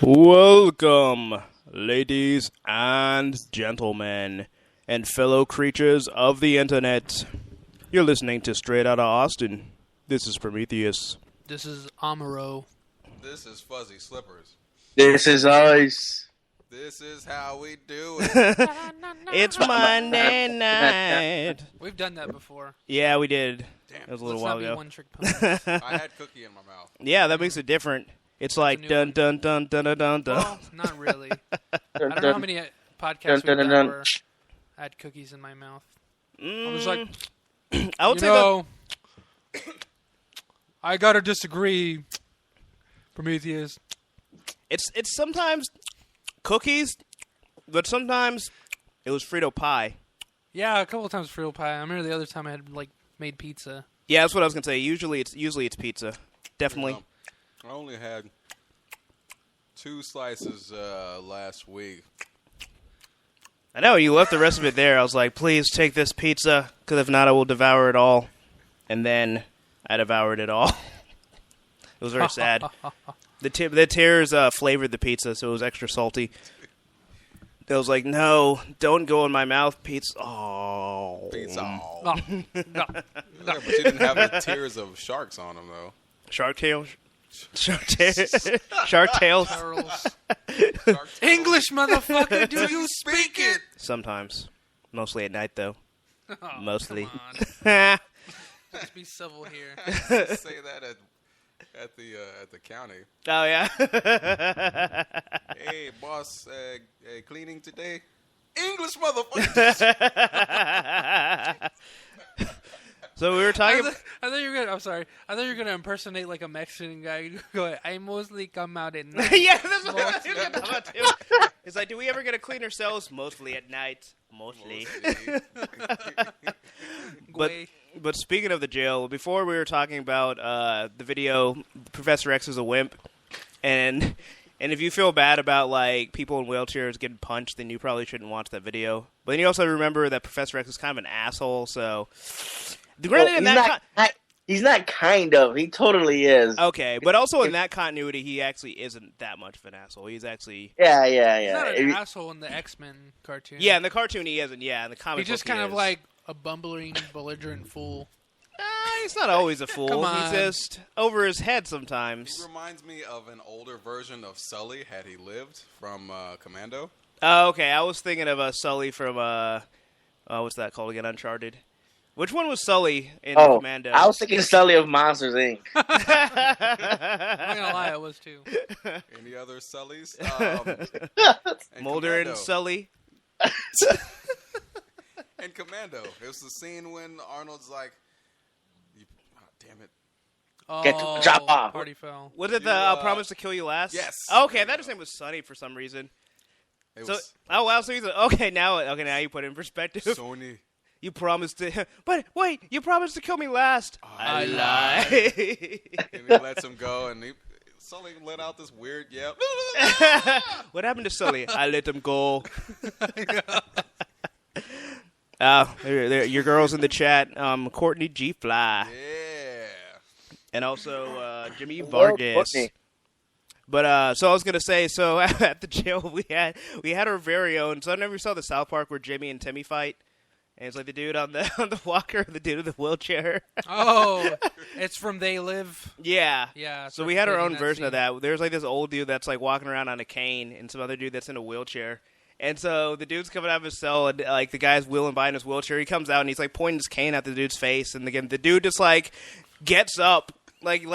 Welcome, ladies and gentlemen, and fellow creatures of the internet. You're listening to Straight Outta Austin. This is Prometheus. This is Amaro. This is Fuzzy Slippers. This is Ice. This is how we do it. It's Monday night. We've done that before. Yeah, we did. Damn. It was a little Let's while not be ago. one-trick pony. I had cookie in my mouth. Yeah, that makes it different. It's like new dun one. dun dun dun dun dun dun. Well, not really. I don't know how many podcasts we've done where I had cookies in my mouth. I was like, I would say that. I gotta disagree, Prometheus. It's sometimes cookies, but sometimes it was Frito pie. Yeah, a couple of times Frito pie. I remember the other time I had made pizza. Yeah, that's what I was gonna say. Usually it's pizza. Definitely. I only had 2 slices last week. I know, you left the rest of it there. I was like, please take this pizza, because if not, I will devour it all. And then I devoured it all. It was very sad. The tears flavored the pizza, so it was extra salty. I was like, no, don't go in my mouth, pizza. Oh. Pizza. No. Yeah, but you didn't have the tears of sharks on them, though. Shark tails? Shark tails? Turtles. Shark English, motherfucker, do you speak it? Sometimes. Mostly at night, though. Oh, Mostly. come on. Let's be civil here. say that at the county. Oh, yeah? Hey, boss, cleaning today? English, motherfucker. So we were talking... I thought you were gonna. I'm sorry. I thought you were gonna impersonate like a Mexican guy. Go, I mostly come out at night. Yeah, that's what I was thinking about, too. It's like, do we ever get to clean ourselves? Mostly at night. Mostly. But speaking of the jail, before we were talking about the video, Professor X is a wimp, and if you feel bad about like people in wheelchairs getting punched, then you probably shouldn't watch that video. But then you also remember that Professor X is kind of an asshole, so... He's not kind of. He totally is. Okay, but also in that continuity, he actually isn't that much of an asshole. He's actually... Yeah. He's not an asshole in the X-Men cartoon. Yeah, in the cartoon he isn't. Yeah, in the comic He's just book he kind of is. like a bumbling, belligerent fool. He's not always a fool. Come on. He's just over his head sometimes. He reminds me of an older version of Sully, had he lived, from Commando. Oh, okay. I was thinking of Sully from, what's that called again? Uncharted. Which one was Sully in Commando? I was thinking Sully of Monsters, Inc. I'm not gonna lie, I was too. Any other Sullys? Mulder and Sully. And Commando. It was the scene when Arnold's like, damn it. Oh, drop off. Party foul. Was it the Promise to Kill You Last? Yes. Okay, I thought his name was Sonny for some reason. Oh wow, so he's now you put it in perspective. Sony. You promised to, but wait, you promised to kill me last. I lied. And he lets him go, and Sully let out this weird yep. What happened to Sully? I let him go. Your girl's in the chat. Courtney G. Fly. Yeah. And also Jimmy Vargas. But so I was gonna say, so at the jail we had our very own. So I never saw the South Park where Jimmy and Timmy fight, and it's like the dude on the walker, the dude in the wheelchair. Oh, it's from They Live. Yeah. Yeah. So we had our own version of that. There's like this old dude that's like walking around on a cane, and some other dude that's in a wheelchair. And so the dude's coming out of his cell, and like the guy's wheeling by in his wheelchair. He comes out and he's like pointing his cane at the dude's face, and again the dude just like gets up. Like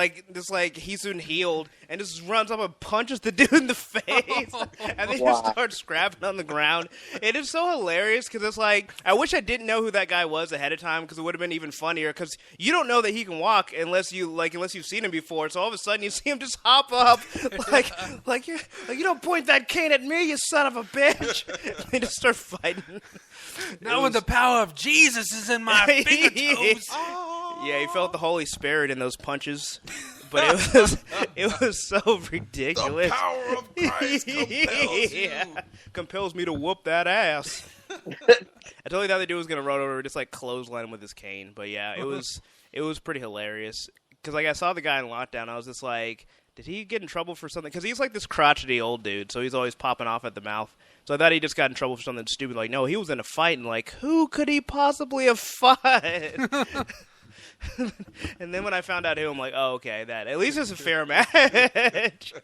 he's been healed, and just runs up and punches the dude in the face, and then just starts scrapping on the ground. It is so hilarious because it's like I wish I didn't know who that guy was ahead of time because it would have been even funnier. Because you don't know that he can walk unless you've seen him before. So all of a sudden you see him just hop up, like you don't point that cane at me, you son of a bitch. They just start fighting. Now when the power of Jesus is in my fingertips. Yeah, he felt the Holy Spirit in those punches, but it was so ridiculous. The power of Christ compels you. Compels me to whoop that ass. I told you the other dude was gonna run over and just like clothesline him with his cane, but yeah, it was pretty hilarious because like I saw the guy in lockdown, I was just like, did he get in trouble for something? Because he's like this crotchety old dude, so he's always popping off at the mouth. So I thought he just got in trouble for something stupid. Like, no, he was in a fight, and like, who could he possibly have fought? And then when I found out who, I'm like, oh, okay, that at least it's a fair match.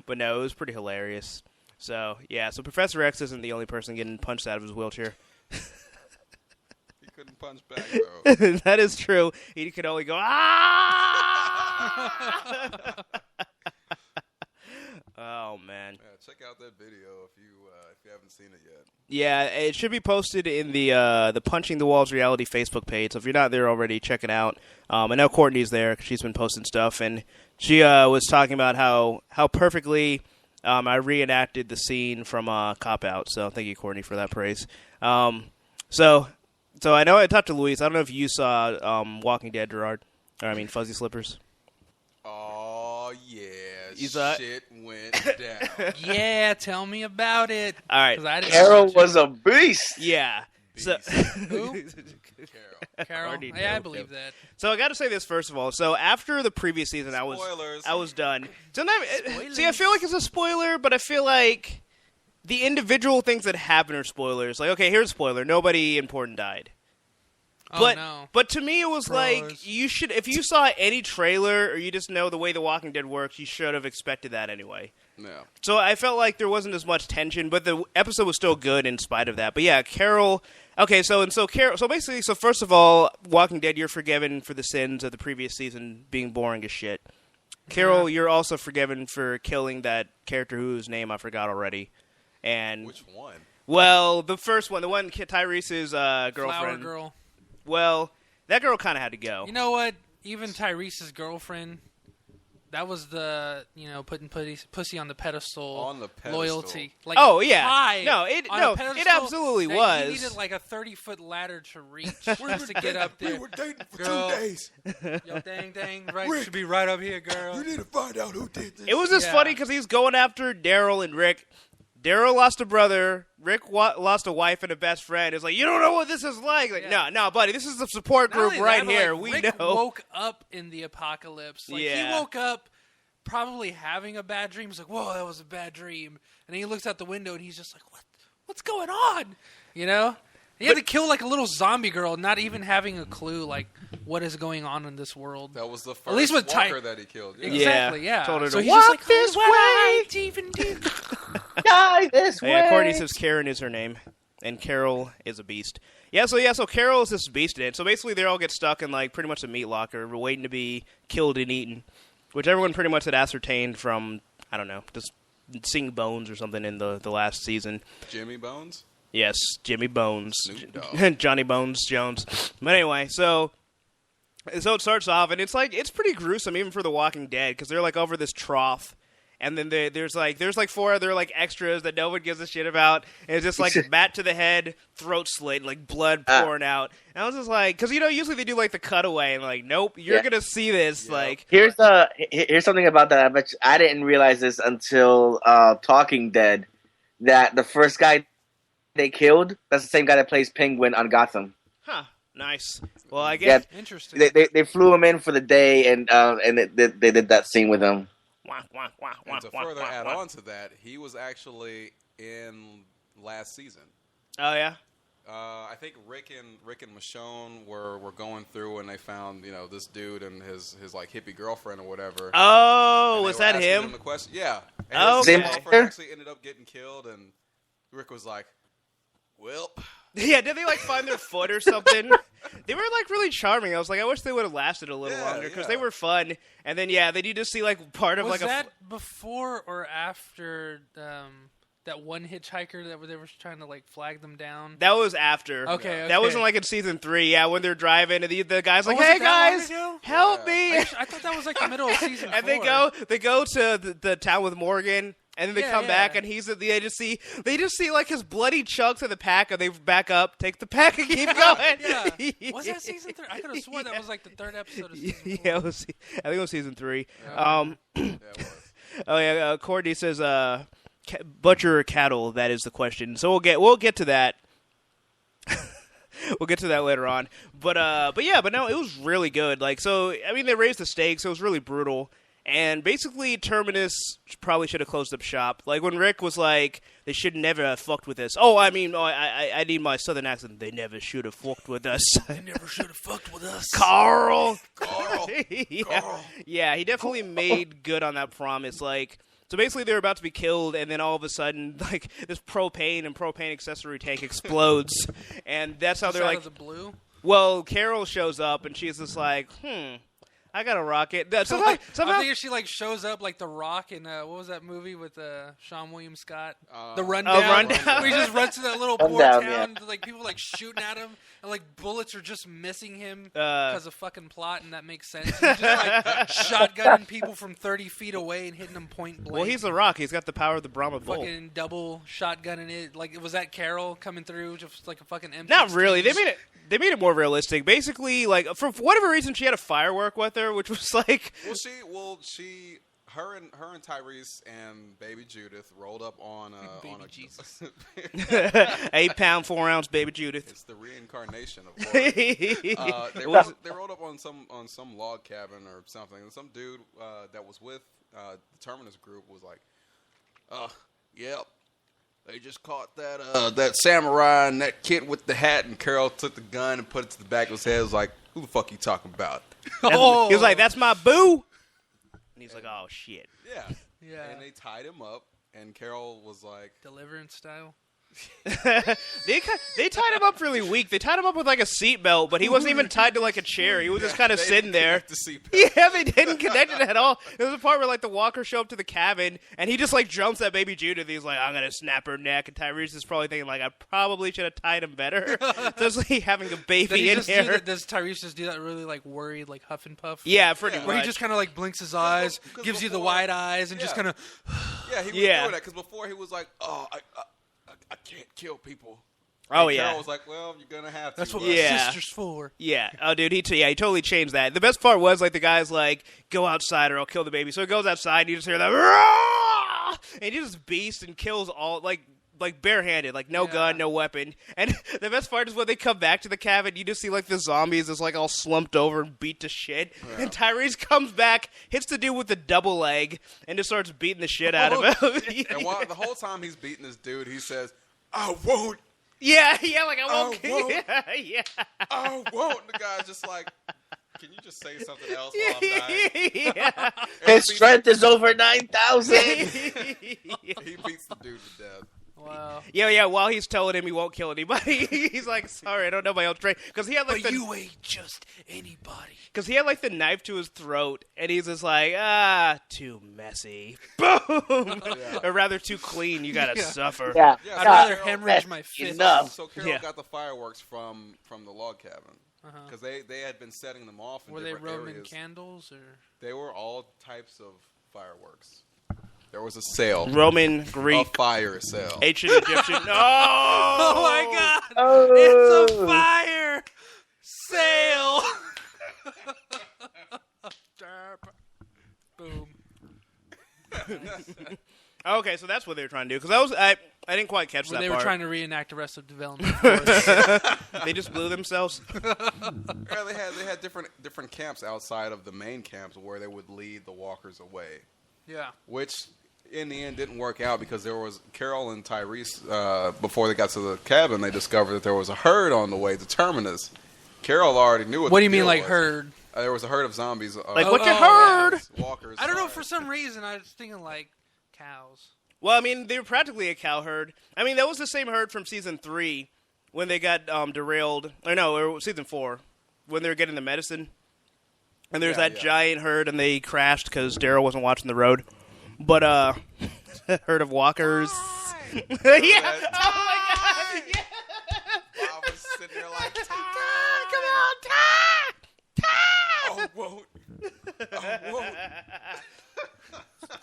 But no, it was pretty hilarious. So yeah, so Professor X isn't the only person getting punched out of his wheelchair. He couldn't punch back though. That is true. He could only go ah. Oh man. Yeah, check out that video if you haven't seen it yet. Yeah, it should be posted in the Punching the Walls Reality Facebook page. So if you're not there already, check it out. I know Courtney's there 'cause she's been posting stuff, and she was talking about how perfectly I reenacted the scene from Cop Out. So thank you, Courtney, for that praise. So I know I talked to Luis. I don't know if you saw Walking Dead, Gerard. Or I mean, Fuzzy Slippers. Oh yeah, You saw it? shit went down. Yeah, tell me about it. All right. 'Cause I didn't Carol watch it. was a beast. Yeah. So, Who? Carol. Carol. Already Yeah, I know. believe that. So I got to say this first of all. So after the previous season, I was done. See, I feel like it's a spoiler, but I feel like the individual things that happen are spoilers. Like, okay, here's a spoiler: nobody important died. Oh, no. But to me, it was like Bros. you should, if you saw any trailer or you just know the way The Walking Dead works, you should have expected that anyway. Yeah. So I felt like there wasn't as much tension, but the episode was still good in spite of that. But yeah, Carol. Okay, so Carol. So basically, first of all, Walking Dead, you're forgiven for the sins of the previous season being boring as shit. Carol, you're also forgiven for killing that character whose name I forgot already. And Which one? well, the first one, the one Tyrese's girlfriend. Flower girl. Well, that girl kind of had to go. You know what? Even Tyrese's girlfriend, that was the, putting pussy on the pedestal. On the pedestal. Loyalty. Like, Oh, yeah. high No, on it a pedestal absolutely that was. You needed like a 30-foot ladder to reach just to get up there. We were dating for Girl. 2 days. Yo, dang, right? Rick. Should be right up here, girl. You need to find out who did this. It was just Yeah. funny because he's going after Daryl and Rick. Daryl lost a brother. Rick lost a wife and a best friend. It's like, you don't know what this is like. Like, Yeah. no, buddy, this is the support Not group only right that, but, here. like, We Rick know. woke up in the apocalypse. Like, Yeah. he woke up probably having a bad dream. He's like, whoa, that was a bad dream. And then he looks out the window and he's just like, what's going on? You know? He had to kill like a little zombie girl, not even having a clue like what is going on in this world. That was the first At least with walker that he killed. Yeah. Exactly, yeah. Told her so to he's walk just like, this what way. I even do? Die this way. Yeah, Courtney says Karen is her name, and Carol is a beast. So Carol is this beast in it. So basically, they all get stuck in like pretty much a meat locker, waiting to be killed and eaten, which everyone pretty much had ascertained from I don't know, just seeing Bones or something in the last season. Jimmy Bones? Yes, Jimmy Bones, Snoop Dogg. Johnny Bones Jones. But anyway, so it starts off, and it's pretty gruesome even for The Walking Dead because they're like over this trough. And then there's like 4 other like extras that no one gives a shit about. And it's just like bat to the head, throat slit, like blood pouring out. And I was just like, because usually they do like the cutaway, and like, nope, you're gonna see this. Yep. Like, Here's something about that. I bet I didn't realize this until Talking Dead. That the first guy they killed, that's the same guy that plays Penguin on Gotham. huh, nice. Well, I guess Interesting. They flew him in for the day, and they did that scene with him. And to further add on to that, he was actually in last season. Oh yeah. I think Rick and Michonne were going through and they found this dude and his like hippie girlfriend or whatever. Oh, And was they were that asking him? The question, yeah. And Oh, his okay. girlfriend actually ended up getting killed, and Rick was like, "Well, Yeah, did they like find their foot or something? They were like really charming. I was like, I wish they would have lasted a little longer because they were fun. And then they did just see like part of Was like that before or after that one hitchhiker that they were trying to like flag them down? that was after. Okay, That okay. wasn't like in season 3. Yeah, when they're driving and the guy's like, was "Hey it that long guys, ago? help me!" I thought that was like the middle of season 4. And they go to the town with Morgan. And then they come back, and they just see like his bloody chunks of the pack, and they back up, take the pack, and keep going. Yeah. Was that season 3? I could have sworn that was like the 3rd episode of season 4. Yeah, I think it was season 3. yeah, it was." Oh yeah, Courtney says, "Butcher or cattle?" That is the question. So we'll get to that. We'll get to that later on. But no, it was really good. Like, so I mean, they raised the stakes. So it was really brutal. And basically, Terminus probably should have closed up shop. Like, when Rick was like, they should never have fucked with us. Oh, I mean, I need my southern accent. They never should have fucked with us. They never should have fucked with us. Carl! Yeah. Carl! Yeah, he definitely made good on that promise. Like, so basically, they were about to be killed, and then all of a sudden, like, this propane and propane accessory tank explodes. And that's how they're Out like, of the blue? well, Carol shows up, and she's just like, I got a rocket. Somehow, I'm thinking she like shows up like The Rock in what was that movie with Sean William Scott? The Rundown. Rundown. Where he just runs to that little poor Rundown, town, like people like shooting at him, and like bullets are just missing him because of fucking plot, and that makes sense. He's just like shotgunning people from 30 feet away and hitting them point blank. well, he's The Rock. He's got the power of the Brahma Bull. fucking double shotgunning it. Like was that Carol coming through just like a fucking M16? Not really. They made it more realistic. Basically, like for whatever reason, she had a firework with her, which was like, Her and Tyrese and baby Judith rolled up on a Jesus. 8 pound, 4 ounce baby Judith. It's the reincarnation of Lord. They rolled up on some log cabin or something, and some dude that was with the Terminus group was like, "Yep, they just caught that samurai and that kid with the hat." And Carol took the gun and put it to the back of his head. Was like, "Who the fuck you talking about?" He was like, "That's my boo." And he's like, "Oh shit." Yeah. And they tied him up, and Carol was like, Deliverance style. They tied him up really weak. They tied him up with like a seatbelt, but he wasn't even tied to like a chair. He was just kind of they sitting didn't there. connect the seatbelt. Yeah, they didn't connect it at all. There was a part where like the walkers show up to the cabin, and he just like jumps at baby Judith. He's like, "I'm gonna snap her neck," and Tyrese is probably thinking like, "I probably should have tied him better." So it's like having a baby in here. Does Tyrese just do that really like worried, like huff and puff? Yeah, pretty much. Where he just kind of like blinks his eyes, gives you the wide eyes, and just kind of. Yeah, he was doing that because before he was like, "Oh, I can't kill people." Oh, and yeah. Carol was like, "Well, you're gonna have to." That's what but- my Yeah. sister's for. Yeah. Oh, dude, he totally changed that. The best part was, like, the guy's like, "Go outside or I'll kill the baby." So he goes outside and you just hear that, "Rah!" And he just beasts and kills all, like barehanded, like no gun, no weapon. And the best part is when they come back to the cabin, you just see, like, the zombies is, like, all slumped over and beat to shit. Yeah. And Tyrese comes back, hits the dude with the double leg, and just starts beating the shit out of him. And while the whole time he's beating this dude, he says, "I won't." Yeah, like, I won't kill you. Yeah. "I won't." The guy's just like, "Can you just say something else while I'm dying?" Yeah. His strength is over 9,000. He beats the dude to death. Wow. Yeah. While he's telling him he won't kill anybody, he's like, "Sorry, I don't know my own strength." Because he had like you ain't just anybody. Because he had like the knife to his throat, and he's just like, too messy. Boom. Or rather, too clean. You gotta suffer. Yeah. I'd rather hemorrhage my fist. Enough. So Carol got the fireworks from the log cabin because they had been setting them off in Were they different Roman areas. candles or? They were all types of fireworks. There was a sale. Roman, Greek, A fire sale. ancient Egyptian. Oh my God! Oh. It's a fire sale. Boom. Okay, so that's what they were trying to do. Because I didn't quite catch that They part. were trying to reenact Arrested Development. Of course. They just blew themselves. Yeah, they had different camps outside of the main camps where they would lead the walkers away. Yeah. Which in the end didn't work out because there was Carol and Tyrese before they got to the cabin. They discovered that there was a herd on the way to Terminus. Carol already knew What do you the mean, deal like was. herd? There was a herd of zombies. Like what you heard? Walkers. I don't know. For some reason, I was thinking like cows. Well, I mean, they were practically a cow herd. I mean, that was the same herd from season 3 when they got derailed. Or no, or season 4 when they were getting the medicine. And there's that giant herd, and they crashed because Daryl wasn't watching the road. But herd of walkers. Yeah. Oh my God. Yeah. Bob was sitting there like, Come on, Ty. "Oh, won't. Oh, won't."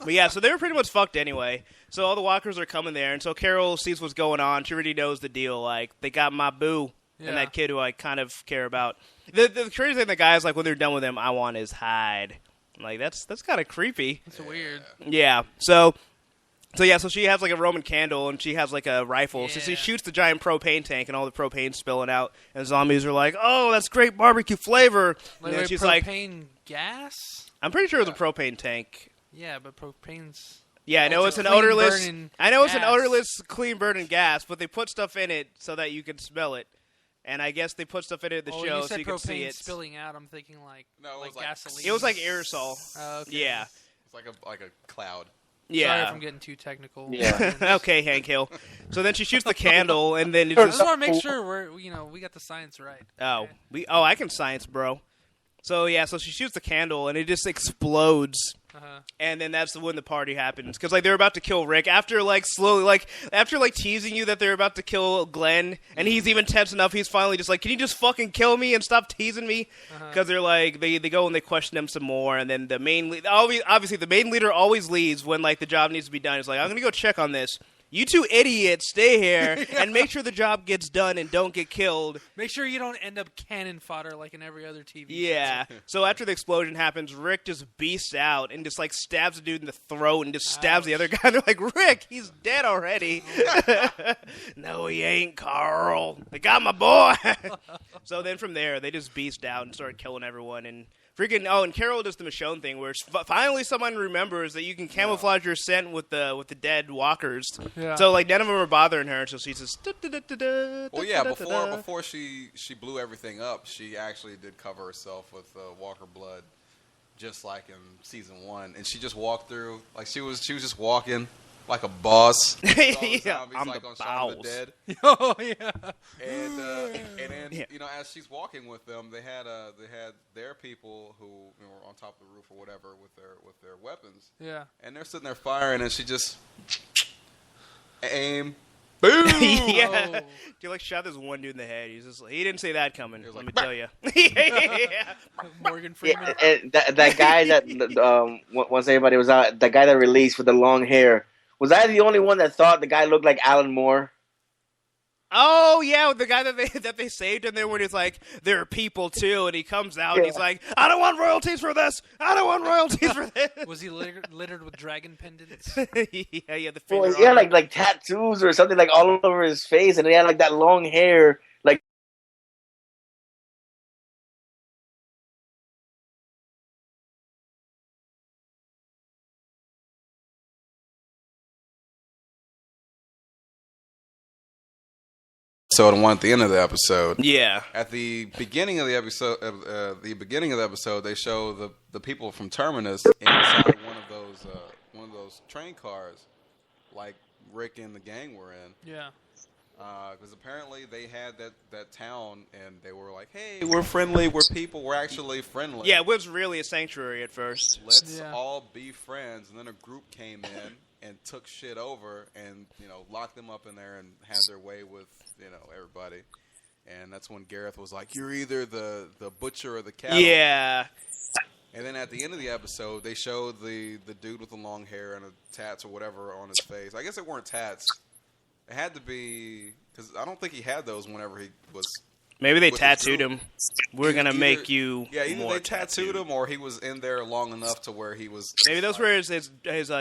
But yeah, so they were pretty much fucked anyway. So all the walkers are coming there, and so Carol sees what's going on. She already knows the deal. Like, they got my boo and that kid who I kind of care about. The crazy thing, the guys, like, when they're done with him, I want his hide. Like, that's kind of creepy. It's weird. Yeah. So she has, like, a Roman candle, and she has, like, a rifle. So she Yeah. shoots the giant propane tank, and all the propane's spilling out. And zombies are like, "Oh, that's great barbecue flavor." Like And then she's like, propane gas. I'm pretty sure it was a propane tank. Yeah, but propane's... Yeah, I know it's an odorless. I know it's an odorless, clean burning gas, but they put stuff in it so that you can smell it. And I guess they put stuff in it at the show so you can see it spilling out. I'm thinking like gasoline. It was like aerosol. Okay. Yeah, it's like a cloud. Yeah. Sorry if I'm getting too technical. Yeah. Okay, Hank Hill. So then she shoots the candle, and then I just want to make sure we got the science right. Oh, I can science, bro. So yeah, so she shoots the candle, and it just explodes. And then that's when the party happens, because like they're about to kill Rick after teasing you that they're about to kill Glenn, and he's even tense enough. He's finally just like, "Can you just fucking kill me and stop teasing me?" Because they're like they go and they question him some more, and then the main obviously the main leader always leaves when like the job needs to be done. He's like, "I'm gonna go check on this. You two idiots stay here and make sure the job gets done and don't get killed." Make sure you don't end up cannon fodder like in every other TV show. Yeah. So after the explosion happens, Rick just beasts out and just like stabs the dude in the throat and just stabs the other guy. And they're like, "Rick, he's dead already." "No, he ain't, Carl. They got my boy." So then from there, they just beast out and start killing everyone. And and Carol does the Michonne thing where finally someone remembers that you can camouflage your scent with the dead walkers. Yeah. So like none of them are bothering her, so she's just. Well, yeah. Before she blew everything up, she actually did cover herself with walker blood, just like in season 1, and she just walked through like she was just walking like a boss. Yeah, I'm like on Shaun of the Dead. Oh yeah. And then as she's walking with them, they had their people who were on top of the roof or whatever with their weapons. Yeah. And they're sitting there firing, and she just aim, boom. Yeah. Oh. He like shot this one dude in the head. He didn't see that coming. Let me bah. tell you. Yeah. Morgan Freeman. Yeah, and that guy that once everybody was out, that guy that released with the long hair. Was I the only one that thought the guy looked like Alan Moore? Oh yeah, the guy that they saved in there when he's like, "There are people too," and he comes out and he's like, "I don't want royalties for this. I don't want royalties for this." Was he littered with dragon pendants? Yeah, the Well, finger. he had like tattoos or something like all over his face, and he had like that long hair, like. So the one at the end of the episode. Yeah. At the beginning of the episode, they show the people from Terminus inside one of those train cars, like Rick and the gang were in. Yeah. Because apparently they had that town, and they were like, "Hey, we're friendly. We're people. We're actually friendly." Yeah, it was really a sanctuary at first. Let's all be friends. And then a group came in and took shit over, and locked them up in there and had their way with everybody. And that's when Gareth was like, "You're either the butcher or the cattle." Yeah. And then at the end of the episode, they showed the dude with the long hair and the tats or whatever on his face. I guess it weren't tats. It had to be, because I don't think he had those whenever he was. Maybe they tattooed him. We're gonna make you. Yeah, either more they tattooed him or he was in there long enough to where he was. Maybe those were his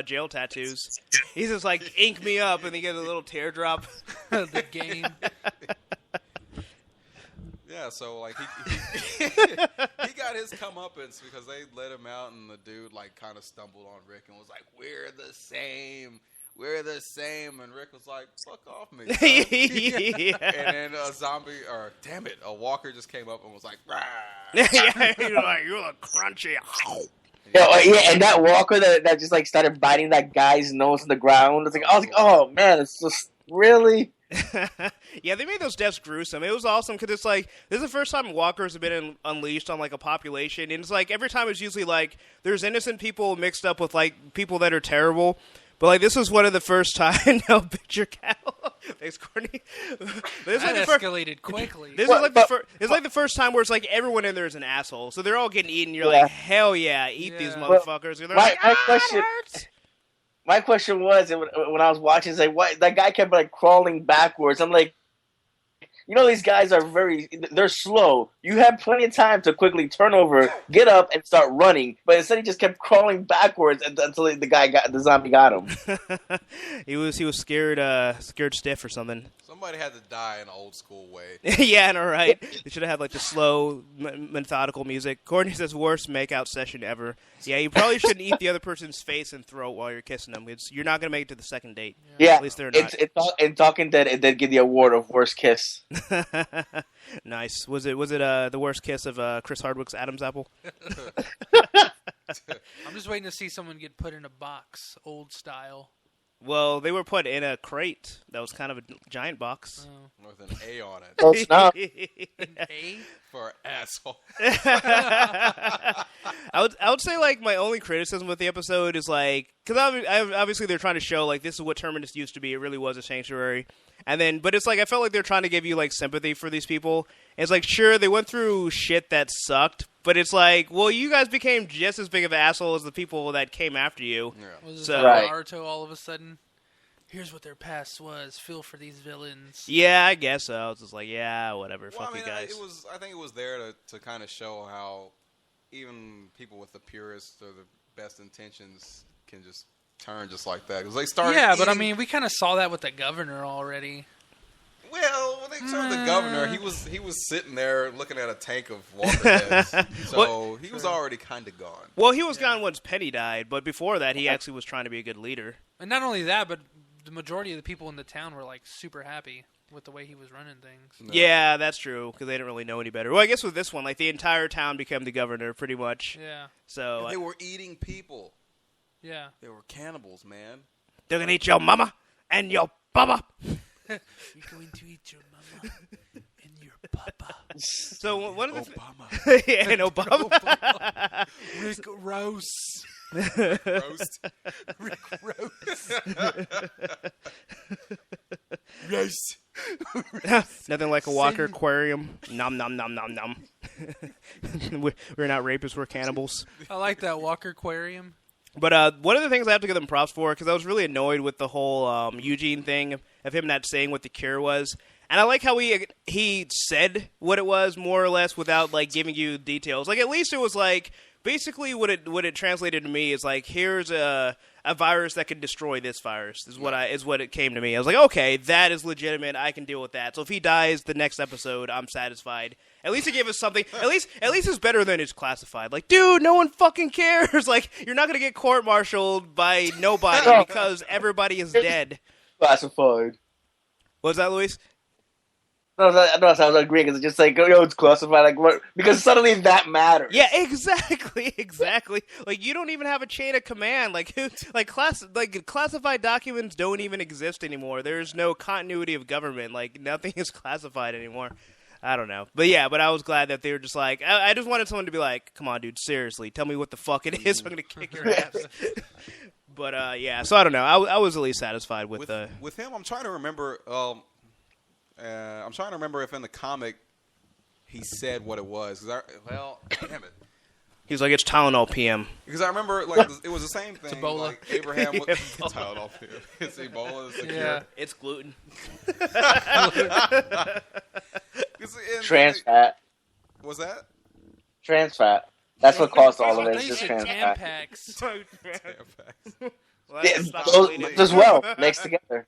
jail tattoos. He's just like, "Ink me up," and he gets a little teardrop. The game. Yeah, so like he got his comeuppance because they let him out, and the dude like kind of stumbled on Rick and was like, "We're the same." And Rick was like, "Fuck off me." Yeah. And then a walker just came up and was like, "Rah." Yeah, you're like, "You're a crunchy." Yeah, and that walker that just like started biting that guy's nose in the ground. I was like, oh man, it's just really. Yeah, they made those deaths gruesome. It was awesome because it's like this is the first time walkers have been unleashed on like a population, and it's like every time it's usually like there's innocent people mixed up with like people that are terrible. But like this was one of the first time. No, picture cattle. Thanks, Courtney. This That escalated quickly. This is like it's like the first time where it's like everyone in there is an asshole, so they're all getting eaten. You're like, hell yeah, eat these motherfuckers. And they're My question was when I was watching, it's like, why that guy kept like crawling backwards. I'm like, these guys are they're slow. You had plenty of time to quickly turn over, get up, and start running. But instead, he just kept crawling backwards until the zombie got him. He was scared stiff or something. Somebody had to die in an old school way. Yeah, I know, right? They should have had like the slow, methodical music. Courtney says worst makeout session ever. Yeah, you probably shouldn't eat the other person's face and throat while you're kissing them. You're not going to make it to the second date. Yeah, At least they're not. In Talking Dead, it did get the award of worst kiss. Nice. Was it the worst kiss of Chris Hardwick's Adam's apple? I'm just waiting to see someone get put in a box, old style. Well, they were put in a crate that was kind of a giant box. With an A on it. Close enough. An A? For asshole. I would say like my only criticism with the episode is like because obviously they're trying to show like this is what Terminus used to be. It really was a sanctuary, but it's like I felt like they're trying to give you like sympathy for these people. And it's like sure they went through shit that sucked, but it's like well you guys became just as big of an asshole as the people that came after you. Yeah. Was So- it Naruto all of a sudden? Here's what their past was. Feel for these villains. Yeah, I guess so. I was just like yeah whatever. Well, Fuck you guys. I think it was there to kind of show how even people with the purest or the best intentions can just turn just like that. Because they started. Yeah, but I eating- mean, we kind of saw that with the governor already. Well, when they turned the governor, he was sitting there looking at a tank of walker heads. So he was already kind of gone. Well, he was gone once Penny died, but before that, he actually was trying to be a good leader. And not only that, but the majority of the people in the town were like super happy with the way he was running things. Yeah, that's true, because they didn't really know any better. Well, I guess with this one, like, the entire town became the governor, pretty much. Yeah. So They were eating people. Yeah. They were cannibals, man. they're going to eat your mama and your baba. You're going to eat your mama and your papa. So one of the... Obama. yeah, and Obama. Rick Rouse. Roast. Rick Rouse. Roast. Nothing like a Walker aquarium. Nom, nom, nom, nom, nom. We're not rapists, we're cannibals. I like that Walker Aquarium. But one of the things I have to give them props for, because I was really annoyed with the whole Eugene thing of him not saying what the cure was. And I like how he said what it was, more or less, without like giving you details. Like, at least it was like, basically what it translated to me is like, here's a virus that can destroy this virus, is what it came to me. I was like, okay, that is legitimate, I can deal with that. So if he dies the next episode, I'm satisfied. At least it gave us something. At least it's better than it's classified. Like, dude, no one fucking cares. Like, you're not gonna get court-martialed by nobody because everybody is dead. Classified. What was that, Luis? No, I was agreeing because it's just like, it's classified. Like, what? Because suddenly that matters. Yeah, exactly. Like, you don't even have a chain of command. Like classified documents don't even exist anymore. There's no continuity of government. Like, nothing is classified anymore. I don't know. But I was glad that they were just like, I just wanted someone to be like, come on, dude, seriously, tell me what the fuck it is. I'm going to kick your ass. But, so I don't know. I was at least satisfied with him. I'm trying to remember. If in the comic he said what it was. Damn it. He was like, it's Tylenol PM. Because I remember, like, it was the same thing. It's Ebola. Like, Abraham was Tylenol PM. It's Ebola. It's the cure. It's gluten. Trans fat. What's that? Trans fat. That's what caused all of it. They It's just said trans fat. Tampax. Well, Yeah, that's not those related. as well, mixed together.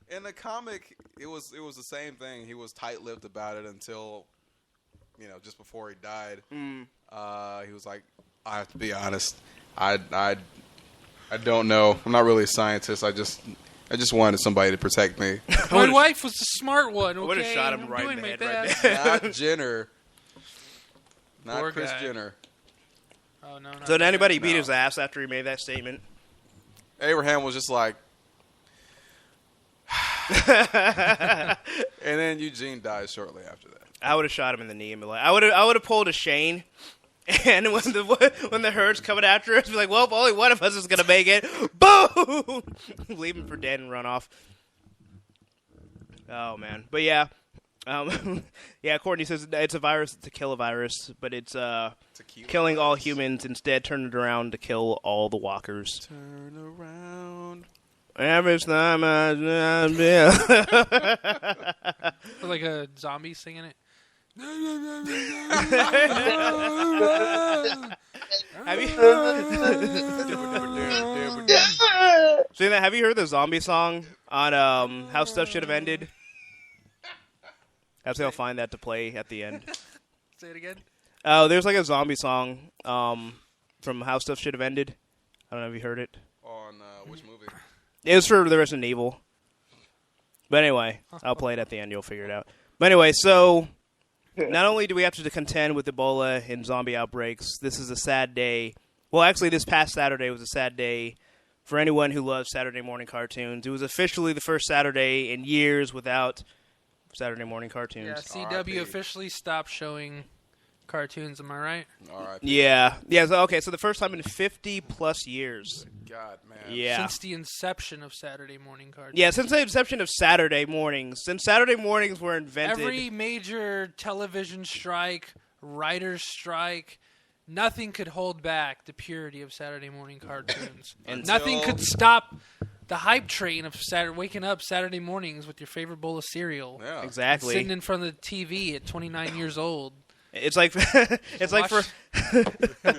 In the comic, it was the same thing. He was tight-lipped about it until, just before he died. He was like, I have to be honest. I don't know. I'm not really a scientist. I just wanted somebody to protect me. My wife was the smart one. Okay? I would've shot him I'm right in doing the my head right best. Not Jenner. Not Poor Kris guy. Jenner. Oh no. So did anybody beat No. his ass after he made that statement? Abraham was just like, and then Eugene dies shortly after that. I would have shot him in the knee and be like, I would have pulled a Shane, and when the herd's coming after us, be like, well, only one of us is gonna make it. Boom! Leave him for dead and run off. Oh man, but yeah, Courtney says it's a virus to kill a virus, but it's killing all humans instead. Turn it around to kill all the walkers. Turn around. Every time I Like a zombie singing it. Have you have you heard the zombie song on How Stuff Should Have Ended? I'll find that to play at the end. Say it again. Oh, there's like a zombie song from How Stuff Should Have Ended. I don't know if you heard it. On which movie? It was for the Resident Evil. But anyway, I'll play it at the end. You'll figure it out. But anyway, so not only do we have to contend with Ebola and zombie outbreaks, this is a sad day. Well, actually, this past Saturday was a sad day for anyone who loves Saturday morning cartoons. It was officially the first Saturday in years without Saturday morning cartoons. Yeah, CW officially stopped showing cartoons. Am I right? All right. Yeah. So the first time in 50-plus years. God, man. Yeah. Since the inception of Saturday morning cartoons. Yeah, since the inception of Saturday mornings. Since Saturday mornings were invented. Every major television strike, writer's strike, nothing could hold back the purity of Saturday morning cartoons. And nothing could stop the hype train of waking up Saturday mornings with your favorite bowl of cereal. Yeah. Exactly. Sitting in front of the TV at 29 years old. It's like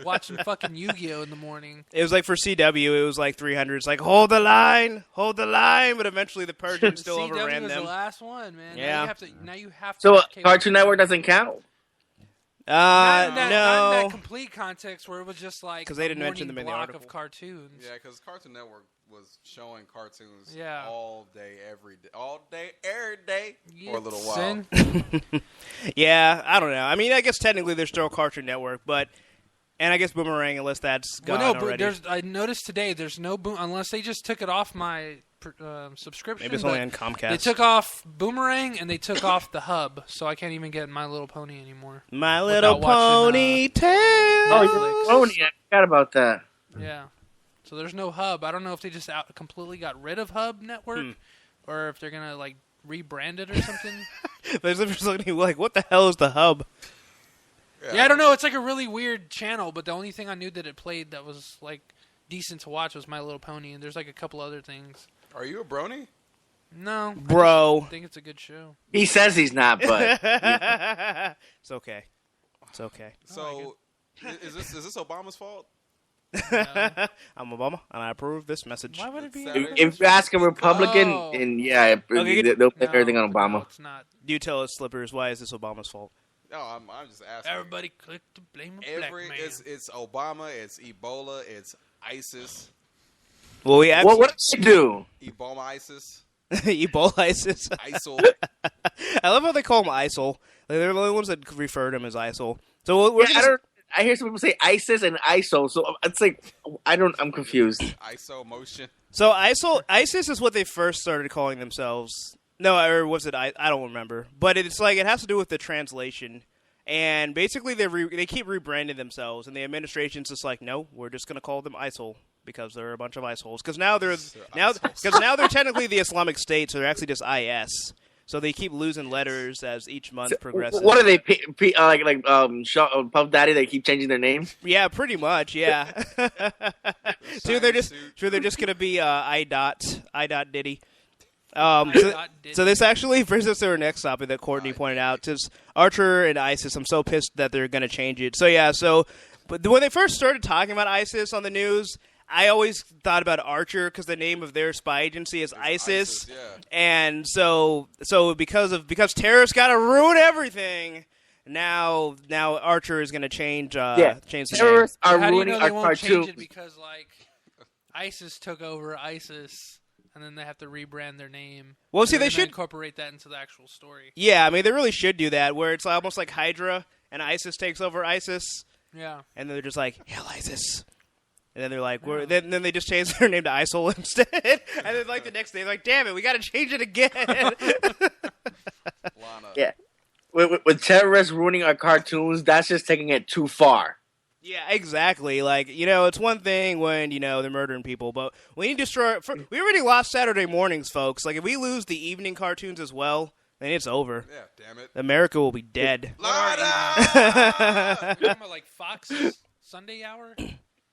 watching fucking Yu-Gi-Oh in the morning. It was like for CW, it was like 300. It's like hold the line, but eventually the Persians still CW overran was them. the last one, man. Yeah. Now you have to. So watch cable. Cartoon Network doesn't count. Not in that No. complete context where it was just like 'Cause they didn't a mention them in the morning block article. of cartoons. Yeah, because Cartoon Network was showing cartoons Yeah. all day, every day, for a little while. Sin. Yeah, I don't know. I mean, I guess technically there's still a Cartoon Network, and I guess Boomerang, unless that's gone Well, no, but already. I noticed today there's no unless they just took it off my subscription. Maybe it's only on Comcast. They took off Boomerang and they took off the Hub, so I can't even get My Little Pony anymore. My Little without watching, Pony tale. Oh, Netflix. Pony. I forgot about that. Yeah. So there's no Hub. I don't know if they just completely got rid of Hub Network or if they're going to like rebrand it or something. There's something like, what the hell is the Hub? Yeah, I don't know. It's like a really weird channel, but the only thing I knew that it played that was like decent to watch was My Little Pony, and there's like a couple other things. Are you a brony? No. Bro. I think it's a good show. He says he's not, but It's okay. It's okay. So, is this Obama's fault? I'm Obama, and I approve this message. Why would it be? if you ask a Republican, Oh. and yeah, Okay, they'll put No, everything on No, Obama. it's not. Do tell us, Slippers, why is this Obama's fault? No, I'm just asking. Everybody click to blame a black man. It's Obama, it's Ebola, it's ISIS, Well, we actually... What did they do? Ebola ISIS, Ebola ISIS. ISIL. I love how they call him ISIL. Like, they're the only ones that refer to him as ISIL. So we're Yeah, I hear some people say ISIS and ISO, so it's like I'm confused. ISO motion. So ISIS is what they first started calling themselves. No, or was it? I don't remember. But it's like it has to do with the translation. And basically, they keep rebranding themselves, and the administration's just like, no, we're just going to call them ISIL because they're a bunch of ISILs. Because now they're technically the Islamic State, so they're actually just IS. So they keep losing letters as each month progresses. What are they? Puff Daddy? They keep changing their name. Yeah, pretty much. Yeah. Dude, they're just gonna be I Diddy. So this actually brings us to our next topic that Courtney pointed out. Just Archer and ISIS. I'm so pissed that they're gonna change it. So yeah. But when they first started talking about ISIS on the news, I always thought about Archer because the name of their spy agency is ISIS. Yeah. And so because terrorists got to ruin everything, now Archer is going to change change the Terrorists are How do you ruining know our they won't change cartoons. it because like ISIS took over ISIS, and then they have to rebrand their name. Well, see, They're they gonna should incorporate that into the actual story. Yeah, I mean they really should do that where it's almost like Hydra and ISIS takes over ISIS, Yeah. and then they're just like, "Hell, ISIS." And then they're like, then they just change their name to ISIL instead. And then like the next day, they're like, damn it, we got to change it again. Lana. Yeah, with terrorists ruining our cartoons, that's just taking it too far. Yeah, exactly. Like, it's one thing when, they're murdering people, but we need to destroy... We already lost Saturday mornings, folks. Like, if we lose the evening cartoons as well, then it's over. Yeah, damn it. America will be dead. Lana! You're talking about like Fox's Sunday Hour?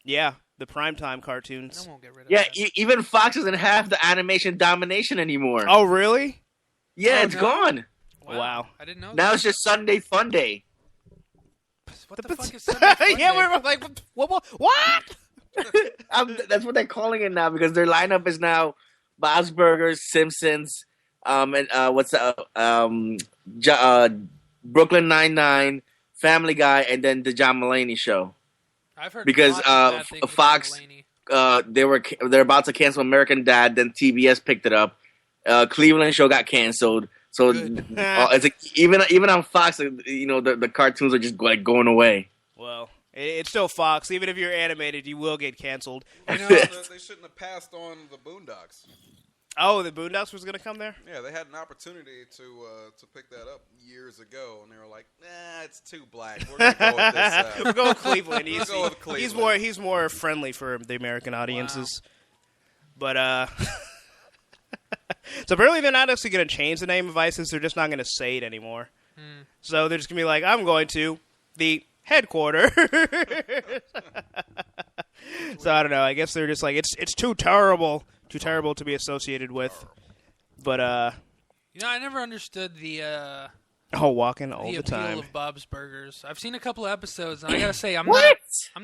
Yeah, the primetime cartoons. I won't get rid of Yeah, that. even Fox doesn't have the animation domination anymore. Oh, really? Yeah, Oh, it's no? gone. Wow. I didn't know Now that. it's just Sunday Fun Day. What the fuck is Sunday Fun Yeah, Day? we're like, what? That's what they're calling it now because their lineup is now Bob's Burgers, Simpsons, and Brooklyn Nine-Nine, Family Guy, and then the John Mulaney Show. I've heard because lots of bad things about Fox Mulaney. they're about to cancel American Dad. Then TBS picked it up. Cleveland show got canceled. So it's like even on Fox, the cartoons are just like going away. Well, it's still Fox. Even if you're animated, you will get canceled. They shouldn't have passed on the Boondocks. Oh, the Boondocks was going to come there? Yeah, they had an opportunity to pick that up years ago, and they were like, "Nah, it's too black. We're going to go with this." We'll go with Cleveland. We'll go with Cleveland. He's more friendly for the American audiences. Wow. But so apparently they're not actually going to change the name of ISIS. They're just not going to say it anymore. So they're just going to be like, "I'm going to the headquarters." So I don't know. I guess they're just like, it's too terrible. Too terrible to be associated with. But, I never understood the walking all the appeal time. of Bob's Burgers. I've seen a couple of episodes, and I gotta say, I'm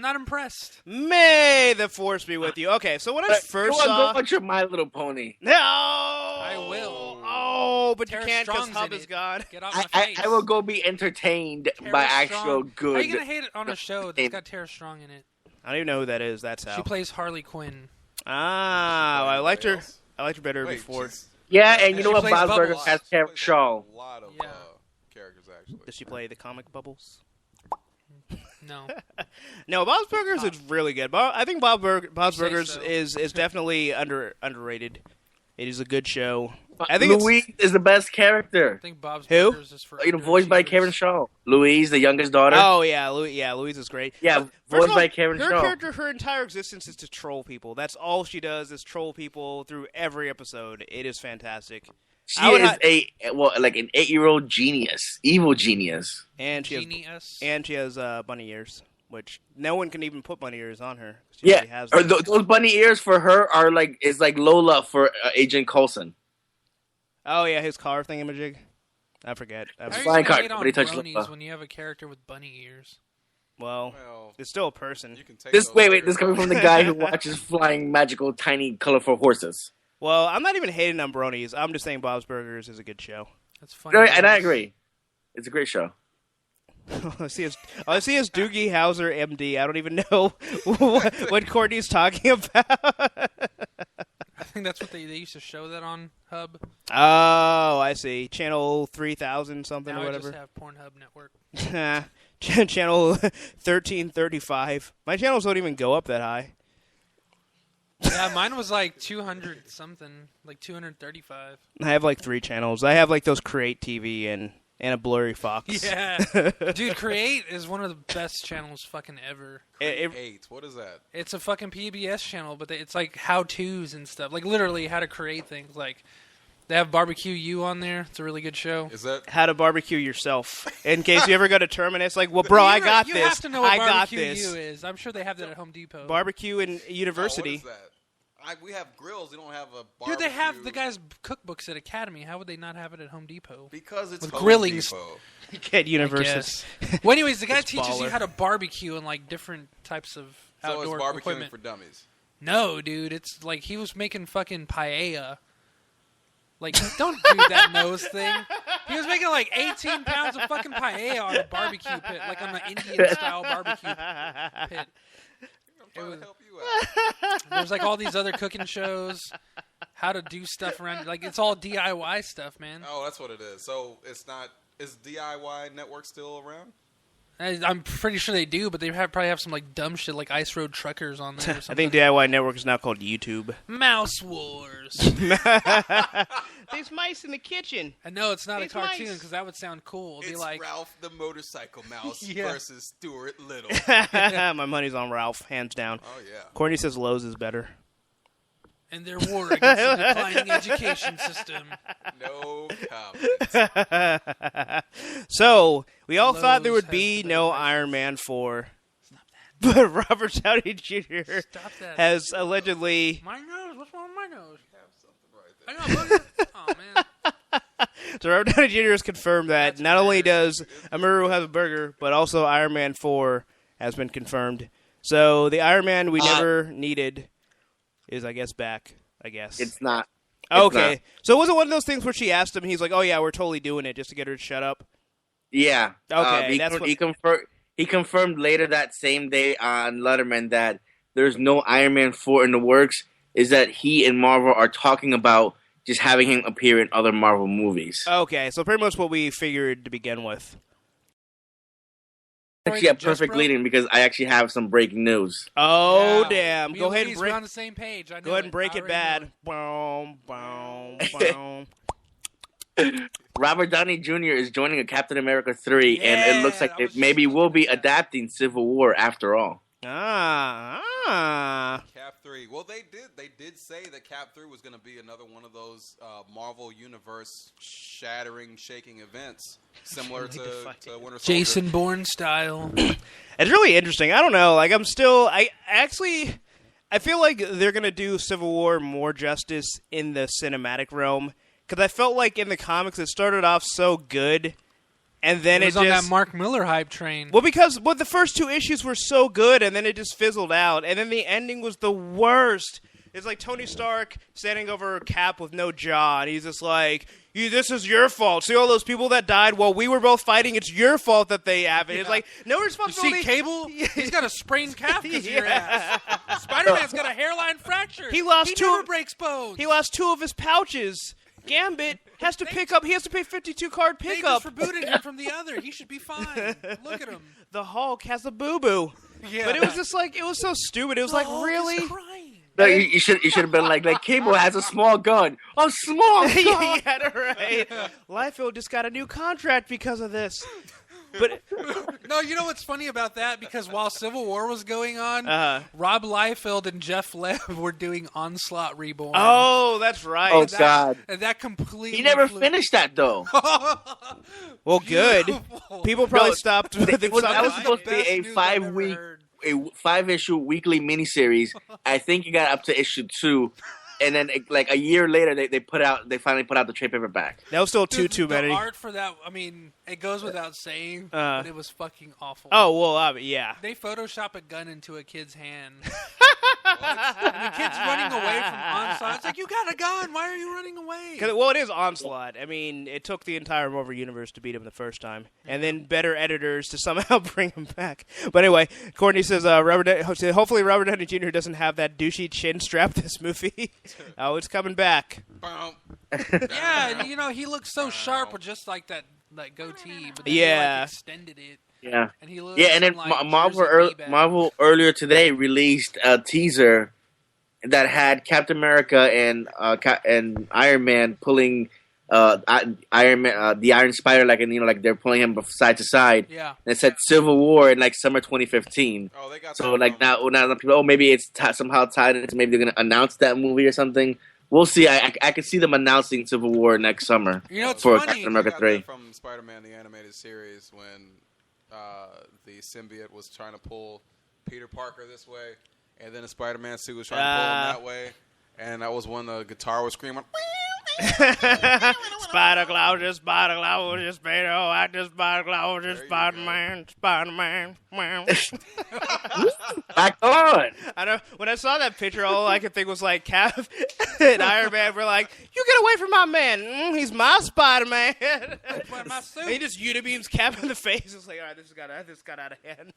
not impressed. May the force be with you. Okay, so when I first saw... Go watch your My Little Pony. No! I will. Oh, but Tara you can't because Strong's Hub in is it. gone. Get off my face. I will go be entertained by actual Strong. good... How are you gonna hate it on a show that's got Tara Strong in it? I don't even know who that is. That's how. She plays Harley Quinn. Ah, I liked her. I liked her better before. Yeah, and you know she what? plays Bob's Burgers Bubbles. has Karen Shaw. A lot of characters, actually. Does she play the comic Bubbles? No. No, Bob's Burgers is really good. I think Bob's Burgers so. is definitely underrated. It is a good show. I think Louise is the best character. I think Bob's Who? Burgers is for Voiced by underachievers. Karen Shaw. Louise, the youngest daughter. Oh yeah, Louise is great. Yeah, First voiced of all, by Karen her Shaw. character, her entire existence is to troll people. That's all she does is troll people through every episode. It is fantastic. She is an 8-year-old genius, evil genius. And she Genius. has bunny ears, which no one can even put bunny ears on her. She Yeah, already has or them. those bunny ears for her are like Lola for Agent Coulson. Oh yeah, his car thingamajig. I forget. How are you Flying gonna car, hate on but he touched bronies Lola. when you have a character with bunny ears? Well, it's still a person. You can take This those is coming from the guy who watches flying, magical, tiny, colorful horses. Well, I'm not even hating on bronies. I'm just saying Bob's Burgers is a good show. That's funny. And I agree. It's a great show. I see his Doogie Howser, MD. I don't even know what Courtney's talking about. I think that's what they used to show that on Hub. Oh, I see. Channel 3000 something Now or I whatever. just have Pornhub Network. Channel 1335. My channels don't even go up that high. Yeah, mine was like 200 something, like 235. I have like 3 channels. I have like those Create TV and a Blurry Fox. Yeah, dude, Create is one of the best channels fucking ever. Eight. What is that? It's a fucking PBS channel, but it's like how-tos and stuff. Like literally how to create things. Like they have Barbecue U on there. It's a really good show. Is that How to barbecue yourself in case you ever go to Terminus. Like, well, bro, I got you this. have to know what I got Barbecue this. U is. I'm sure they have that at Home Depot. Barbecue in University. Oh, what is that? We have grills. We don't have a barbecue. Dude, they have the guys' cookbooks at Academy. How would they not have it at Home Depot? Because it's with Home grilling Depot. At University. Yes. Well, anyways, the guy teaches baller. you how to barbecue and like different types of So outdoor it's barbecuing equipment. for dummies. No, dude, it's like he was making fucking paella. Like, don't do that nose thing. He was making like 18 pounds of fucking paella on a barbecue pit, like on the Indian-style barbecue pit. I'm trying to help you out. There's like all these other cooking shows, how to do stuff around. Like, it's all DIY stuff, man. Oh, that's what it is. So it's not. Is DIY Network still around? I'm pretty sure they do, but they probably have some like dumb shit like Ice Road Truckers on there or I something. think DIY Network is now called YouTube. Mouse Wars. There's mice in the kitchen. I know it's not a These cartoon mice. because that would sound cool. It'd It's be like, Ralph the Motorcycle Mouse Yeah. versus Stuart Little. My money's on Ralph, hands down. Oh yeah. Courtney says Lowe's is better. and their war against the declining education system. No comment. So, we all thought there Lowe's would be has the no better Iron Man 4. But Robert Downey Jr. Stop that. has allegedly... My nose? What's wrong with my nose? Have something right I got a booger. Oh, man. So Robert Downey Jr. has confirmed that not only does Amuru have a burger, but also Iron Man 4 has been confirmed. So the Iron Man we never needed is, I guess, back, I guess. It's not. Okay. not. So was it one of those things where she asked him, and he's like, oh, yeah, we're totally doing it, just to get her to shut up? Yeah. Okay, that's what... He confirmed later that same day on Letterman that there's no Iron Man 4 in the works. Is that he and Marvel are talking about just having him appear in other Marvel movies. Okay, so pretty much what we figured to begin with. Actually, a perfect lead-in because I actually have some breaking news. Oh, Yeah. damn. Me Go and ahead Luis and break. were on the same page. I Go ahead and break I it already bad. know Boom, boom. Robert Downey Jr. is joining a Captain America 3, and it looks like I was it just maybe will be looking at that. adapting Civil War after all. Cap 3. Well, they did say that Cap 3 was going to be another one of those Marvel Universe shattering, shaking events, similar to Winter Soldier. Jason Bourne style. It's really interesting. I don't know. Like, I feel like they're going to do Civil War more justice in the cinematic realm. Because I felt like in the comics it started off so good, and then It was on that Mark Miller hype train. Well, because the first two issues were so good, and then it just fizzled out, and then the ending was the worst. It's like Tony Stark standing over Cap with no jaw, and he's just like, this is your fault. See all those people that died while we were both fighting? It's your fault that they have it. It's like, no You responsibility. see Cable? He's got a sprained calf because of your ass. Spider-Man's got a hairline fracture. He never breaks bones. He lost 2 of his pouches. Gambit has to pick up. He has to pay 52 card They pickup. just rebooted him from the other. He should be fine. Look at him. The Hulk has a boo boo. Yeah. But it was just like, it was so stupid. It was like, Hulk really? is crying. No, you should have been like Cable has a small gun. A small gun. Yeah, right. Liefeld just got a new contract because of this. But No, you know what's funny about that? Because while Civil War was going on, Rob Liefeld and Jeff Leb were doing Onslaught Reborn. oh, that's right. Oh, God. And that completely He never flew- finished that, though. Well, good. Beautiful. People probably No, stopped. that was supposed to be Best a news I've ever 5-week, heard. a 5-issue weekly miniseries. I think you got up to issue 2, and then like a year later, they finally put out the trade paperback. That was still Dude, too many. The art for that, I mean, it goes without saying, but it was fucking awful. Oh, well, yeah. They Photoshop a gun into a kid's hand. And the kid's running away from Onslaught. It's like, you got a gun. Why are you running away? Well, it is Onslaught. I mean, it took the entire Marvel Universe to beat him the first time. And then better editors to somehow bring him back. But anyway, Courtney says hopefully Robert Downey Jr. doesn't have that douchey chin strap this movie. Oh, it's coming back. Yeah, you know, he looks so sharp with just like that goatee. But then Yeah. they, like, extended it. Yeah. And he looks Yeah, and then like Marvel earlier today released a teaser that had Captain America and Iron Man pulling Iron Man, the Iron Spider, like they're pulling him side to side. Yeah. And it said Civil War in like summer 2015. Oh, they got So like now people, maybe it's somehow tied into, maybe they're gonna announce that movie or something. We'll see. I could see them announcing Civil War next summer. You know, it's for funny. Captain America got 3. that from Spider-Man the animated series when the symbiote was trying to pull Peter Parker this way, and then the Spider-Man suit was trying to pull him that way, and that was when the guitar was screaming. Spider Claus, Spider Claus, Spider, I just Spider Claus, Spider-Man, Spider-Man. Back on. I know. When I saw that picture, all I could think was like Cap and Iron Man were like, "You get away from my man! He's my Spider-Man." My suit. And he just unibeams Cap in the face. It's like, all right, this got out of hand.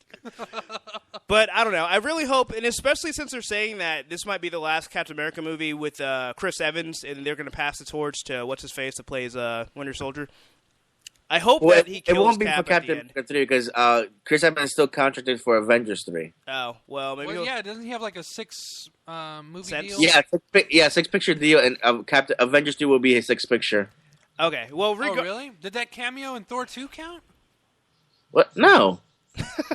But I don't know. I really hope, and especially since they're saying that this might be the last Captain America movie with Chris Evans, and they're going to pass the torch to what's his face that plays Winter Soldier. I hope that he kills it won't be Cap for at the Captain end. America 3 because Chris Evans is still contracted for Avengers 3. Oh well, maybe. Well, yeah, doesn't he have like a 6 movie Sense? deal? Yeah, 6-picture deal, and Captain Avengers 3 will be his 6th picture. Okay. Well, Oh, really? Did that cameo in Thor 2 count? What? No.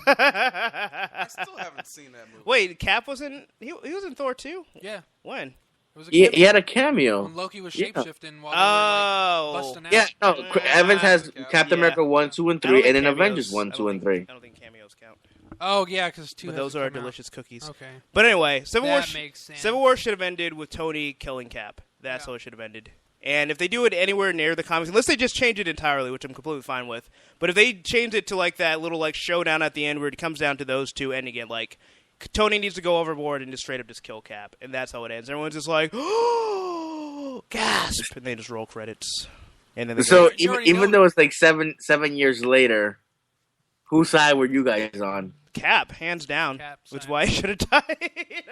I still haven't seen that movie. Wait, Cap was in. He was in Thor 2? Yeah. When? It was a He cameo had a cameo. when Loki was Yeah. shapeshifting while Oh. they were like busting out. Yeah, no. Evans has Captain Yeah. America 1, 2, and I don't 3, think and then cameos- Avengers 1, I 2, don't and think- 3. I don't think cameos count. Oh, yeah, because 2 But has those to are come out. delicious cookies. Okay. But anyway, Civil War. That makes sense. Civil War should have ended with Tony killing Cap. That's Yeah. how it should have ended. And if they do it anywhere near the comics, unless they just change it entirely, which I'm completely fine with. But if they change it to like that little like showdown at the end where it comes down to those two ending it, like Tony needs to go overboard and just straight up just kill Cap, and that's how it ends. Everyone's just like, oh, gasp, and they just roll credits. And then So You already even know- though it's like seven years later, Whose side were you guys on? Cap, hands down. Cap Which is side. why he should have died.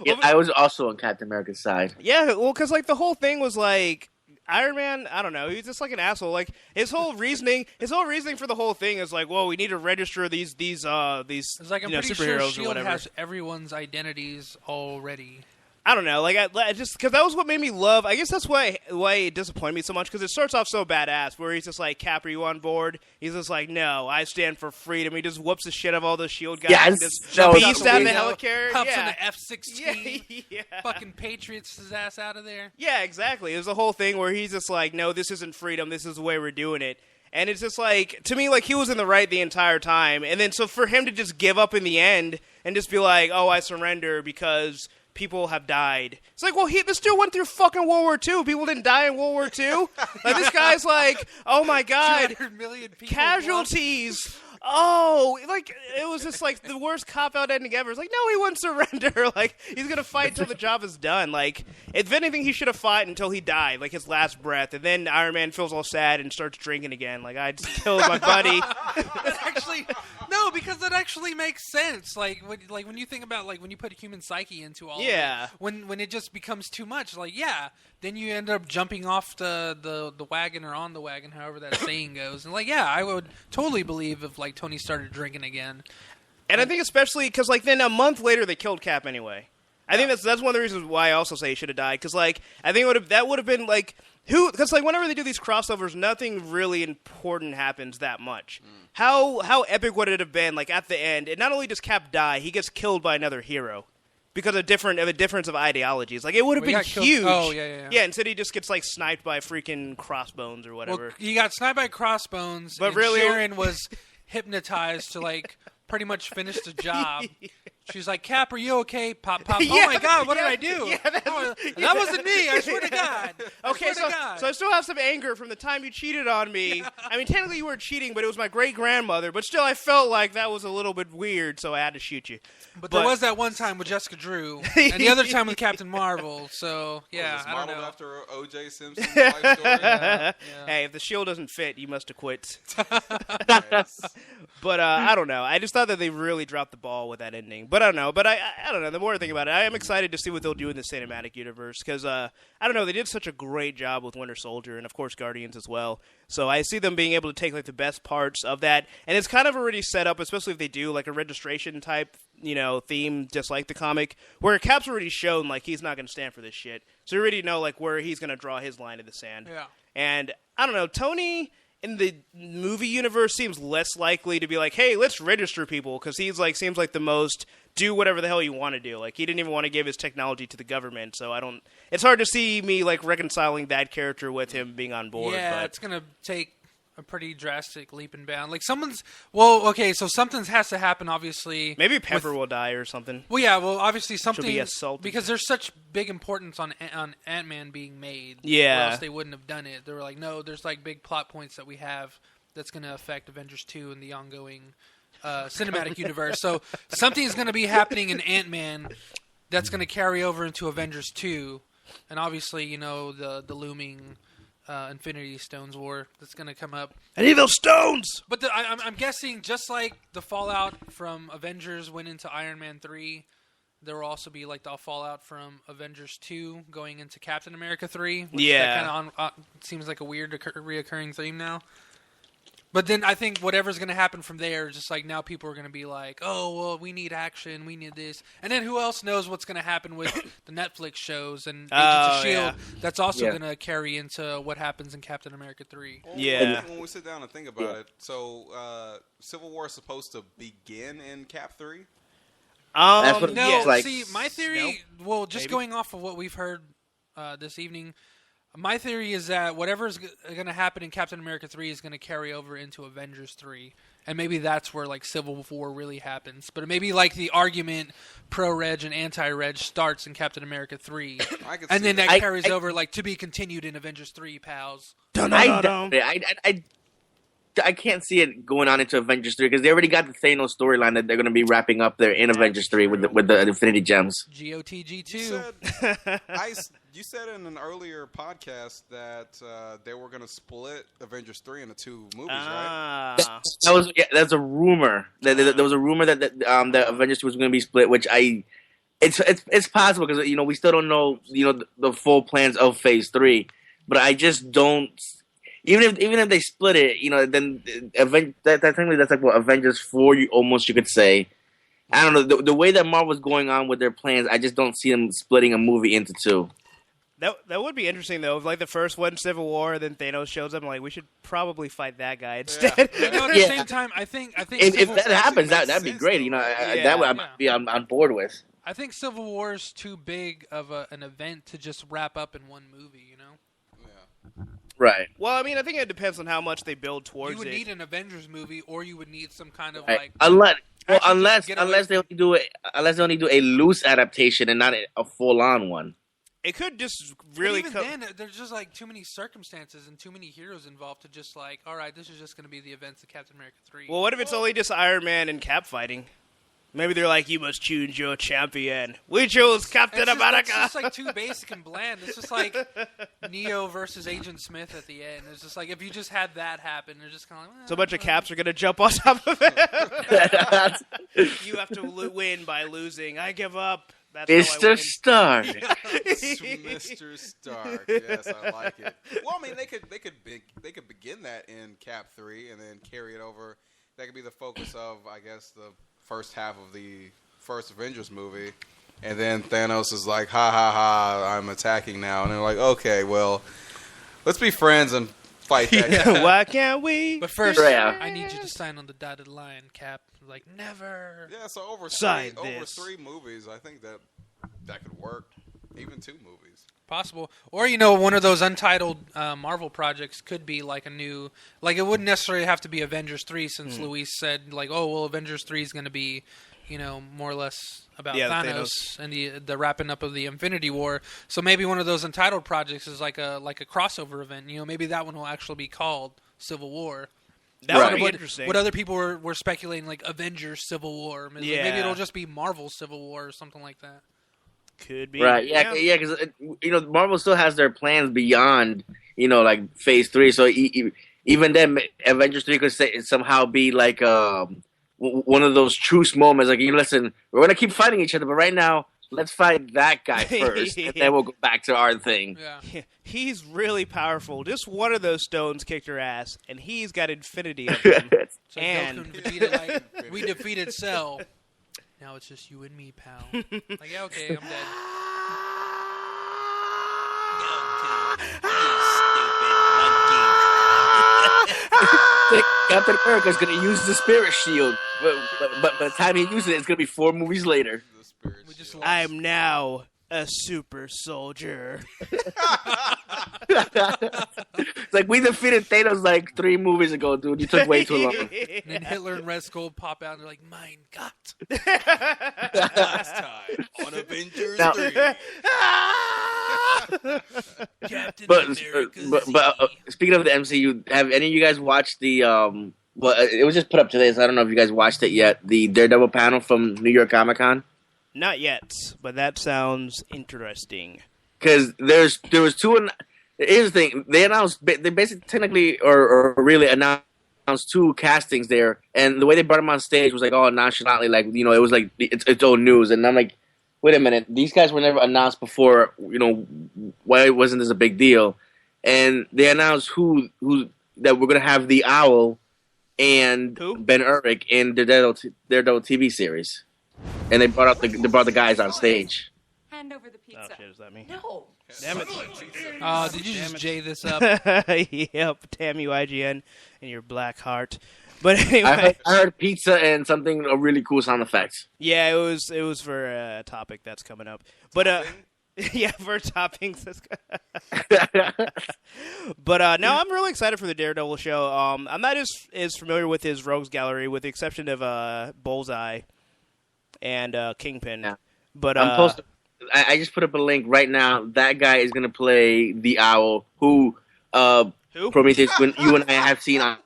Yeah, I was also on Captain America's side. Yeah, well, because like the whole thing was like Iron Man. I don't know. He's just like an asshole. Like his whole reasoning for the whole thing is like, well, we need to register these It's like I'm pretty sure superheroes or Shield whatever. has everyone's identities already. I don't know. Like I just because that was what made me love. I guess that's why it disappointed me so much because it starts off so badass. Where he's just like, Cap, are you on board? He's just like, no, I stand for freedom. He just whoops the shit out of all the Shield guys. Yeah, and it's just so beast down the sweet. helicarrier. Pops Yeah. on the F-16. Yeah. Fucking Patriots his ass out of there. Yeah, exactly. It was a whole thing where he's just like, no, this isn't freedom. This is the way we're doing it. And it's just like, to me, like he was in the right the entire time. And then so for him to just give up in the end and just be like, oh, I surrender because people have died. It's like, well, this dude went through fucking World War II. People didn't die in World War II. Like this guy's like, oh my god, 200 million people casualties. Oh, like it was just like the worst cop-out ending ever. It's like, no, he wouldn't surrender. Like he's gonna fight until the job is done. Like if anything, he should have fought until he died, like his last breath. And then Iron Man feels all sad and starts drinking again. Like I just killed my buddy. That actually no, because that actually makes sense. Like when you think about like when you put human psyche into all Yeah. of it, when it just becomes too much, like then you end up jumping off the wagon or on the wagon, however that saying goes. And like I would totally believe if like Tony started drinking again. And I think especially because like then a month later they killed Cap anyway. I think that's one of the reasons why I also say he should have died because like I think that would have been like because like whenever they do these crossovers, nothing really important happens that much. How epic would it have been like at the end? And not only does Cap die, he gets killed by another hero because of a difference of ideologies. Like it would have Well, he been got killed- huge. oh, yeah. Yeah, instead he just gets like sniped by freaking crossbones or whatever. Well, he got sniped by crossbones, But and really- Sharon was hypnotized to like pretty much finish the job. She's like, Cap, are you okay? Pop, pop. Yeah, Oh my God, what yeah, did I do? yeah, That wasn't me. I swear to God. Okay, I swear to God. so I still have some anger from the time you cheated on me. I mean, technically you weren't cheating, but it was my great-grandmother. But still, I felt like that was a little bit weird, so I had to shoot you. But there was that one time with Jessica Drew, and the other time with Captain Marvel. So yeah, It's I don't modeled know. after O.J. Simpson's life story. Yeah. Hey, if the shield doesn't fit, you must have quit. Yes. But I don't know. I just thought that they really dropped the ball with that ending. But I don't know. But I don't know. The more I think about it, I am excited to see what they'll do in the cinematic universe because I don't know. They did such a great job with Winter Soldier and of course Guardians as well. So I see them being able to take like the best parts of that, and it's kind of already set up, especially if they do like a registration type, theme, just like the comic, where Cap's already shown like he's not going to stand for this shit. So you already know like where he's going to draw his line in the sand. Yeah. And I don't know, Tony in the movie universe seems less likely to be like, hey, let's register people, because he's like seems like the most do whatever the hell you want to do. Like he didn't even want to give his technology to the government, so it's hard to see me like reconciling that character with him being on board. Yeah, but it's gonna take a pretty drastic leap and bound. Like so something has to happen, obviously. maybe Pepper will die or something. Well, yeah, obviously something be assaulted. because there's such big importance on Ant-Man being made. Yeah. or else they wouldn't have done it. They were like, no, there's like big plot points that we have that's going to affect Avengers 2 and the ongoing cinematic universe. So something's going to be happening in Ant-Man that's going to carry over into Avengers 2, and obviously the looming Infinity Stones war that's going to come up. I need those stones. But I'm guessing just like the fallout from Avengers went into Iron Man 3, there will also be like the fallout from Avengers 2 going into Captain America 3. Which Yeah. that kind of seems like a weird reoccurring theme now. But then I think whatever's going to happen from there, just like now people are going to be like, oh, well, we need action, we need this. And then who else knows what's going to happen with the Netflix shows and Agents of S.H.I.E.L.D. yeah. That's also Yeah. going to carry into what happens in Captain America 3. Well, Yeah. When we sit down and think about it, so Civil War is supposed to begin in Cap 3? That's what it No, Yeah. like- see, my theory, well, just Maybe. going off of what we've heard this evening, my theory is that whatever's going to happen in Captain America 3 is going to carry over into Avengers 3. And maybe that's where, like, Civil War really happens. But maybe, like, the argument pro-Reg and anti-Reg starts in Captain America 3. I could And see then that I- carries over, like, to be continued in Avengers 3, pals. I doubt it. I can't see it going on into Avengers 3 because they already got the Thanos storyline that they're going to be wrapping up there in Avengers 3 with the Infinity Gems. GOTG2. You said You said in an earlier podcast that they were going to split Avengers 3 into 2 movies, right? That's a rumor. There was a rumor that the Avengers 2 was going to be split, which it's possible because we still don't know the full plans of Phase 3, but I just don't. Even if they split it, then technically that's like what Avengers 4 you could say. I don't know the way that Marvel's going on with their plans. I just don't see them splitting a movie into 2. That would be interesting though. If like the first one, Civil War, then Thanos shows up, I'm like, we should probably fight that guy instead. Yeah. At the same time, I think if that happens, that'd be great. That would I'd be on board with. I think Civil War is too big of an event to just wrap up in one movie. Yeah. Right. Well, I mean, I think it depends on how much they build towards it. You would need an Avengers movie, or you would need some kind of right. like. Unless they only do a loose adaptation and not a full on one. It could just really. But even then, there's just like too many circumstances and too many heroes involved to just like, all right, this is just going to be the events of Captain America 3. Well, what if it's only just Iron Man and Cap fighting? Maybe they're like, you must choose your champion. We chose Captain America. It's just like too basic and bland. It's just like Neo versus Agent Smith at the end. It's just like if you just had that happen, they're just kind of like, so a bunch of Caps are going to jump on top of it. You have to win by losing. I give up. That's Mr. Stark. Mr. Stark. Yes, I like it. Well, I mean, they could begin that in Cap 3 and then carry it over. That could be the focus of, I guess, the first half of the first Avengers movie. And then Thanos is like, ha, ha, ha, I'm attacking now. And they're like, okay, well, let's be friends and fight that guy. Why can't we? But first, I need you to sign on the dotted line, Cap. Like, never. Yeah, so over 3 movies, I think that could work. Even 2 movies. Possible. Or, one of those untitled Marvel projects could be like a new... Like, it wouldn't necessarily have to be Avengers 3 since Luis said, like, oh, well, Avengers 3 is going to be, more or less about Thanos and the wrapping up of the Infinity War. So maybe one of those untitled projects is like a crossover event. Maybe that one will actually be called Civil War. That would be interesting. What other people were speculating, like Avengers Civil War. Maybe it'll just be Marvel Civil War or something like that. Could be. Right, yeah, because, Marvel still has their plans beyond, like Phase 3. So even then, Avengers 3 could somehow be like one of those truce moments. Like, listen, we're going to keep fighting each other, but right now, let's fight that guy first, and then we'll go back to our thing. Yeah. He's really powerful. Just one of those stones kicked her ass, and he's got infinity of them. So and we defeated Cell. Now it's just you and me, pal. Like, yeah, okay, I'm dead. Captain America's going to use the Spirit Shield, but by the time he uses it, it's going to be 4 movies later. I'm now a super soldier. It's like, we defeated Thanos like 3 movies ago, dude. You took way too long. And then Hitler and Red Skull pop out and they're like, mein Gott. Last time on Avengers 3. Captain but speaking of the MCU, have any of you guys watched the well, it was just put up today, so I don't know if you guys watched it yet, the Daredevil panel from New York Comic Con? Not yet, but that sounds interesting. Because there was 2. Here's the thing: they basically technically or really announced 2 castings there, and the way they brought them on stage was like all nonchalantly, like it was like it's old news, and I'm like, wait a minute, these guys were never announced before. Why wasn't this a big deal? And they announced who that we're gonna have the Owl and Ben Urich in the Daredevil TV series, and they brought the guys on stage. Hand over the pizza. Oh shit, is that me? No. Damn it. Did you just J this up? Yep, damn you, IGN, and your black heart. But anyway, I heard pizza and something a really cool sound effects. Yeah, it was for a topic that's coming up. But yeah, for toppings. But no, I'm really excited for the Daredevil show. I'm not as familiar with his Rogues Gallery, with the exception of Bullseye and Kingpin. Yeah. But I just put up a link right now. That guy is going to play the Owl, who? Prometheus, you and I have seen on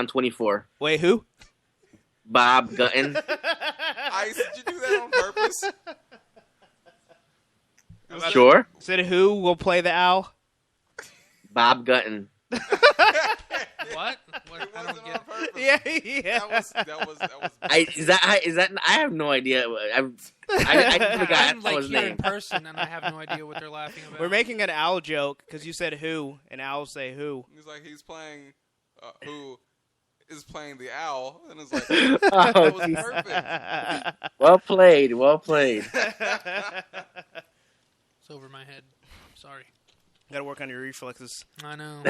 24. Wait, who? Bob Gutton. Ice, did you do that on purpose? Sure. Said who will play the owl? Bob Gutton. What? It I wasn't don't on get. purpose. Yeah. That was. Is that? I have no idea. I forgot I'm like his here in name. person, and I have no idea what they're laughing about. We're making an owl joke because you said who, and owls say who. He's like he's playing. Who is playing the owl? And it's like Oh, that was geez. perfect. Well played. Well played. It's over my head. Sorry. Got to work on your reflexes. I know.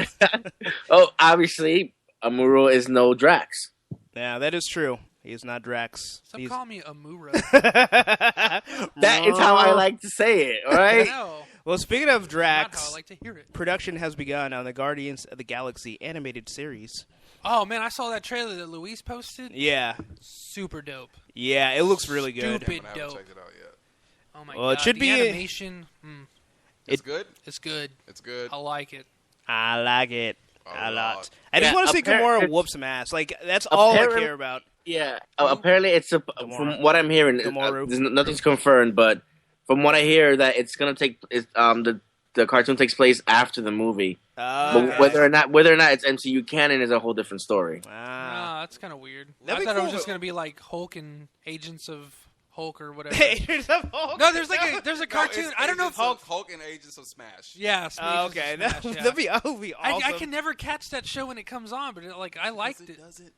Oh, obviously, Amuro is no Drax. Yeah, that is true. He is not Drax. Stop He's... calling me Amura. That is how I like to say it. All I right. know. Well, speaking of Not Drax, how I like to hear it. production has begun on the Guardians of the Galaxy animated series. Oh man, I saw that trailer that Luis posted. Yeah. Super dope. Yeah, it looks really good. Stupid I haven't dope. checked it out yet. Oh my Well, god. it should the be animation. It's good. It's good. It's good. I like it. I like it a lot. lot. I just Yeah, want to see Gamora apparent- whoop some ass. Like, that's all I Apparent- care about. Yeah. Apparently, it's from what I'm hearing. Gamora. Nothing's confirmed, but from what I hear, that it's gonna take. The cartoon takes place after the movie. But whether or not it's MCU canon is a whole different story. Ah. That's kind of weird. That'd I be thought it cool. was just gonna be like Hulk and Agents of Hulk or whatever. Agents of Hulk. No, there's a No, cartoon. it's I don't know if Agents of Hulk and Agents of Smash. Yeah. Oh, okay, Smash, that yeah. would be awesome. I can never catch that show when it comes on, but I liked it. Does it?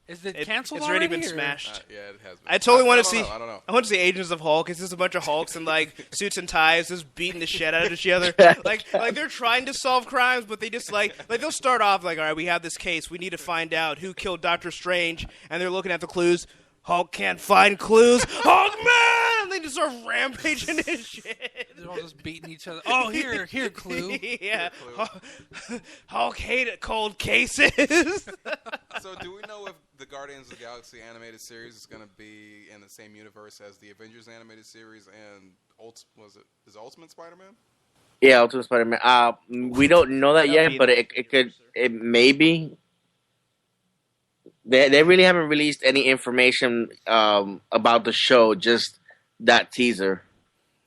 Is it It- canceled it's already already? been or- smashed. Yeah, it has been. I totally want to don't see. know, I don't know. I want to see Agents of Hulk. It's just a bunch of Hulks in like suits and ties, just beating the shit out of each other. Like they're trying to solve crimes, but they just like they'll start off like, all right, we have this case. We need to find out who killed Doctor Strange, and they're looking at the clues. Hulk can't find clues. Hulk man, and they just start rampaging his shit. They're all just beating each other. Oh, here, Clue. Yeah, Clue. Hulk hated cold cases. So, do we know if the Guardians of the Galaxy animated series is going to be in the same universe as the Avengers animated series and is Ultimate Spider-Man? Yeah, Ultimate Spider-Man. We don't know that yet, but it may be. They really haven't released any information about the show, just that teaser.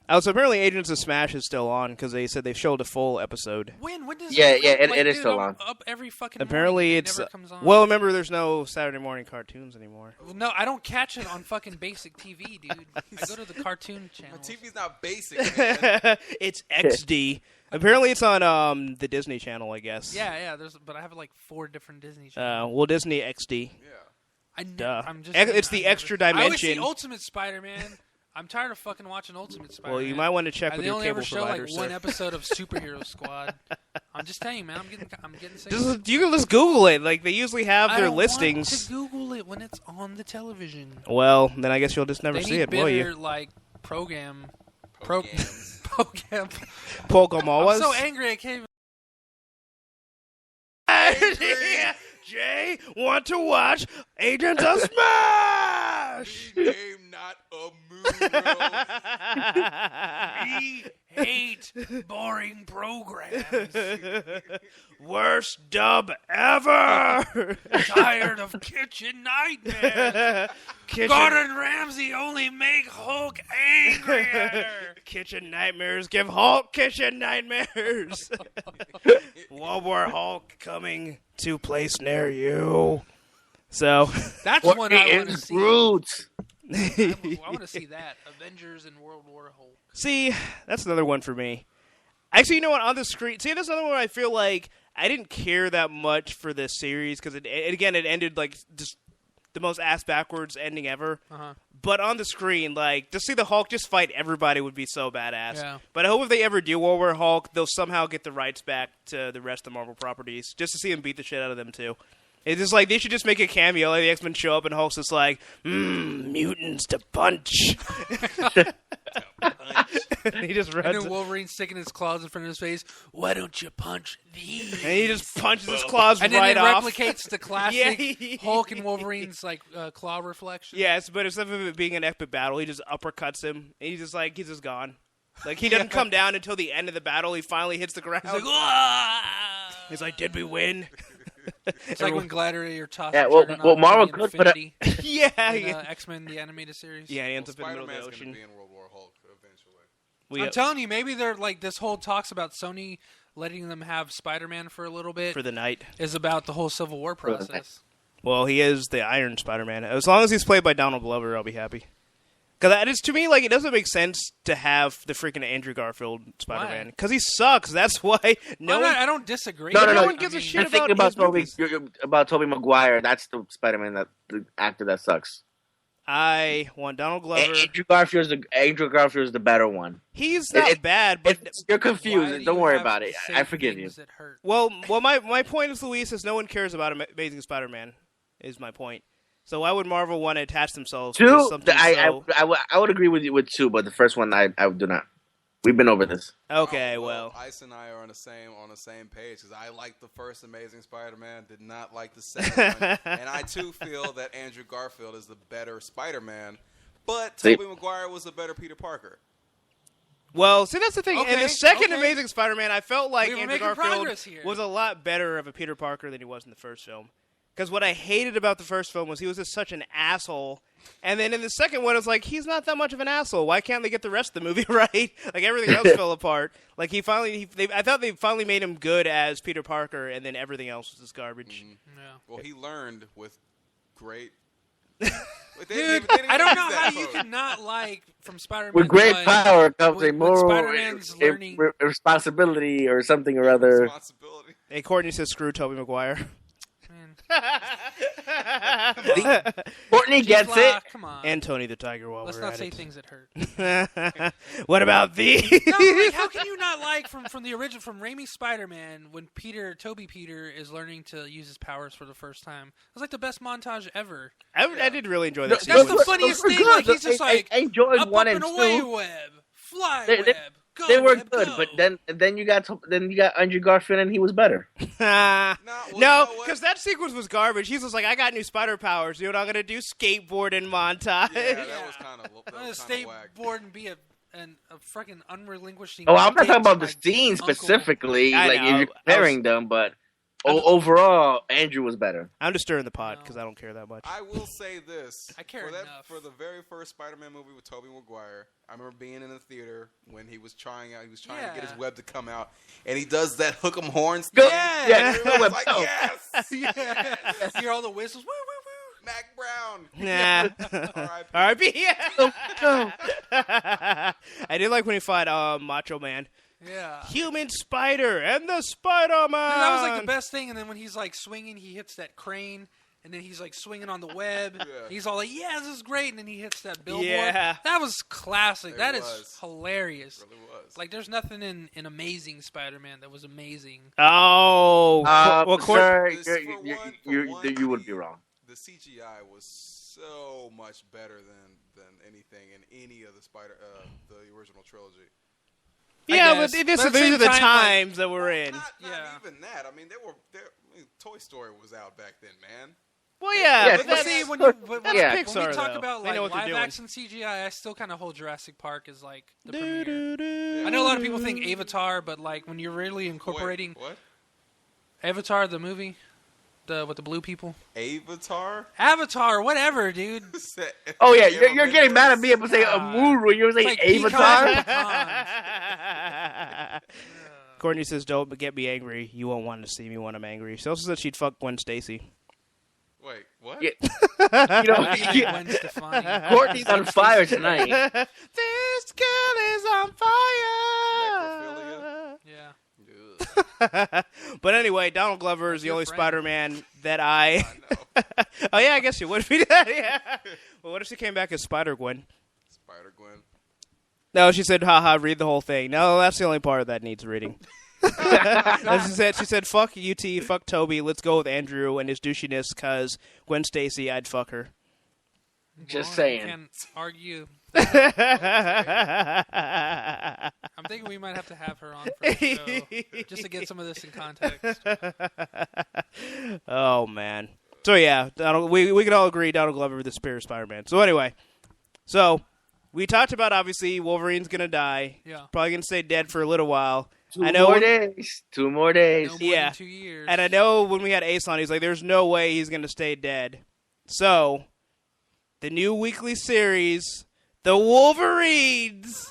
Oh, so apparently Agents of Smash is still on because they said they've showed a full episode. When does Yeah, it? yeah, come? it is dude, still I'm on. Up every fucking. Apparently morning. it's Never comes on. well. Remember, there's no Saturday morning cartoons anymore. No, I don't catch it on fucking basic TV, dude. I go to the cartoon My channel. TV's not basic, man. It's XD. Apparently, it's on the Disney Channel, I guess. Yeah. But I have like 4 different Disney channels. Well, Disney XD. Yeah. Duh. I'm just. It's the extra I always see dimension. Ultimate Spider-Man. I'm tired of fucking watching Ultimate Spider-Man. Well, you might want to check with They your only cable ever show provider, like sir. one episode of Superhero Squad. I'm just telling you, man. I'm getting sick. You can just Google it. Like they usually have I their don't listings. want to Google it when it's on the television. Well, then I guess you'll just never They see need it, will better, you? like program. Programs. Program. Pokemon I'm so angry I can't even. Jay, want to watch Agents of Smash? Name not a moon, We hate boring programs. Worst dub ever. Tired of Kitchen Nightmare. Gordon Ramsay only make Hulk angrier. Kitchen nightmares give Hulk kitchen nightmares. World War Hulk coming to place near you. So That's What one I want to is see. Groot? I want to see that. Avengers and World War Hulk. see, that's another one for me. Actually, you know what? On the screen, see, that's another one I feel like I didn't care that much for this series because it ended like just the most ass backwards ending ever. Uh-huh. But on the screen, like, to see the Hulk just fight everybody would be so badass. Yeah. But I hope if they ever do World War Hulk, they'll somehow get the rights back to the rest of the Marvel properties, just to see him beat the shit out of them, too. It's just like, they should just make a cameo, like the X-Men show up and Hulk's just like, mutants to punch. He just And runs, then Wolverine sticking his claws in front of his face. Why don't you punch these? and he just punches his claws And then right it off. replicates the classic Yeah. Hulk and Wolverine's like claw reflection. Yes, but instead of it being an epic battle, he just uppercuts him, and he's just gone. Like, he doesn't come down until the end of the battle. He finally hits the ground. He's like, "Wah!" He's like, did we win? It's like when Gladiator tosses Yeah, well, Juggernaut Marvel into could put infinity Yeah, in yeah. X-Men the animated series. Yeah, he ends up in the middle Spider-Man's of the going ocean. to be in World War Hulk eventually. I'm telling you, maybe they're like this whole talks about Sony letting them have Spider-Man for a little bit for the night is about the whole Civil War process. Well, he is the Iron Spider-Man. As long as he's played by Donald Glover, I'll be happy. Because to me, like, it doesn't make sense to have the freaking Andrew Garfield Spider-Man. Because he sucks. That's why I don't disagree. No one gives a shit about Tobey Maguire. That's the Spider-Man, the actor that sucks. I want Donald Glover. Andrew Garfield's the better one. He's not bad, but you're confused. Don't worry about it. I forgive you. Well, my point is, Luis, is no one cares about Amazing Spider-Man. Is my point. So why would Marvel want to attach themselves to something? I would agree with you with 2, but the first one I do not. We've been over this. Okay, well, Ice and I are on the same page because I liked the first Amazing Spider-Man, did not like the second one, and I too feel that Andrew Garfield is the better Spider-Man, but Tobey Maguire was the better Peter Parker. Well, see, that's the thing. In the second Amazing Spider-Man, I felt like Andrew Garfield was a lot better of a Peter Parker than he was in the first film. Because what I hated about the first film was he was just such an asshole. And then in the second one, it's like, he's not that much of an asshole. Why can't they get the rest of the movie right? Like, everything else fell apart. Like, I thought they finally made him good as Peter Parker, and then everything else was just garbage. Mm-hmm. Yeah. Well, he learned with great... Dude, I don't know how you can not like from Spider-Man. With great power comes a moral learning responsibility or something or other. Responsibility. Hey, Courtney says screw Tobey Maguire. Courtney gets it. Come on. And Tony the Tiger while Let's we're not at say it. things that hurt. What about thee? No, like, how can you not like from the original, from Raimi's Spider-Man, when Toby Peter is learning to use his powers for the first time? It was like the best montage ever. I did really enjoy that. That's the funniest thing. Like, he's just like, I enjoyed up, 1 up and and 2. away web, fly web. Go, they were web, good, go. but then you got Andrew Garfield and he was better. No, because that sequence was garbage. He's just like, I got new spider powers. You know what I'm gonna do? Skateboard and montage. Yeah, that was kind of. I'm gonna skateboard and be a freaking unrelinquishing. Oh, I'm not talking about the scene scene specifically. I like know. you're comparing them, but overall, Andrew was better. I'm just stirring the pot because I don't care that much. I will say this. I care enough. For the very first Spider-Man movie with Tobey Maguire, I remember being in the theater when he was trying to get his web to come out, and he does that hook 'em horns. Yeah. Everyone's like, yes! Yes. Hear all the whistles. Woo, woo, woo. Mac Brown. Nah. R.I.P. Yeah. I did like when he fought Macho Man. Yeah. Human Spider and the Spider-Man. That was like the best thing. And then when he's like swinging, he hits that crane. And then he's like swinging on the web. Yeah. He's all like, yeah, this is great. And then he hits that billboard. Yeah. That was classic. That is hilarious. It really was. Like, there's nothing in Amazing Spider-Man that was amazing. Oh. Well, sir, you would be wrong. The CGI was so much better than anything in any of the original trilogy. Yeah, but these are the times that we're in. Not even that. I mean, Toy Story was out back then, man. Well, yeah, but that's see, when Pixar, we talk about like live action CGI, I still kind of hold Jurassic Park as like the premier. I know a lot of people think Avatar, but like when you're really incorporating Avatar, the movie, with the blue people. Avatar, whatever, dude. Oh yeah, you're getting mad at me if I say Amuru. You're saying like Avatar. Courtney says, "Don't get me angry. You won't want to see me when I'm angry." She also said she'd fuck Gwen Stacy. Wait, what? Yeah. Courtney's on fire tonight. This girl is on fire. Yeah. But anyway, Donald Glover is the only Spider-Man that I oh yeah, I guess you would be that. Yeah. Well, what if she came back as Spider-Gwen? Spider-Gwen. No, she said, haha, read the whole thing. No, that's the only part that needs reading. She said, fuck UT, fuck Toby, let's go with Andrew and his douchiness, because Gwen Stacy, I'd fuck her. Just saying. I can't argue. I'm thinking we might have to have her on for the show, just to get some of this in context. Oh, man. So, yeah, we can all agree Donald Glover is the spirit of Spider-Man. So, anyway, we talked about, obviously, Wolverine's going to die. Yeah. Probably going to stay dead for a little while. 2 more days. 2 more days. No more than 2 years. And I know when we had Ace on, he's like, there's no way he's going to stay dead. So, the new weekly series, The Wolverines.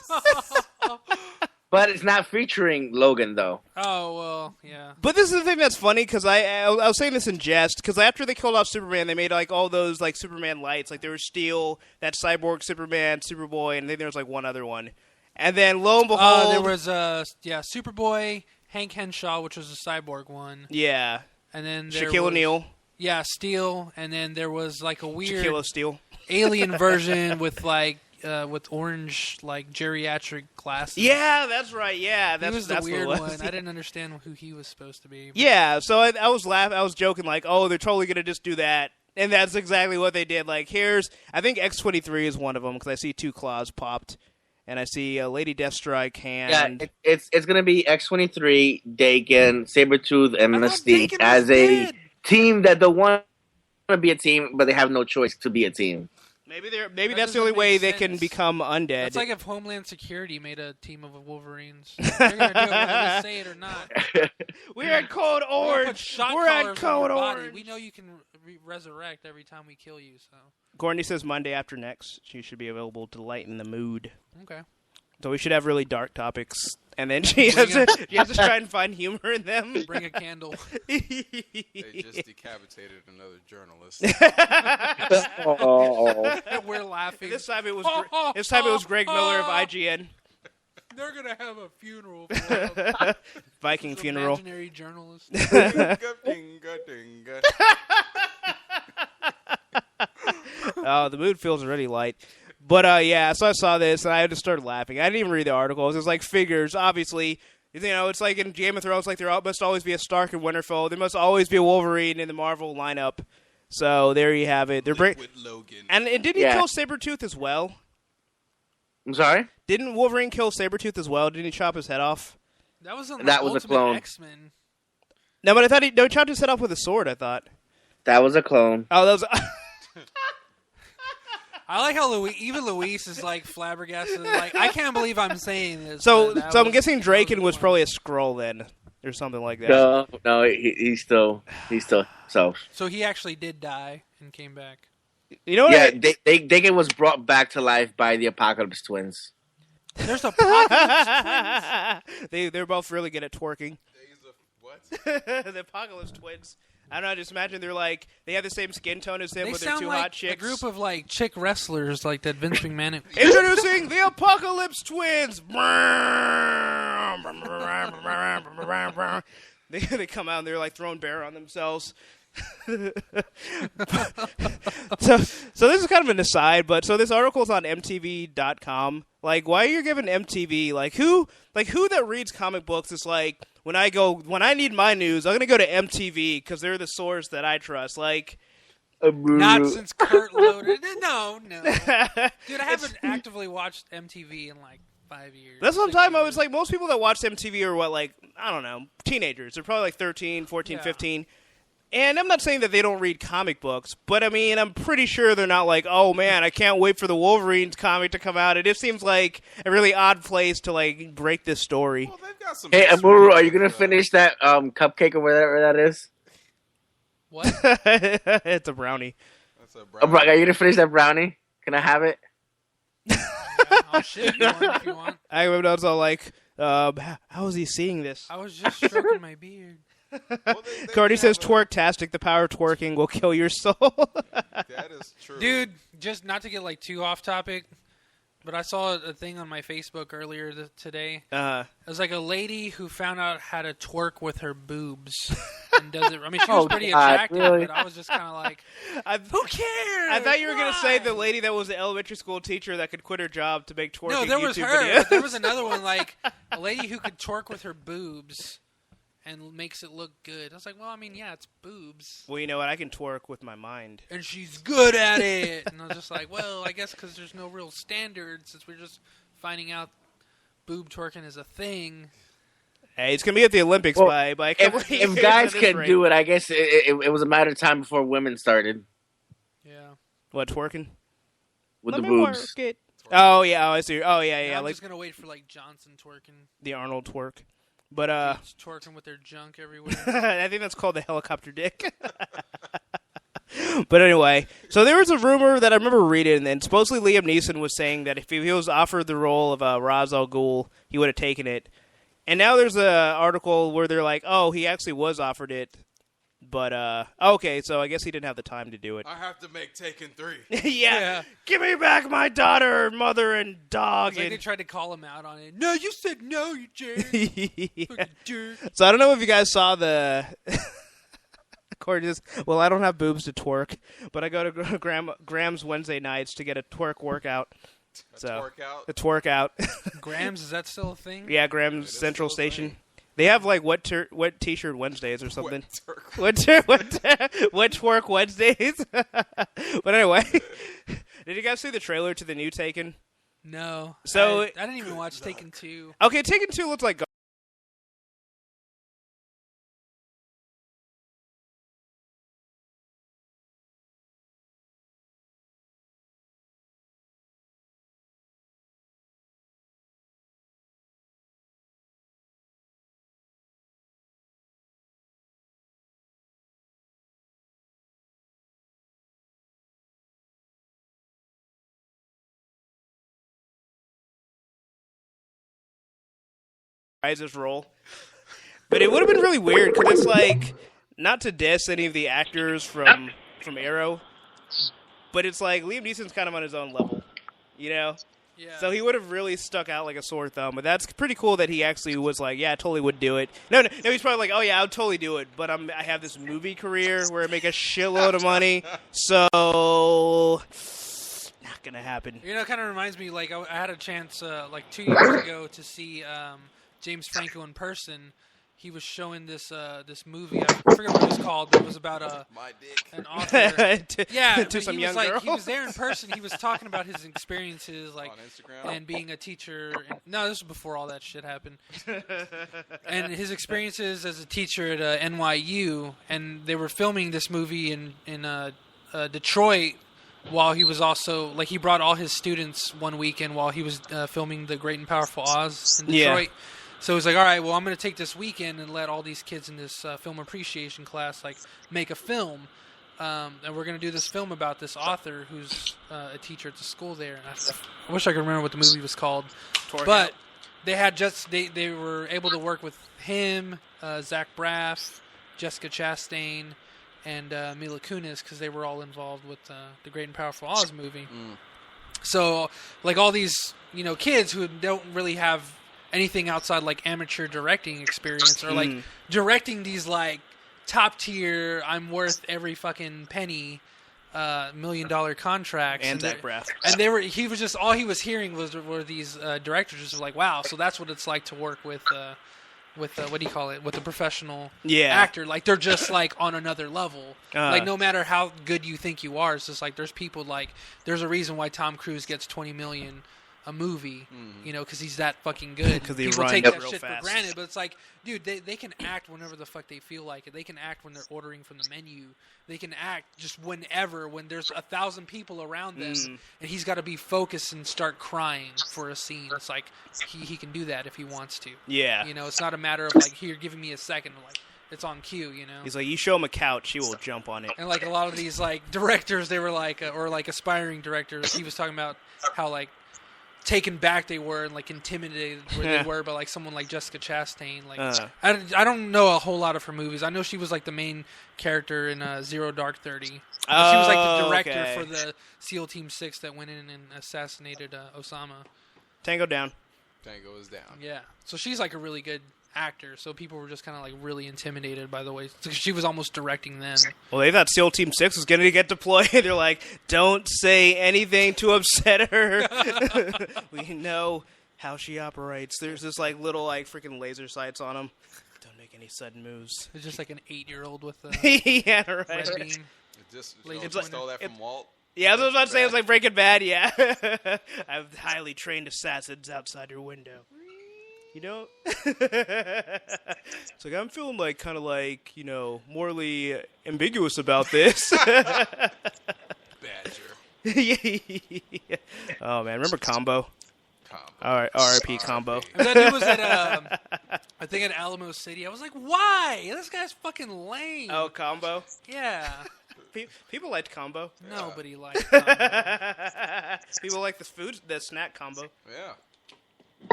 But it's not featuring Logan, though. Oh, well, yeah. But this is the thing that's funny, because I was saying this in jest, because after they killed off Superman, they made like all those like Superman lights. Like there was Steel, that Cyborg Superman, Superboy, and then there was like one other one. And then lo and behold... there was, Superboy, Hank Henshaw, which was a Cyborg one. Yeah. And then there Shaquille was, O'Neal. Yeah, Steel. And then there was like a weird Shaquille O'Steal. alien version with like... with orange, like, geriatric glasses. Yeah, that's right. Yeah, He was the that's weird what it was. one. I didn't understand who he was supposed to be. Yeah, so I was laughing. I was joking, like, oh, they're totally going to just do that. And that's exactly what they did. Like, I think X-23 is one of them, because I see 2 claws popped. And I see Lady Deathstrike hand. Yeah, it's going to be X-23, Daken, Sabretooth, and I thought Mystique Daken as was a dead. team that don't want to be a team, but they have no choice to be a team. Maybe that's doesn't the only make way they sense. can become undead. It's like if Homeland Security made a team of Wolverines. They're going to do it whether they say it or not. We're at Code We're gonna put Orange. shot We're collars at on Code your body. Orange. We know you can resurrect every time we kill you. So Courtney says Monday after next. She should be available to lighten the mood. okay. So we should have really dark topics. And then she has to try and find humor in them. Bring a candle. They just decapitated another journalist. We're laughing. This time it was Greg Miller of IGN. They're gonna have a funeral for him. Viking This funeral. Imaginary journalist. Oh, the mood feels really light. But, yeah, so I saw this, and I just started laughing. I didn't even read the article. It was just like figures, obviously. You know, it's like in Game of Thrones, like there must always be a Stark and Winterfell. There must always be a Wolverine in the Marvel lineup. So there you have it. They're With Logan. and didn't he kill Sabretooth as well? I'm sorry? Didn't Wolverine kill Sabretooth as well? Didn't he chop his head off? That was on That was a Ultimate clone. X-Men. No, but I thought he chopped his head off with a sword, I thought. That was a clone. Oh, that was... I like how even Luis is like flabbergasted. Like, I can't believe I'm saying this. So but I'm guessing that Draken was the probably a Skrull then, or something like that. No, he's still himself. So he actually did die and came back. You know what? Yeah, Daken was brought back to life by the Apocalypse Twins. There's Apocalypse Twins. They're both really good at twerking. Days of what? The Apocalypse Twins. I don't know. Just imagine they have the same skin tone as him, They but they're sound two like hot chicks. a group of like chick wrestlers, like that Vince McMahon. Introducing the Apocalypse Twins. They come out and they're like throwing bear on themselves. So this is kind of an aside, but so this article's on MTV.com. Like, why are you giving MTV who that reads comic books is like, when I need my news, I'm gonna go to MTV because they're the source that I trust. Like, Not since Kurt loaded. No. Dude, I haven't actively watched MTV in like 5 years. that's what I'm 6 talking about. years. It's like most people that watch MTV are what, like, I don't know, teenagers. They're probably like 13, 14, Yeah. 15. And I'm not saying that they don't read comic books, but I mean, I'm pretty sure they're not like, oh man, I can't wait for the Wolverines comic to come out. It just seems like a really odd place to like break this story. Well, they've got some. Hey, history Amuru, are you with, gonna finish that cupcake or whatever that is? What? It's a brownie. That's a Are you gonna finish that brownie? Can I have it? Yeah, I'll ship you one if you want. I was all like, how is he seeing this? I was just stroking my beard. Well, they Cardi says, have a- twerktastic, the power of twerking will kill your soul. That is true. Dude, just not to get like too off topic, but I saw a thing on my Facebook earlier today. It was like a lady who found out how to twerk with her boobs and does it. I mean, she was Oh, pretty God, attractive, really? but I was just kind of like, Who cares? I thought you were going to say Why? the lady that was the elementary school teacher that could quit her job to make twerking No, there was YouTube her. videos. But there was another one, like a lady who could twerk with her boobs and makes it look good. I was like, well, I mean, yeah, it's boobs. Well, you know what? I can twerk with my mind. And she's good at it. And I was just like, well, I guess because there's no real standards, since we're just finding out boob twerking is a thing. Hey, it's going to be at the Olympics Well, by a couple of years If guys at this can rate. do it, I guess it was a matter of time before women started Yeah. What, twerking? with Let the me boobs. work it. Oh, yeah, I see. Oh, yeah, I'm like just going to wait for, like, Johnson twerking. the Arnold twerk. But, Dudes twerking with their junk everywhere. I think that's called the helicopter dick. But anyway, so there was a rumor that I remember reading, and supposedly Liam Neeson was saying that if he was offered the role of Ra's al Ghul, he would have taken it. And now there's an article where they're like, oh, he actually was offered it. But, okay, so I guess he didn't have the time to do it. I have to make Taken 3. yeah. Give me back my daughter, mother, and dog. It's like they tried to call him out on it. No, you said no, you jerk. Fucking jerk. So I don't know if you guys saw the... Well, I don't have boobs to twerk, but I go to Graham's Wednesday nights to get a twerk workout. Twerk The twerk out. Grams, is that still a thing? Yeah, Graham's Central Station. They have like what T-shirt Wednesdays or something. What twerk Wednesdays? But anyway, did you guys see the trailer to the new Taken? No. So I didn't even watch Taken 2. Okay, Taken 2 looks like. His role, but it would have been really weird because it's like not to diss any of the actors from Arrow, but it's like Liam Neeson's kind of on his own level, you know. Yeah. So he would have really stuck out like a sore thumb. But that's pretty cool that he actually was like, yeah, I totally would do it. No, he's probably like, oh yeah, I would totally do it. But I have this movie career where I make a shitload of money, so. Not gonna happen. You know, it kind of reminds me, like, I had a chance, like, 2 years ago to see James Franco in person. He was showing this movie. I forget what it was called, but it was about an author. to some young like, girl. He was there in person. He was talking about his experiences, like, on Instagram? and being a teacher. No, this was before all that shit happened. And his experiences as a teacher at NYU, and they were filming this movie in Detroit. While he was also, like, he brought all his students one weekend while he was filming The Great and Powerful Oz in Detroit. Yeah. So he was like, all right, well, I'm going to take this weekend and let all these kids in this film appreciation class, like, make a film. And we're going to do this film about this author who's a teacher at the school there. And I wish I could remember what the movie was called. But they had they were able to work with him, Zach Braff, Jessica Chastain, and Mila Kunis, because they were all involved with the Great and Powerful Oz movie. So, like, all these, you know, kids who don't really have anything outside, like, amateur directing experience, or, like, directing these, like, top-tier, I'm worth every fucking penny, $1 million contracts. And Zach Braff. And all he was hearing were these directors just like, wow, so that's what it's like to work with what do you call it? With a professional actor. Like, they're just, like, on another level. Like, no matter how good you think you are, it's just, like, there's people, like, there's a reason why Tom Cruise gets $20 million a movie, you know, because he's that fucking good. People take that shit for granted, but it's like, dude, they can act whenever the fuck they feel like it. They can act when they're ordering from the menu. They can act just whenever, when there's 1,000 people around them, and he's got to be focused and start crying for a scene. It's like, he can do that if he wants to. Yeah. You know, it's not a matter of, like, here, giving me a second. Like, it's on cue, you know? He's like, you show him a couch, he will jump on it. And, like, a lot of these, like, directors, they were like, or, like, aspiring directors, he was talking about how, like, taken back they were and, like, intimidated where they were by, like, someone like Jessica Chastain. Like, I don't know a whole lot of her movies. I know she was, like, the main character in Zero Dark 30. She was, like, the director for the SEAL Team 6 that went in and assassinated Osama. Tango down. Tango is down. Yeah. So she's, like, a really good actor, so people were just kind of, like, really intimidated by the way. So she was almost directing them. Well, they thought SEAL Team 6 was going to get deployed. They're like, don't say anything to upset her. We know how she operates. There's this, like, little, like, freaking laser sights on them. Don't make any sudden moves. It's just like an 8-year-old with a yeah, right. red beam. Stole that from Walt. Yeah, I was about to say, it was like Breaking Bad, yeah. I have highly trained assassins outside your window. You know? It's like, I'm feeling like, kind of like, you know, morally ambiguous about this. Badger. Yeah. Oh, man. Remember Combo? R.I.P. Combo. That dude was at, I think at Alamo City. I was like, why? This guy's fucking lame. Oh, Combo? Yeah. People liked combo. Nobody likes combo. People like the snack combo. Yeah.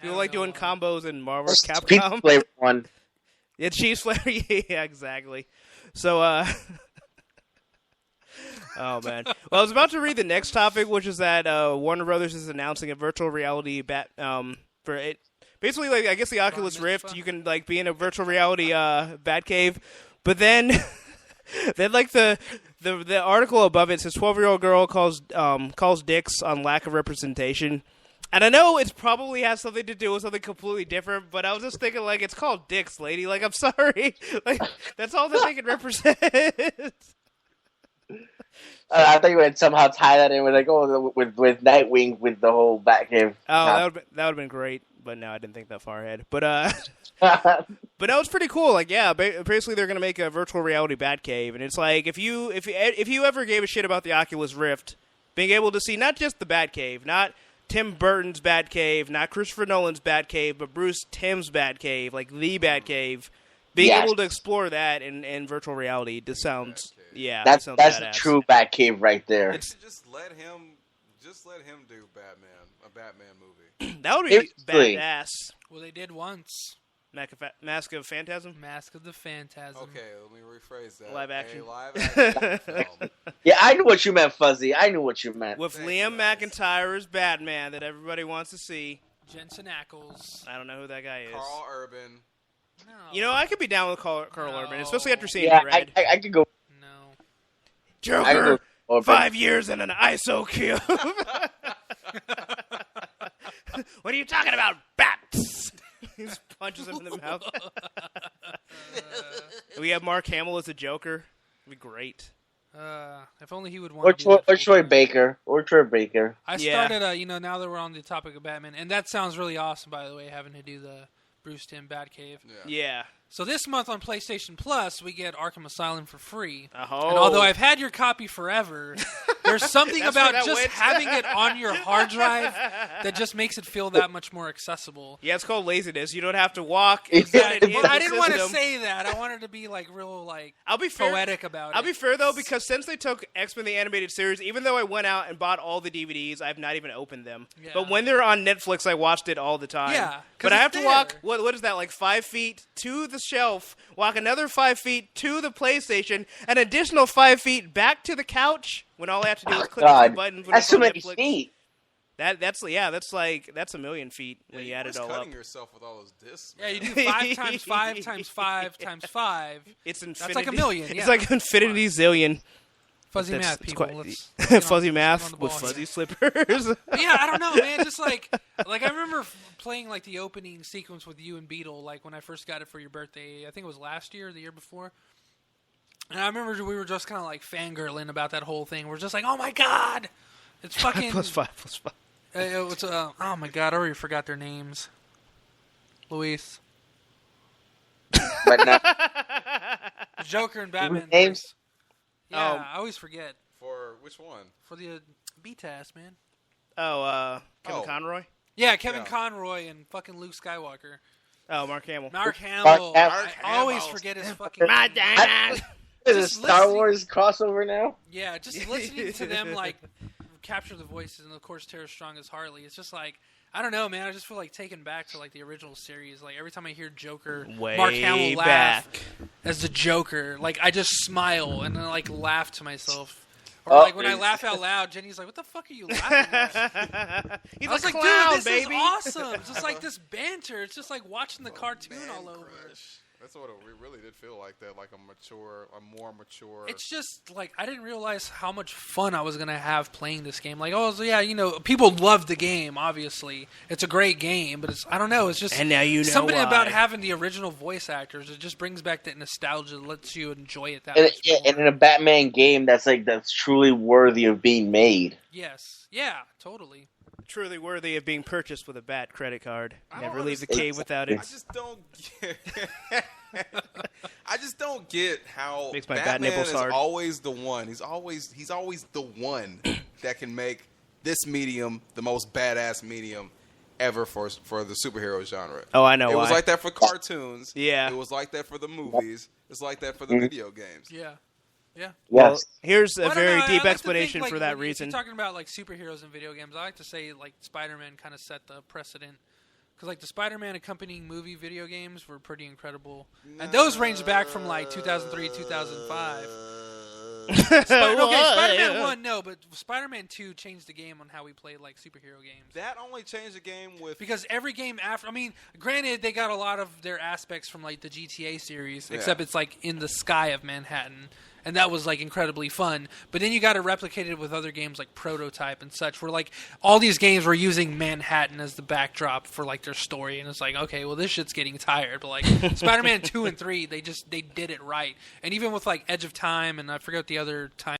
People like doing combos in Marvel Pizza Capcom. flavor one. Yeah, cheese flavor. Yeah, exactly. So, oh man. Well, I was about to read the next topic, which is that Warner Brothers is announcing a virtual reality for it. Basically, like I guess the Oculus Rift, you can like be in a virtual reality Batcave, but then like the article above it says 12-year-old girl calls dicks on lack of representation. And I know it probably has something to do with something completely different, but I was just thinking, like, it's called dicks, lady. Like, I'm sorry. Like, that's all that they can represent. I thought you would somehow tie that in with like, with Nightwing with the whole Batcave. Oh, that would have been great, but no, I didn't think that far ahead. But that was pretty cool. Like, yeah, basically they're gonna make a virtual reality Batcave, and it's like if you ever gave a shit about the Oculus Rift, being able to see not just the Batcave, not Tim Burton's Batcave, not Christopher Nolan's Batcave, but Bruce Timm's Batcave, like the Batcave. Being able to explore that in virtual reality just sounds, that's the true Batcave right there. Just let him do a Batman movie. That would be badass. Well, they did once. Mask of Phantasm? Mask of the Phantasm. Okay, let me rephrase that. Live action. A live action film. Yeah, I knew what you meant, Fuzzy. I knew what you meant. With Liam McIntyre as Batman that everybody wants to see. Jensen Ackles. I don't know who that guy is. Carl Urban. No. You know, I could be down with Carl Urban, especially after seeing Red. I could go. No. Joker, 5 years in an ISO cube. What are you talking about, bats? He just punches him in the mouth. We have Mark Hamill as a Joker. It'd be great. If only he would want to or Troy Baker. I started, now that we're on the topic of Batman, and that sounds really awesome, by the way, having to do the Bruce Timm Batcave. Yeah. So this month on PlayStation Plus, we get Arkham Asylum for free. Oh. And although I've had your copy forever, there's something about just having it on your hard drive that just makes it feel that much more accessible. Yeah, it's called laziness. You don't have to walk. Exactly. But I didn't want to say that. I wanted to be real poetic about it. I'll be fair though, because since they took X-Men the Animated Series, even though I went out and bought all the DVDs, I've not even opened them. Yeah. But when they're on Netflix, I watched it all the time. Yeah. But I have to walk. What is that? Like 5 feet to the shelf. Walk another 5 feet to the PlayStation. An additional 5 feet back to the couch. When all I have to do is click the button. That's too many feet. That's a million feet when you add it all up. Cutting yourself with all those discs. Yeah, you do 5 times 5 times 5 times 5. It's infinity. That's like a million. Yeah. It's like infinity zillion. Fuzzy math, people. Fuzzy math with fuzzy slippers. Yeah, I don't know, man. Just like I remember playing the opening sequence with you and Beetle, when I first got it for your birthday. I think it was last year or the year before. And I remember we were just kind of fangirling about that whole thing. We're just like, oh my god, it's fucking +5. It's oh my god, I already forgot their names. Luis. But no. Joker and Batman. Names? Yeah, I always forget. For which one? For the B-Task, man. Kevin Conroy? Yeah, Kevin Conroy and fucking Luke Skywalker. Oh, Mark Hamill. Mark Hamill. I always forget his fucking name. Is it Star Wars crossover now? Yeah, just listening to them capture the voices, and of course Tara Strong as Harley. It's just I don't know, man. I just feel taken back to the original series. Every time I hear Joker, Mark Hamill laugh as the Joker, I just smile and then laugh to myself. Or when I laugh out loud, Jenny's like, "What the fuck are you laughing at?" He's I was a like, clown, "Dude, this is awesome!" It's just this banter. It's just watching the cartoon all over. That's what it really did feel like. That a more mature. It's just I didn't realize how much fun I was gonna have playing this game. People love the game. Obviously, it's a great game, but I don't know. It's just and now you know something why. about having the original voice actors. It just brings back that nostalgia. Lets you enjoy it that much more. And in a Batman game, that's truly worthy of being made. Yes. Yeah. Totally. Truly worthy of being purchased with a Bat credit card. Never leave the cave without it. I just don't get how Makes my Batman bat nipples is hard. always the one. He's always the one that can make this medium the most badass medium ever for the superhero genre. Oh, I know It why. was like that for cartoons. Yeah. It was like that for the movies. It's like that for the video games. Yeah. Yeah. Well, Yes. here's a Well, I don't very know, I deep like to explanation think, like, for that when reason. If you're talking about like superheroes in video games, I like to say like Spider-Man kind of set the precedent. Because like the Spider-Man accompanying movie video games were pretty incredible, and those range back from like 2003, 2005. Spider-Man 1, no, but Spider-Man 2 changed the game on how we played like superhero games. That only changed the game with Because every game after, I mean, granted they got a lot of their aspects from like the GTA series, except it's like in the sky of Manhattan. And that was, like, incredibly fun. But then you got to replicate it with other games like Prototype and such, where, like, all these games were using Manhattan as the backdrop for, like, their story. And it's like, okay, well, this shit's getting tired. But, like, Spider-Man 2 and 3, they did it right. And even with, like, Edge of Time, and I forget the other time.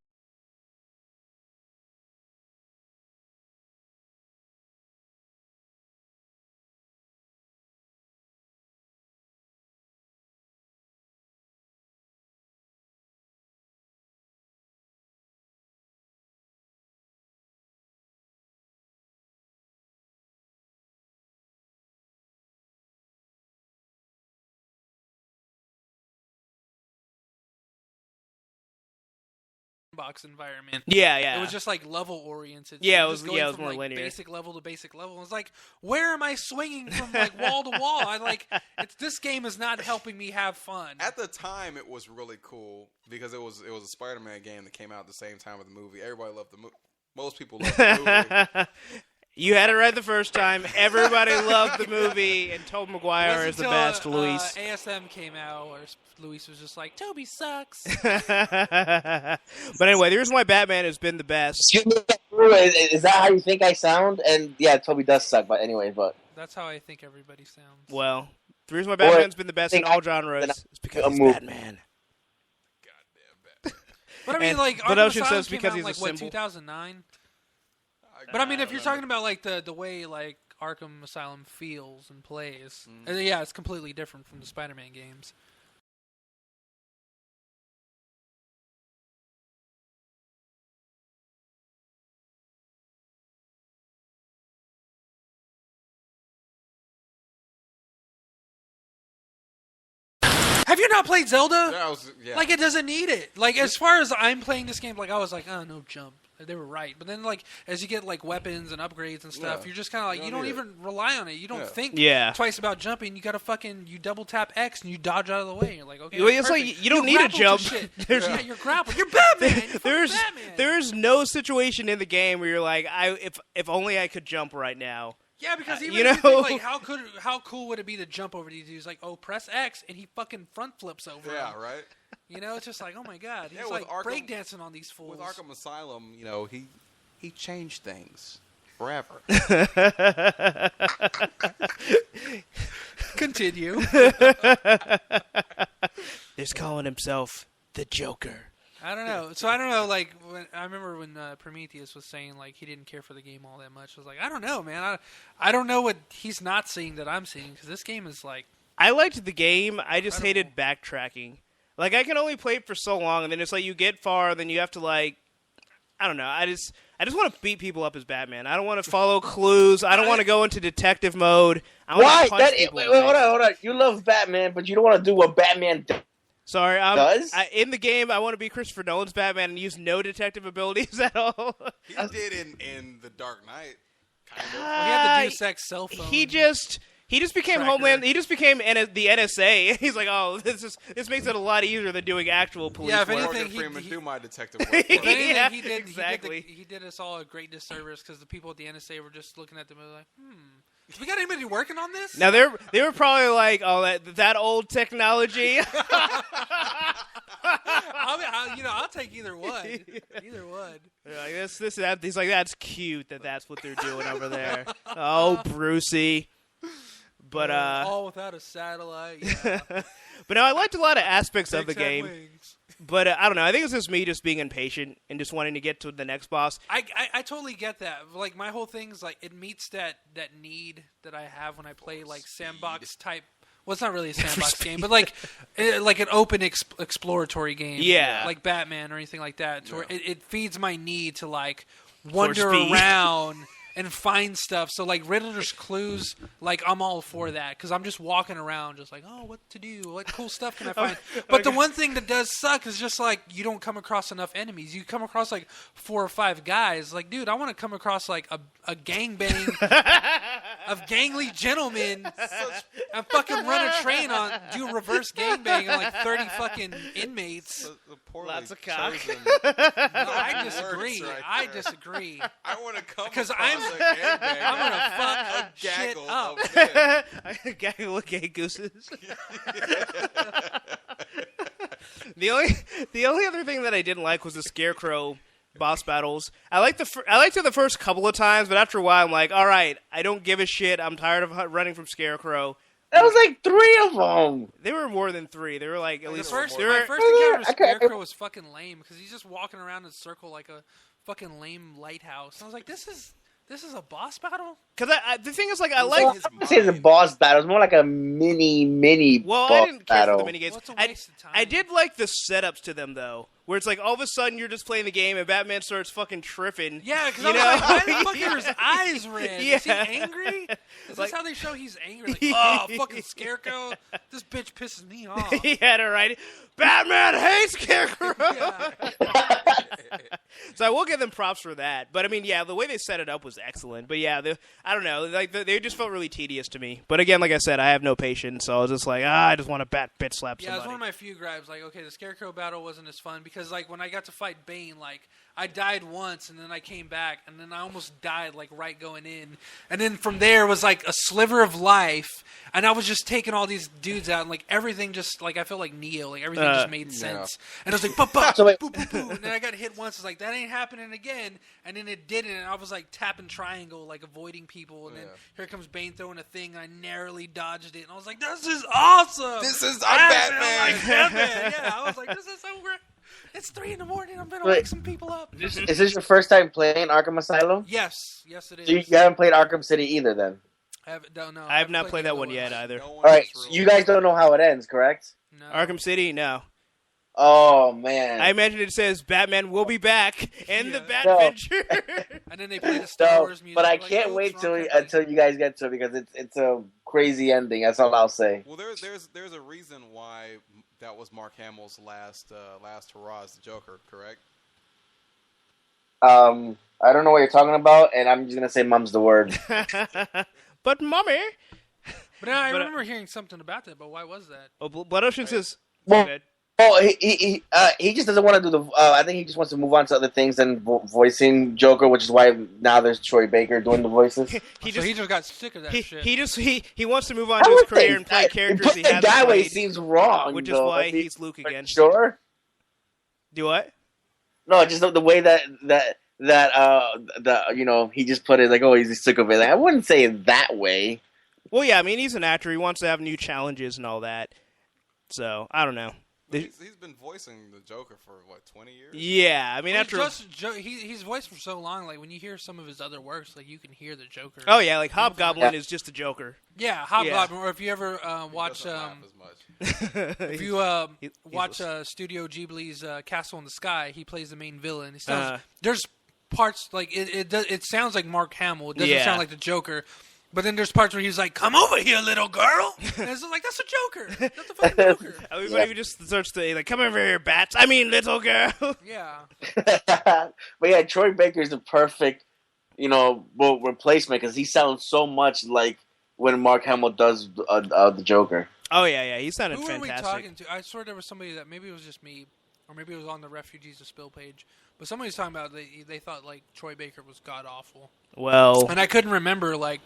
Box environment. Yeah. It was just like level oriented. Yeah, So it was- just going yeah, it was from, more like, linear. Basic level to basic level. It was like, where am I swinging from like wall to wall? This game is not helping me have fun. At the time, it was really cool because it was a Spider-Man game that came out at the same time with the movie. Everybody loved the movie. Most people loved the movie. You had it right the first time. Everybody loved the movie, and Tobey Maguire is the best, Luis. ASM came out, where Luis was just like, Toby sucks. But anyway, the reason why Batman has been the best. Excuse me, is that how you think I sound? And yeah, Toby does suck, but anyway, but That's how I think everybody sounds. Well, the reason why Batman's been the best in all genres is because he's Batman. But I mean, And- like, but Arkham Ocean Asylum says came because out in, he's a like, what, symbol. 2009? But I mean, if you're talking about like the way like Arkham Asylum feels and plays, and yeah, it's completely different from the Spider-Man games. Have you not played Zelda? Yeah. Like, it doesn't need it. Like, as far as I'm playing this game, like, I was like, oh, no jump. They were right. But then, like, as you get, like, weapons and upgrades and stuff, Yeah. you're just kind of like, you don't even rely on it. You don't think twice about jumping. You got to you double tap X and you dodge out of the way. You're like, okay, Well, it's perfect. like you don't need to grapple jump. shit. There's- yeah, you're grappled. You're Batman. You're Batman. There's no situation in the game where you're like, if only I could jump right now. Yeah, because even you if you know? think, like, how cool would it be to jump over these dudes? Like, oh, press X, and he fucking front flips over Yeah, him. right. You know, it's just like, oh my god, he's Yeah, with like Arkham- breakdancing on these fools. With Arkham Asylum, you know, he changed things forever. Continue. He's calling himself the Joker. I don't know. So I don't know. Like, I remember when Prometheus was saying like he didn't care for the game all that much. I was like, I don't know, man. I don't know what he's not seeing that I'm seeing because this game is like. I liked the game. I just hated backtracking. Like, I can only play it for so long, and then it's like you get far, then you have to like, I don't know. I just want to beat people up as Batman. I don't want to follow clues. I don't want to go into detective mode. I want why? to punch people. Wait, hold on. You love Batman, but you don't want to do what Batman does. Sorry, Does? in the game, I want to be Christopher Nolan's Batman and use no detective abilities at all. He did in The Dark Knight, kind of. Well, he had the Deus Ex cell phone. He just became tracker. Homeland. He just became the NSA. He's like, oh, this makes it a lot easier than doing actual police Yeah, if work. anything, Morgan Freeman do my detective work. If anything, Yeah, he did. exactly. He did us all a great disservice because the people at the NSA were just looking at them and like, we got anybody working on this? Now they were probably like, oh, that old technology. I'll take either one. Either one. Like, that. He's like, that's cute that's what they're doing over there. Oh, Brucey. But all without a satellite. Yeah. but no, I liked a lot of aspects of the Takes that game. wings. But I don't know. I think it's just me just being impatient and just wanting to get to the next boss. I totally get that. Like, my whole thing's like it meets that need that I have when I play like sandbox type. Well, it's not really a sandbox game, but like an open exploratory game. Yeah. Like Batman or anything like that. To where it feeds my need to like wander speed. around and find stuff. So like Riddler's clues, like I'm all for that because I'm just walking around, just like, oh, what to do? What cool stuff can I find? But the one thing that does suck is just like you don't come across enough enemies. You come across like 4 or 5 guys. Like, dude, I want to come across like a gangbang of gangly gentlemen and fucking run a train on, do a reverse gangbang on like 30 fucking inmates. Lots of cock. No, I disagree. Right I there. disagree. I want to come Because I'm gonna fuck shit gaggle up. of men. I gaggle with gay gooses. The only other thing that I didn't like was the Scarecrow boss battles. I liked it the first couple of times, but after a while, I'm like, all right, I don't give a shit. I'm tired of running from Scarecrow. That was like 3 of them. They were more than 3. They were like at My least. first they were- encounter with Scarecrow was fucking lame because he's just walking around in a circle like a fucking lame lighthouse. I was like, this is a boss battle? Because the thing is, like, I Well, like. I would say it's a boss battle. It's more like a mini Well, boss I didn't care battle. for the minigames. Well, it's a waste of time. I did like the setups to them though, where it's like all of a sudden you're just playing the game and Batman starts fucking tripping. Yeah, because you I was know? like, why the fuck are his eyes red? Is he Yeah. angry? Is Like- this how they show he's angry? Like, oh, fucking Scarecrow. This bitch pisses me off. He had it right. Batman hates Scarecrow. Yeah. So I will give them props for that. But I mean, yeah, the way they set it up was excellent. But yeah, I don't know, like they just felt really tedious to me. But again, like I said, I have no patience, so I was just like, I just want to bitch slap Yeah, it was somebody. one of my few gripes. Like, okay, the Scarecrow battle wasn't as fun because, like, when I got to fight Bane, like, I died once and then I came back and then I almost died, like, right going in. And then from there was, like, a sliver of life and I was just taking all these dudes out and, like, everything just, like, I felt like Neo. Like, everything just made sense. And I was like, ba-ba, So wait- boo, boo, boo. And then I got hit once. It's like, that ain't happening again. And then it didn't. And I was, like, tapping triangle, like, avoiding people. And then here comes Bane throwing a thing and I narrowly dodged it. And I was like, this is awesome. This is I'm Batman. like Batman. Yeah, I was like, this is so great. It's 3 a.m. I'm gonna Wait. wake some people up. Is this your first time playing Arkham Asylum? Yes, it is. So you haven't played Arkham City either, then? Don't know. I have not played played the that other one yet ones. either. No one All right, is so really- you guys don't know how it ends, correct? No. Arkham City, no. Oh man. I imagine it says Batman will be back in the Yeah. Batventure. And then they play the Star No, Wars music. but I like, can't oh, wait it's till wrong company. until you guys get to it because it's a crazy ending. That's all I'll say. Well, there's a reason why that was Mark Hamill's last hurrah as the Joker, correct? I don't know what you're talking about, and I'm just gonna say "mum's the word." But mommy. But I But, remember hearing something about that. But why was that? Oh, Blood Ocean says. Well- Go ahead. Oh, he just doesn't want to do the. I think he just wants to move on to other things than voicing Joker, which is why now there's Troy Baker doing the voices. He So just he just got sick of that shit. he wants to move on I to his would career think and play that- characters putting he it hasn't that way played, seems wrong. which is though. why I mean, he's Luke are you again. Sure. Do what? No, just the way that he just put it like, oh, he's sick of it. Like, I wouldn't say it that way. Well, yeah, I mean, he's an actor. He wants to have new challenges and all that. So, I don't know. He's been voicing the Joker for what 20 years. Yeah, I mean, Well, after... he's voiced for so long. Like when you hear some of his other works, like you can hear the Joker. Oh, yeah, like Hobgoblin Yeah. is just a Joker. Yeah, Hobgoblin. Or if you ever He watch, doesn't laugh as much. if you He's watch listening. Studio Ghibli's Castle in the Sky, he plays the main villain. He sounds, Uh-huh. there's parts like it sounds like Mark Hamill. It doesn't Yeah. sound like the Joker. But then there's parts where he's like, "Come over here, little girl." And it's like, "That's a Joker. That's a fucking Joker." Everybody just starts to, like, come over here, bats. I mean, little girl. Yeah. But yeah, Troy Baker's the perfect, replacement because he sounds so much like when Mark Hamill does the Joker. Oh, yeah, he sounded Who were we fantastic. talking to? I swear there was somebody that maybe it was just me, or maybe it was on the Refugees to Spill page. But somebody was talking about they thought like Troy Baker was god awful, Well, and I couldn't remember like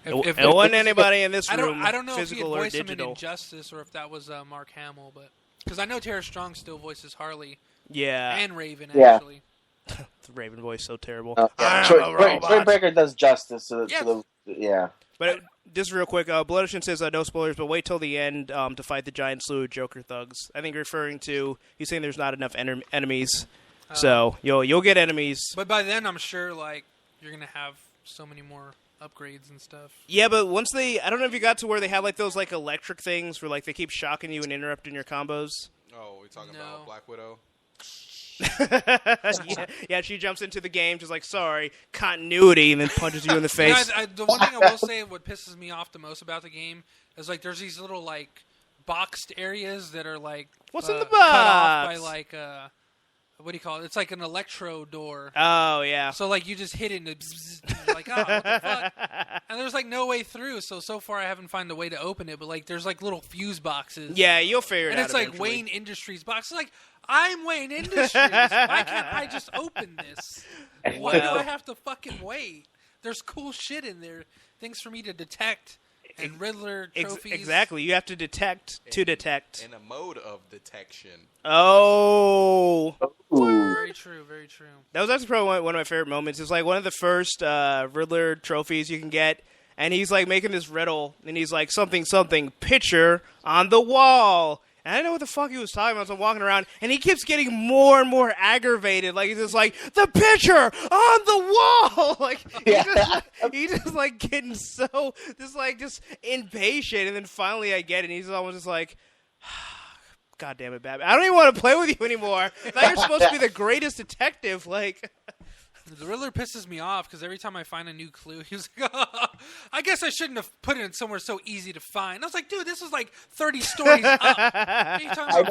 if it wasn't anybody in this I room, don't know if he had physical or voiced him in digital. Injustice or if that was Mark Hamill, but because I know Tara Strong still voices Harley Yeah. and Raven Yeah. actually. The Raven voice so terrible. Yeah, I'm Troy, a Troy, robot. Troy Baker does justice to Yes. the yeah. But just real quick, Blood Ocean says no spoilers, but wait till the end to fight the giant slew of Joker thugs. I think referring to he's saying there's not enough enemies, so you'll get enemies. But by then, I'm sure like you're gonna have so many more upgrades and stuff. Yeah, but once I don't know if you got to where they have like those like electric things where like they keep shocking you and interrupting your combos. Oh, we're talking No. about Black Widow. yeah, she jumps into the game just like, sorry, continuity, and then punches you in the face. The one thing I will say, what pisses me off the most about the game is like there's these little like boxed areas that are like What's in the box? cut off by like what do you call it? It's like an electro door. Oh yeah. So like you just hit it and it's you're like, oh, what the fuck? And there's like no way through. So far I haven't found a way to open it. But like there's like little fuse boxes. Yeah, you'll figure it out. And it's like eventually. Wayne Industries box. It's like I'm Wayne Industries. Why can't I just open this? Why do I have to fucking wait? There's cool shit in there. Things for me to detect. And Riddler trophies. Exactly. You have to detect to detect. In a mode of detection. Oh. Very true, very true. That was actually probably one of my favorite moments. It's like one of the first Riddler trophies you can get. And he's like making this riddle. And he's like, something, picture on the wall. And I didn't know what the fuck he was talking about, so I'm walking around, and he keeps getting more and more aggravated. Like, he's just like, the picture on the wall! Like, he's just like, getting so, just impatient. And then finally I get it, and he's almost just like, God damn it, Batman. I don't even want to play with you anymore. Now you're supposed to be the greatest detective, like... The Riddler pisses me off because every time I find a new clue, he's like, oh, I guess I shouldn't have put it in somewhere so easy to find. I was like, dude, this is like 30 stories up. I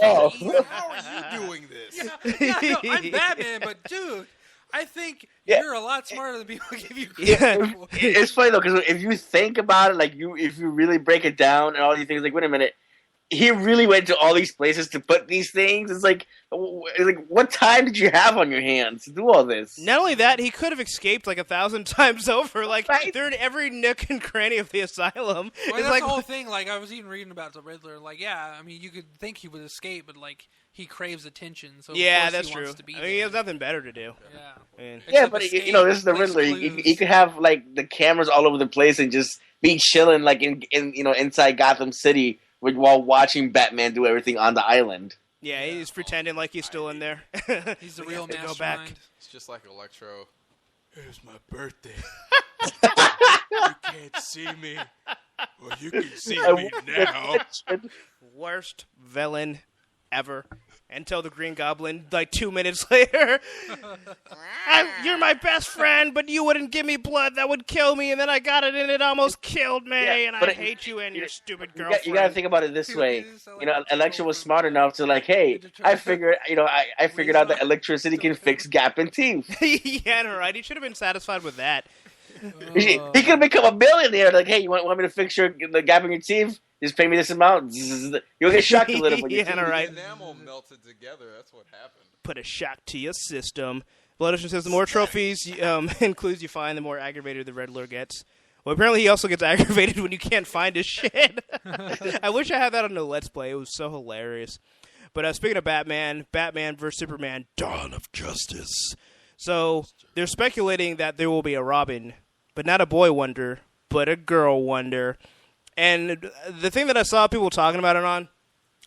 know. How are you doing this? Yeah, no, I'm Batman, but dude, I think you're a lot smarter than people give you credit for. It's funny though, because if you think about it, like if you really break it down and all these things, like wait a minute, he really went to all these places to put these things. It's like what time did you have on your hands to do all this? Not only that, he could have escaped like 1,000 times over. Like, Right. they're in every nook and cranny of the asylum. Well, It's that's like, the whole thing. Like, I was even reading about the Riddler. Like, yeah, I mean, you could think he would escape, but like, he craves attention. So of yeah, course that's he true. wants to be I mean, he there. has nothing better to do. Yeah. I mean, Yeah, Except but escape, this is the place Riddler. clues. You could have like the cameras all over the place and just be chilling like in inside Gotham City while watching Batman do everything on the island. yeah, he's pretending like he's still in there. He's the We real have to go mastermind. back. It's just like Electro. It's my birthday. You can't see me. Well, you can see me now. Worst villain ever. Until the Green Goblin, like 2 minutes later. You're my best friend, but you wouldn't give me blood. That would kill me, and then I got it, and it almost killed me, and I hate you and your stupid girlfriend. You gotta think about it this way. Electra was smart enough to like, hey, I figured out that electricity can fix gap in teeth. Yeah, right. He should have been satisfied with that. He could have become a billionaire. Like, hey, you want me to fix the gap in your teeth? Just pay me this amount. You'll get shocked a little bit. Yeah, right. The enamel melted together. That's what happened. Put a shock to your system. Blood Ocean says the more trophies and clues you find, the more aggravated the Riddler gets. Well, apparently he also gets aggravated when you can't find his shit. I wish I had that on the Let's Play. It was so hilarious. But speaking of Batman vs. Superman, Dawn of Justice. So they're speculating that there will be a Robin, but not a boy wonder, but a girl wonder. And the thing that I saw people talking about it on,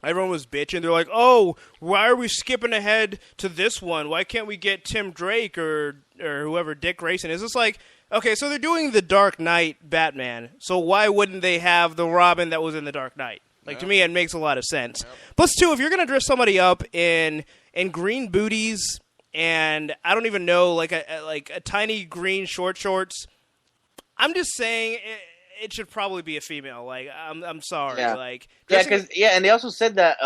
everyone was bitching. They're like, oh, why are we skipping ahead to this one? Why can't we get Tim Drake or whoever Dick Grayson is? It's like, okay, so they're doing the Dark Knight Batman, so why wouldn't they have the Robin that was in the Dark Knight? Like, to me, it makes a lot of sense. Plus, too, if you're going to dress somebody up in green booties and I don't even know, like a tiny green shorts, I'm just saying... It should probably be a female. Like, I'm sorry. Yeah. Like, and they also said that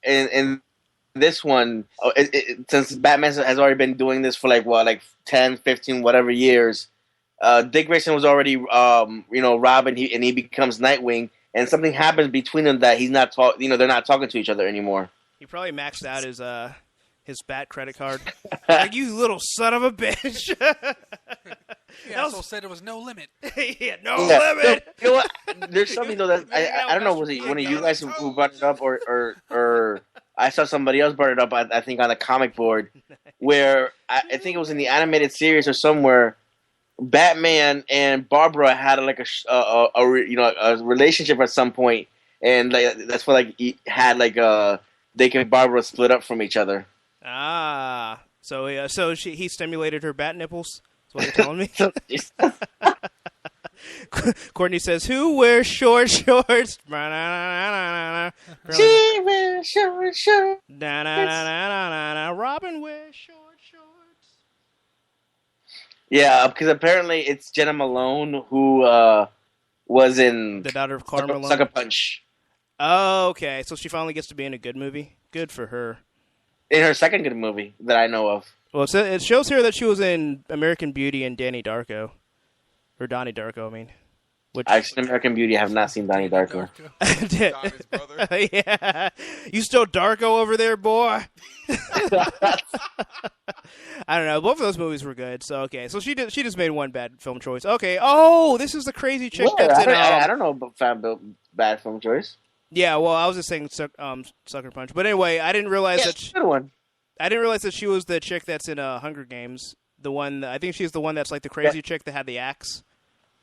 in this one, since Batman has already been doing this for like 10, 15, whatever years, Dick Grayson was already Robin, and he becomes Nightwing, and something happens between them that he's not they're not talking to each other anymore. He probably maxed out his Bat credit card. Like, you little son of a bitch. Yeah, also said there was no limit. Yeah, no limit. You know what? There's something though that I don't know. Was it one of you guys who brought it up, or I saw somebody else brought it up? I think on a comic board, where I think it was in the animated series or somewhere. Batman and Barbara had like a relationship at some point, and like that's why like he had like Dick and Barbara split up from each other. Ah, so he stimulated her bat nipples. That's what you're telling me. Courtney says, "Who wears short shorts?" She wears short shorts. Robin wears short shorts. Yeah, because apparently it's Jenna Malone who was in The daughter of Karl Malone. Sucker Punch. Oh, okay. So she finally gets to be in a good movie. Good for her. In her second good movie that I know of. Well, it shows here that she was in American Beauty and Danny Darko. Or Donnie Darko, I mean. Which... I've seen American Beauty. I have not seen Donnie Darko. Donnie's brother. Yeah. You still Darko over there, boy? I don't know. Both of those movies were good. So, okay. So she just made one bad film choice. Okay. Oh, this is the crazy chick that's in... I don't know about bad film choice. Yeah, well, I was just saying Sucker Punch. But anyway, I didn't realize good one. I didn't realize that she was the chick that's in Hunger Games. The one, I think she's the one that's like the crazy chick that had the axe.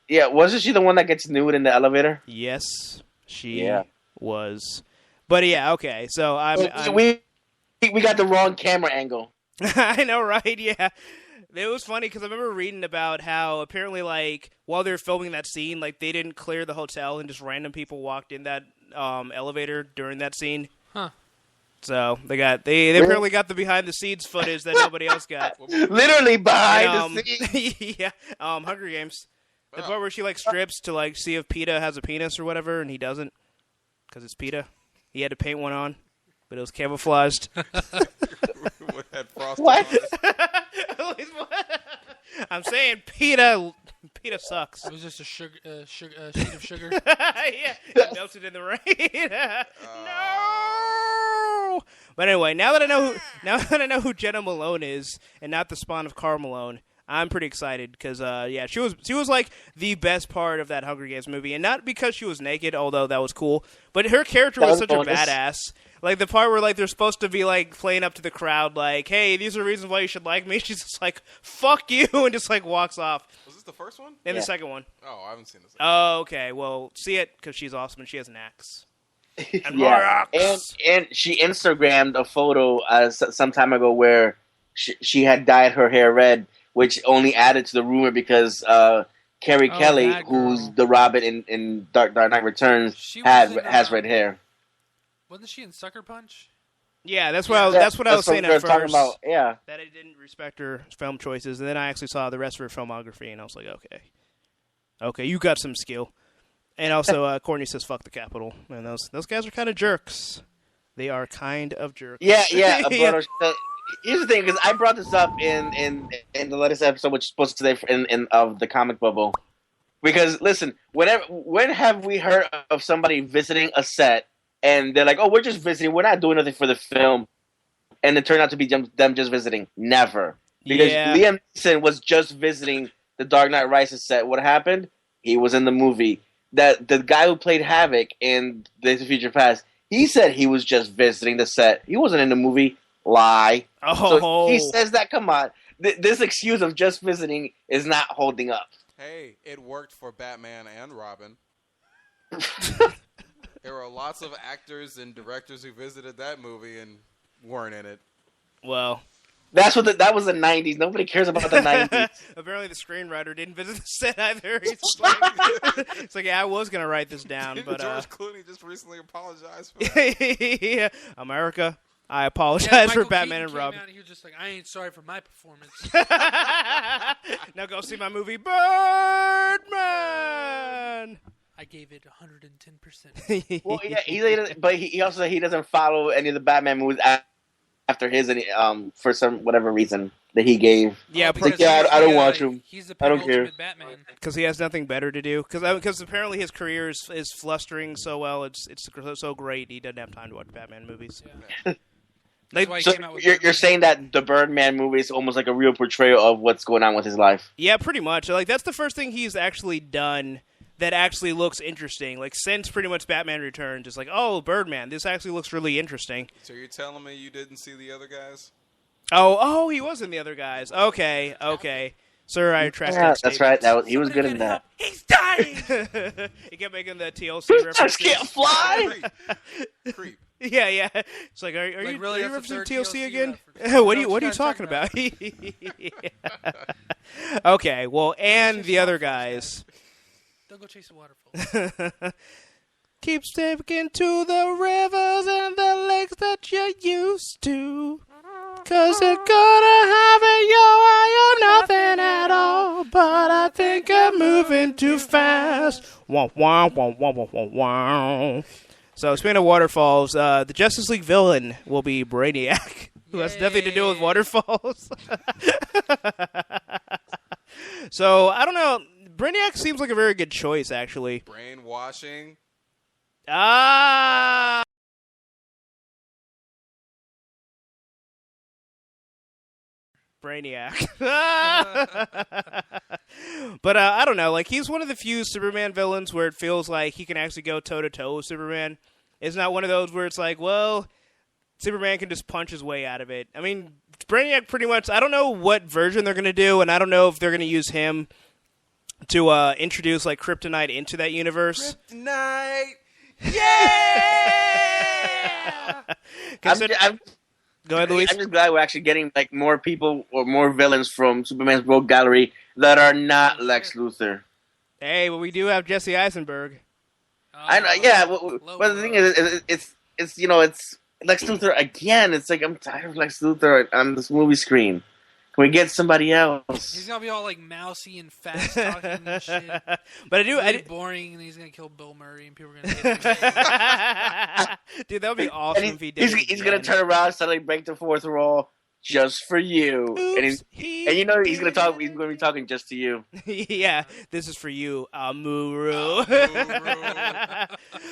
Yeah, wasn't she the one that gets nude in the elevator? Yes, she was. But yeah, okay. So we got the wrong camera angle. I know, right? Yeah. It was funny because I remember reading about how apparently, like, while they were filming that scene, like, they didn't clear the hotel and just random people walked in that elevator during that scene. Huh. So they apparently got the behind the scenes footage that nobody else got. Literally behind the scenes. Yeah. Hunger Games. The part where she like strips to like see if PETA has a penis or whatever, and he doesn't because it's PETA. He had to paint one on, but it was camouflaged. What? I'm saying PETA sucks. It was just a sheet of sugar. Yeah, it melted in the rain. No. But anyway, now that I know who Jenna Malone is, and not the spawn of Karl Malone, I'm pretty excited because she was like the best part of that Hunger Games movie, and not because she was naked, although that was cool, but her character was such a badass. Like the part where like they're supposed to be like playing up to the crowd, like, "Hey, these are reasons why you should like me." She's just like, "Fuck you," and just like walks off. Was this the first one? And the second one. Oh, I haven't seen this. Oh, okay. Well, see it because she's awesome and she has an axe. And yeah, and she Instagrammed a photo some time ago where she had dyed her hair red, which only added to the rumor because Carrie Kelly, who's the Robin in Dark Knight Returns, has red hair. Wasn't she in Sucker Punch? Yeah, that's what I was saying at first. Talking about, yeah, that I didn't respect her film choices, and then I actually saw the rest of her filmography, and I was like, okay, you got some skill. And also, Courtney says, "Fuck the Capitol," and those guys are kind of jerks. They are kind of jerks. Yeah. But, here's the thing, because I brought this up in the latest episode, which is supposed to today of the comic bubble. Because listen, when have we heard of somebody visiting a set and they're like, "Oh, we're just visiting. We're not doing nothing for the film," and it turned out to be them just visiting? Never. Because Liam Neeson was just visiting the Dark Knight Rises set. What happened? He was in the movie. That the guy who played Havoc in Days of Future Past, he said he was just visiting the set. He wasn't in the movie. Lie. Oh. So he says that. Come on, this excuse of just visiting is not holding up. Hey, it worked for Batman and Robin. There were lots of actors and directors who visited that movie and weren't in it. Well, that was the 90s. Nobody cares about the 90s. Apparently the screenwriter didn't visit the set either. It's like, yeah, I was going to write this down, but George Clooney just recently apologized for that. Yeah. America, I apologize for Batman Keaton and Robin. He was just like, I ain't sorry for my performance. Now go see my movie, Birdman. I gave it 110%. Well, yeah, but he also doesn't follow any of the Batman movies after his for some whatever reason that he gave. Yeah, I don't watch him. He's the I don't care. Batman because he has nothing better to do. Because apparently his career is flustering so well. It's so great. He doesn't have time to watch Batman movies. Yeah. So you're saying that the Birdman movie is almost like a real portrayal of what's going on with his life? Yeah, pretty much. Like that's the first thing he's actually done that actually looks interesting. Like since pretty much Batman Returns, it's like, oh, Birdman, this actually looks really interesting. So you're telling me you didn't see the other guys? Oh, he was in the other guys. Okay. Sir, I retract that that's statement. right. He was good in that. He's dying! He kept making the TLC references. Just can't fly! Creep. Yeah. It's like, are you really, referencing TLC again? reference. What are you talking about? Okay, well, and the other guys. Don't go chasing waterfalls. Keep sticking to the rivers and the lakes that you used to. 'Cause you're gonna have it your way or nothing at all. But I think I'm moving too fast. Wah, wah, wah, wah, wah, wah, wah. So, speaking of waterfalls, the Justice League villain will be Brainiac, who has nothing to do with waterfalls. So, I don't know. Brainiac seems like a very good choice, actually. Brainwashing. Ah! Brainiac. But I don't know. Like, he's one of the few Superman villains where it feels like he can actually go toe-to-toe with Superman. It's not one of those where it's like, well, Superman can just punch his way out of it. I mean, Brainiac pretty much, I don't know what version they're going to do, and I don't know if they're going to use him to introduce, like, Kryptonite into that universe. Kryptonite! Yeah! Go ahead, Luis. I'm just glad we're actually getting like more people or more villains from Superman's Rogue Gallery that are not Lex Luthor. Hey, well, we do have Jesse Eisenberg. I know, yeah. But the thing is, it's Lex Luthor again. It's like I'm tired of Lex Luthor on this movie screen. Can we get somebody else? He's gonna be all like mousy and fast talking and shit. But I do. Boring, and he's gonna kill Bill Murray, and people are gonna hate him. Dude, that would be awesome if he did. He's gonna turn around, suddenly break the fourth wall just for you. Oops, He's gonna talk. He's gonna be talking just to you. Yeah, this is for you, Amuru.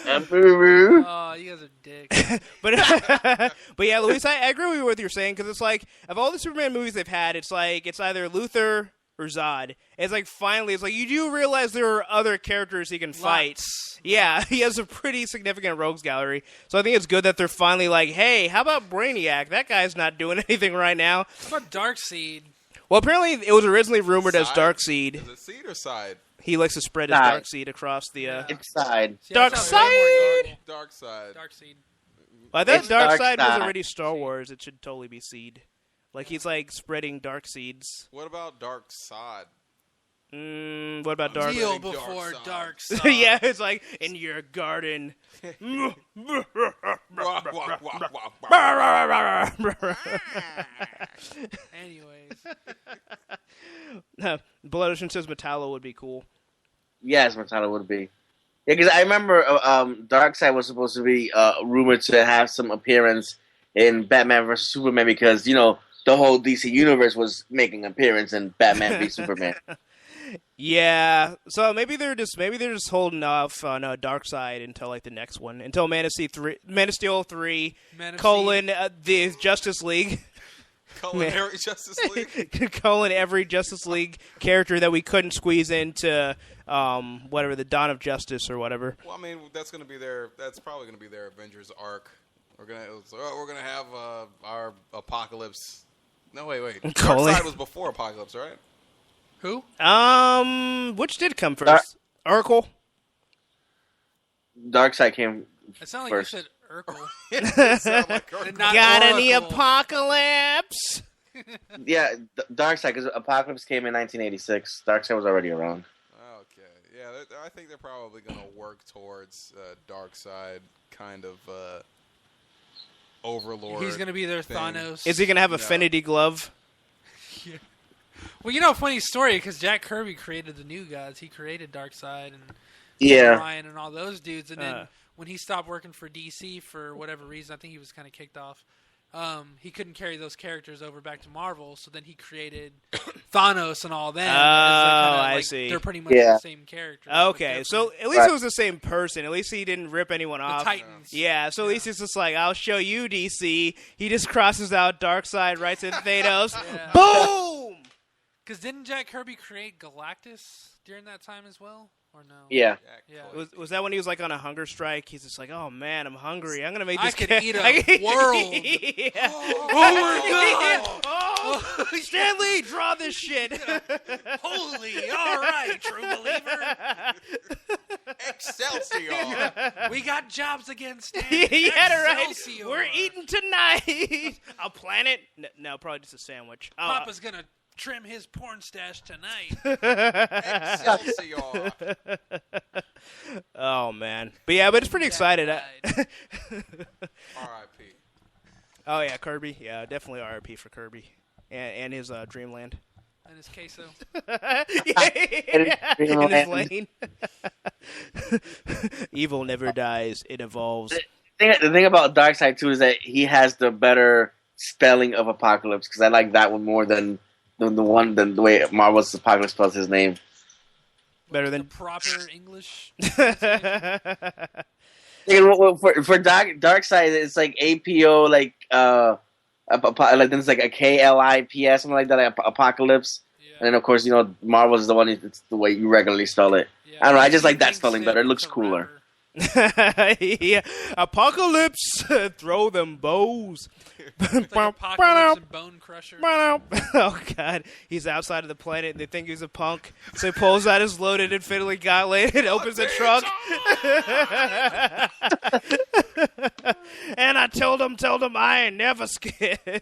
Amuru. Oh, you guys are dicks. But yeah, Luis, I agree with what you're saying because it's like of all the Superman movies they've had, it's like it's either Luthor or Zod. It's like finally, it's like you do realize there are other characters he can fight. Yeah, he has a pretty significant rogues gallery. So I think it's good that they're finally like, hey, how about Brainiac? That guy's not doing anything right now. What about Darkseid? Well, apparently it was originally rumored as Darkseid. Is it seed or side? He likes to spread his Darkseid across the... It's side. See, Darkseid! Darkseid. Darkseid. Well, I thought It's Darkseid was Darkseid. already Star Wars. It should totally be seed. Like, he's, like, spreading dark seeds. What about Darkseid? What about Dark? Kneel Dark before side. Darkseid. Yeah, it's like, in your garden. Anyways. Blood Ocean says Metallo would be cool. Yes, Metallo would be. Yeah, because I remember Darkseid was supposed to be rumored to have some appearance in Batman vs Superman because the whole DC universe was making an appearance in Batman v Superman. Yeah, so maybe they're just holding off on Darkseid until like the next one, until Man of Steel 3, the Justice League. Culinary Justice League. Calling every Justice League character that we couldn't squeeze into whatever, the Dawn of Justice or whatever. Well, I mean, that's probably gonna be their Avengers arc. We're gonna have our Apocalypse. No, wait. Darkseid was before Apocalypse, right? Who? Which did come first? Oracle. Darkseid came It sounded like first. you said Urkel. It sounded like Urkel. Not Got any Oracle. apocalypse? Yeah, Darkseid, because Apocalypse came in 1986. Darkseid was already around. Okay, yeah, I think they're probably gonna work towards Darkseid kind of overlord. He's gonna be their thing. Thanos. Is he gonna have Affinity Glove? Well, funny story, because Jack Kirby created the New Gods. He created Darkseid and Yeah. Ryan and all those dudes. And then when he stopped working for DC for whatever reason, I think he was kind of kicked off. He couldn't carry those characters over back to Marvel, so then he created Thanos and all them. I see. They're pretty much Yeah. the same characters. Okay, so at least it was the same person. At least he didn't rip anyone off. Titans. Yeah, so at least it's just like, I'll show you, DC. He just crosses out Darkseid, writes in Thanos. Yeah. Boom! Because didn't Jack Kirby create Galactus during that time as well? Or no? Yeah. Yeah. Was that when he was like on a hunger strike? He's just like, oh man, I'm hungry. I'm gonna make I this. could eat a world. Yeah. Oh my Oh, Stanley, draw this shit. Holy, all right, true believer. Excelsior! We got jobs again, Stan. Yeah, right. Excelsior. We're eating tonight. A planet? No, probably just a sandwich. Papa's gonna trim his porn stash tonight. Excelsior. Oh man, but it's pretty excited. R.I.P. Oh yeah, Kirby. Yeah, definitely R.I.P. for Kirby and his Dreamland. And his queso. In his lane. Evil never dies; it evolves. The thing about Darkseid too is that he has the better spelling of Apocalypse, because I like that one more than the way Marvel's Apocalypse spells his name. Better than proper English. For Darkseid, it's like APO, like like then it's like a KLIPS, something like that, like Apocalypse. Yeah. And then of course Marvel's the one. It's the way you regularly spell it. Yeah. I don't know. I just like that spelling better. It looks cooler. Yeah. Apocalypse, throw them bows. It's like Apocalypse and Bone Crusher. Oh god, he's outside of the planet and they think he's a punk, so he pulls out his loaded Infinity Gauntlet and opens the trunk. And I told him I ain't never scared.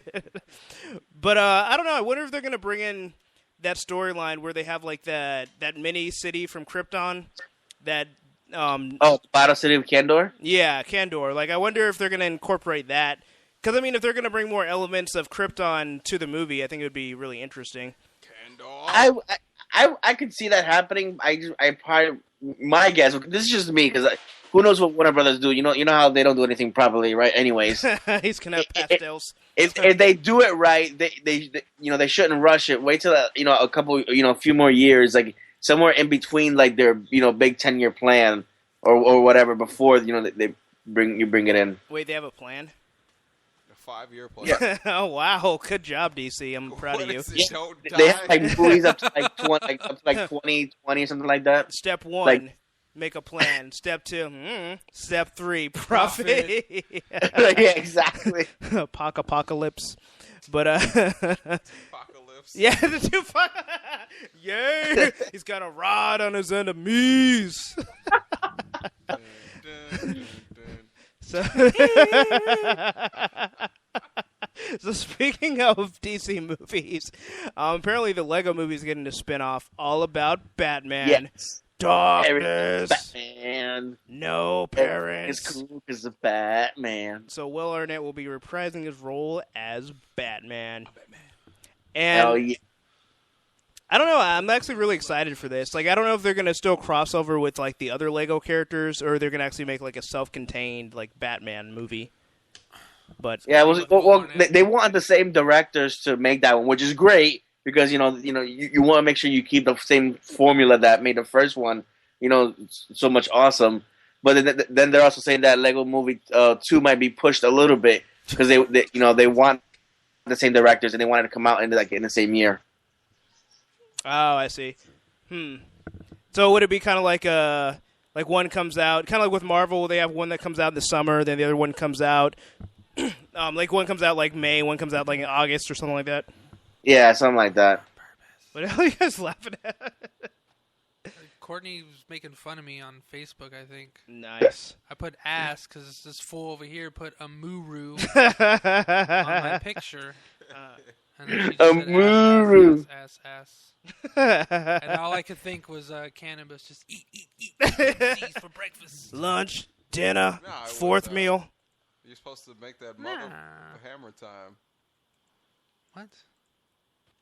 But I don't know, I wonder if they're gonna bring in that storyline where they have like that mini city from Krypton that the Battle City of Kandor? Yeah, Kandor. Like, I wonder if they're going to incorporate that. Because, I mean, if they're going to bring more elements of Krypton to the movie, I think it would be really interesting. Kandor. I could see that happening. I probably, my guess, this is just me, because who knows what Warner Brothers do? You know how they don't do anything properly, right? Anyways. He's going to have pastels. If they do it right, they shouldn't rush it. Wait till, a few more years, like, somewhere in between, like their big 10-year plan or whatever before they bring it in. Wait, they have a plan? A 5-year plan. Yeah. Oh wow, good job, DC. I'm proud of you. They have like movies up to like 2020 or something like that. Step 1, like, make a plan. Step 2, Step 3, profit. Yeah, exactly. Apocalypse. But Apocalypse. Yeah, the two. Yeah, he's got a rod on his enemies. So speaking of DC movies, apparently the Lego movie is getting a spin-off all about Batman. Yes. Darkness. Batman. No parents. It's cool because of Batman. So Will Arnett will be reprising his role as Batman. And hell yeah. I don't know. I'm actually really excited for this. Like, I don't know if they're going to still cross over with, like, the other Lego characters, or they're going to actually make, like, a self-contained, like, Batman movie. But yeah, they want the same directors to make that one, which is great because you want to make sure you keep the same formula that made the first one, so much awesome. But then they're also saying that Lego Movie 2 might be pushed a little bit because they want the same directors and they wanted to come out in the same year. Oh, I see. So would it be kind of like one comes out, kind of like with Marvel, they have one that comes out in the summer, then the other one comes out, like one comes out like May, one comes out like in August or something like that? Yeah, something like that. What the hell are you guys laughing at? Courtney was making fun of me on Facebook, I think. Nice. I put ass because this fool over here put a muru on my picture. And then she just said muru. Ass. And all I could think was cannabis. Just eat cheese for breakfast. Lunch, dinner, fourth meal. You're supposed to make that mother hammer time. What?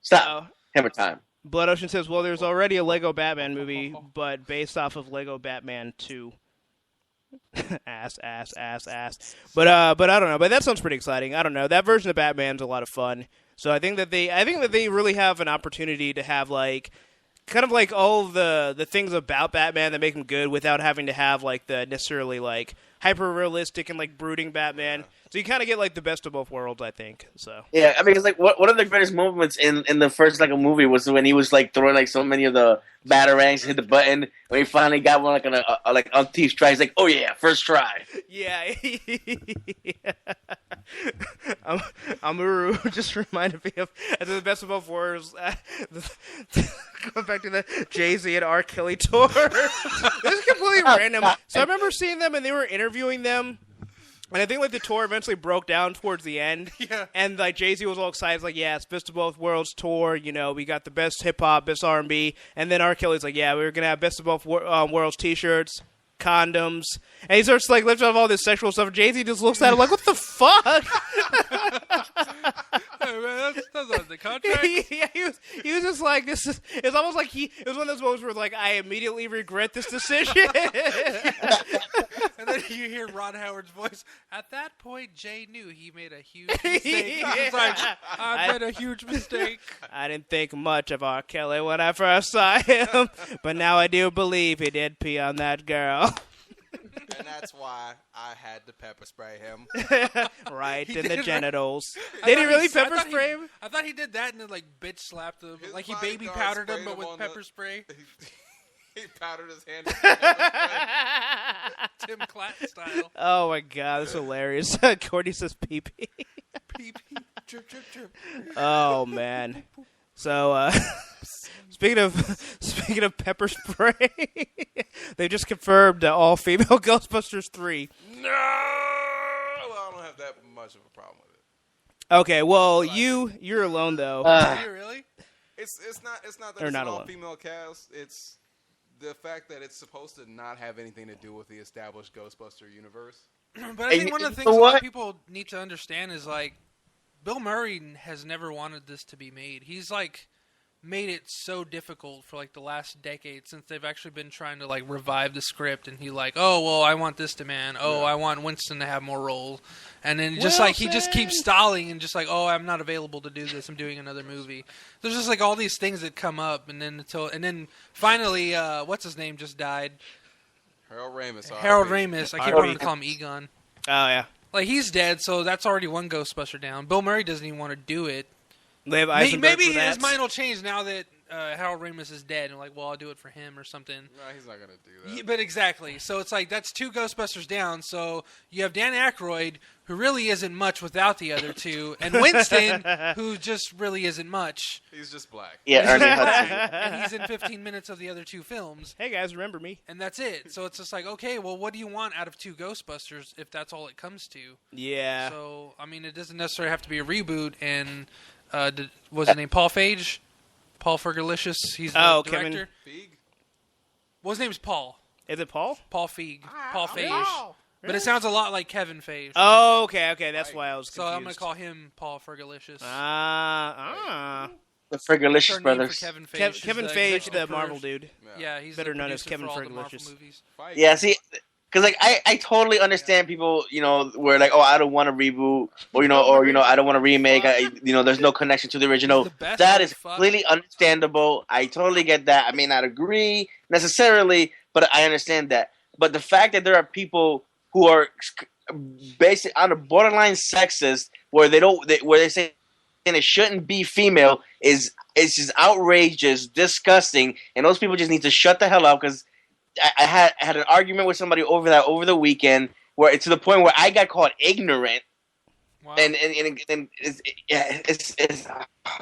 Stop. Hammer time. Blood Ocean says, well, there's already a Lego Batman movie, but based off of Lego Batman 2. ass. But I don't know. But that sounds pretty exciting. I don't know. That version of Batman's a lot of fun. So I think that they really have an opportunity to have like kind of like all of the things about Batman that make him good without having to have like the necessarily like hyper realistic and like brooding Batman. So you kind of get like the best of both worlds, I think. So yeah, I mean, it's like one of the greatest moments in the first like a movie was when he was like throwing like so many of the batarangs, hit the button when he finally got one like on a like umpteenth try. He's like, oh yeah, first try. Yeah. Amuru just reminded me of the best of both worlds. Going back to the Jay-Z and R. Kelly tour. This is completely random. So I remember seeing them and they were interviewing them. And I think like the tour eventually broke down towards the end. Yeah. And like Jay-Z was all excited, like, yeah, it's Best of Both Worlds tour. You know, we got the best hip hop, best R&B. And then R. Kelly's like, yeah, we're gonna have Best of Both Worlds T-shirts, condoms, and he starts like lifting off all this sexual stuff. Jay-Z just looks at him like, what the fuck? Hey, man, that's not the contract. Yeah, he was just like, this is. It's almost like it was one of those moments where like I immediately regret this decision. And then you hear Ron Howard's voice. At that point, Jay knew he made a huge mistake. He's like, I made a huge mistake. I didn't think much of R. Kelly when I first saw him, but now I do believe he did pee on that girl. And that's why I had to pepper spray him. Right in did, the right? genitals. I Did he thought really pepper spray him? I thought he did that and then like bitch slapped him. His Like he bodyguard baby powdered him, sprayed but him with on pepper the- spray. He powdered his hand. with pepper spray. Tim Clatton style. Oh my god, that's hilarious. Courtney says pee pee. Pee pee. Drip, drip, drip. Oh man. So speaking of pepper spray, they just confirmed all female Ghostbusters 3. No, well, I don't have that much of a problem with it. Okay, well you're alone though. Are you really? It's not that Or it's not an alone. all-female cast. It's the fact that it's supposed to not have anything to do with the established Ghostbuster universe. But I think one of the You things know a lot of what? people need to understand is like Bill Murray has never wanted this to be made. He's like made it so difficult for like the last decade since they've actually been trying to like revive the script, and he like, oh well, I want this demand. Oh, I want Winston to have more roles, and then just like he just keeps stalling and just like, oh, I'm not available to do this. I'm doing another movie. There's just like all these things that come up, and then finally, what's his name just died? Harold Ramis. Harold RIP. Ramis. I keep wanting to call him Egon. Oh yeah. Like he's dead, so that's already one Ghostbuster down. Bill Murray doesn't even want to do it. Lev Eisenberg Maybe for that. his mind will change now that Harold Ramis is dead, and like, well, I'll do it for him or something. No, he's not gonna do that. Yeah, but exactly, so it's like that's two Ghostbusters down. So you have Dan Aykroyd, who really isn't much without the other two, and Winston, who just really isn't much. He's just black. Yeah, Ernie Hudson. And he's in 15 minutes of the other two films, Hey guys, remember me? and that's it. So it's just like, okay, well, what do you want out of two Ghostbusters if that's all it comes to? Yeah. So I mean, it doesn't necessarily have to be a reboot. And what's his name? Paul Feig, Paul Fergalicious. He's the Kevin. director. Feig? Well, his name's Paul. Is it Paul? Paul Feig. Paul Feig. Wow. But it sounds a lot like Kevin Feige. Oh, okay. That's why I was So confused. I'm gonna call him Paul Fergalicious. The Frigalicious Short name brothers. for Kevin Feige. Kevin He's Feige, executive the Marvel producer. dude. Yeah, he's Better the known as producer Kevin for all the Marvel Fergalicious. movies. Feig. Yeah, see, because like I totally understand people, where like, oh, I don't want to reboot, or I don't want to remake. There's no connection to the original. It's the best That one, is fuck. completely understandable. I totally get that. I may not agree necessarily, but I understand that. But the fact that there are people who are basic on the borderline sexist, where they say it shouldn't be female, it's just outrageous, disgusting, and those people just need to shut the hell up. Because I had an argument with somebody over the weekend, where it's to the point where I got called ignorant, Wow. and it's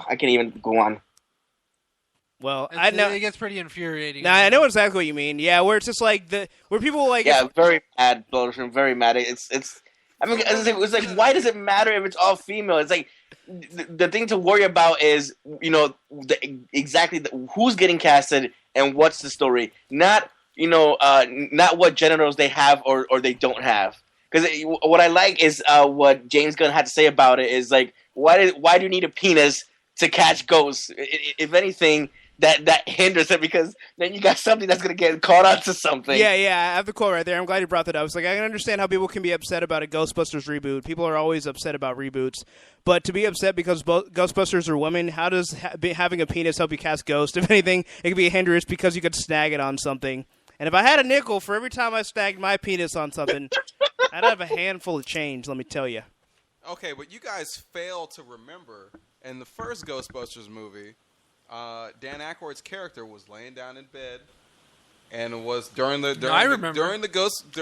I can't even go on. Well, I know. It gets pretty infuriating. Nah, I know exactly what you mean. Yeah, where it's just like where people like. Yeah, very mad, Blowstrom, very mad. It's like, why does it matter if it's all female? It's like the thing to worry about is who's getting casted and what's the story, not not what genitals they have or they don't have. Because what I like is what James Gunn had to say about it is like, why do you need a penis to catch ghosts? If anything, that hinders it, because then you got something that's gonna get caught onto something. Yeah, I have the quote right there. I'm glad you brought that up. It's like, I can understand how people can be upset about a Ghostbusters reboot. People are always upset about reboots. But to be upset because Ghostbusters are women, how does having a penis help you cast ghosts? If anything, it could be a hindrance because you could snag it on something. And if I had a nickel for every time I snagged my penis on something, I'd have a handful of change, let me tell you. Okay, but you guys fail to remember in the first Ghostbusters movie, Dan Aykroyd's character was laying down in bed, and it was during the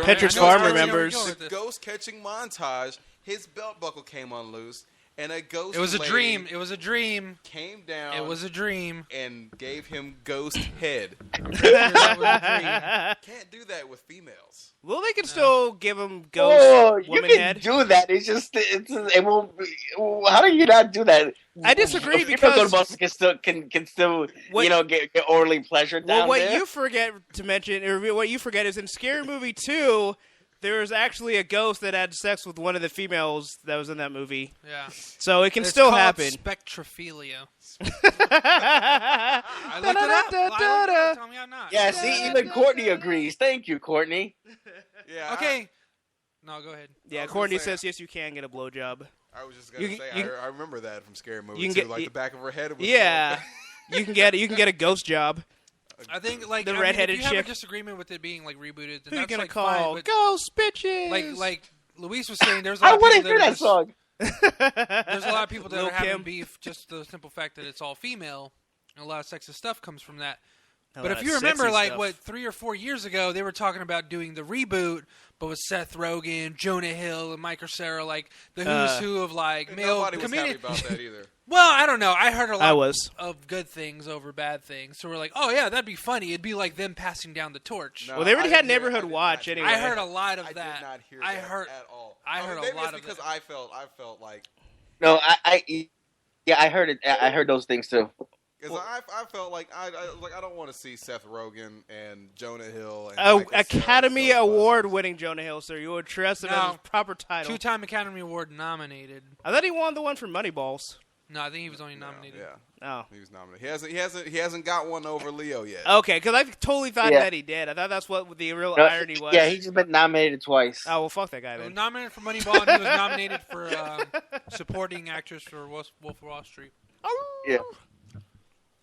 Petrick's Farm catching- remembers. the ghost catching montage. His belt buckle came unloose, And a ghost. It was a lady dream. It was a dream. Came down. It was a dream. And gave him ghost head. I'm pretty sure that was a dream. Can't do that with females. Well, they can still give him ghost you woman can head. do that. It's just it won't. How do you not do that? I disagree Female because Ghostbusters can still What- get orally pleasured down well, what there. you forget to mention, or what you forget is in Scary Movie 2, there was actually a ghost that had sex with one of the females that was in that movie. Yeah. So it can It's still called happen. Spectrophilia. I looked it up. Well, tell me I'm not. Yeah, see, even Courtney agrees. Thank you, Courtney. Yeah. Okay. No, go ahead. Yeah, I was Courtney gonna say, says yes, you can get a blowjob. I was just gonna say. I remember that from Scary Movie you can too. get- Like the back of her head. Was Yeah, you can get a ghost job. I think like The I redheaded mean, if you have chick. a disagreement with it being like rebooted, then Who you that's gonna like call? fine. But Ghost bitches. like Luis was saying, there's a I lot of want to people hear that are that just- song. There's a lot of people that Lil' are having Kim. beef just the simple fact that it's all female. And a lot of sexist stuff comes from that. A But lot if of you remember, sexy like, stuff. what, 3 or 4 years ago, they were talking about doing the reboot, but with Seth Rogen, Jonah Hill, and Mike Cera, like, the who's who of, like, And male nobody was happy comedians. about that either. Well, I don't know. I heard a I lot was. of good things over bad things. So we're like, oh, yeah, that'd be funny. It'd be like them passing down the torch. No, Well, they already I had didn't hear- Neighborhood I did Watch not- anyway. I heard a lot of I that. did not hear I that heard at all. I heard maybe a lot it's of because it. I felt like No, I heard it. I heard those things too. because I felt like I don't want to see Seth Rogen and Jonah Hill and Oh, Michael Cera Academy Ghostbusters. Award-winning Jonah Hill, sir. You would trust him No. as his proper title. 2-time Academy Award nominated. I thought he won the one for Moneyballs. No, I think he was only nominated. Yeah, Oh. he was nominated. He hasn't got one over Leo yet. Okay, because I totally thought Yeah. that he did. I thought that's what the real No, irony was. Yeah, he's just been nominated twice. Oh, well, fuck that guy He was then. nominated for Moneyball, and he was nominated for supporting actress for Wolf of Wall Street. Yeah,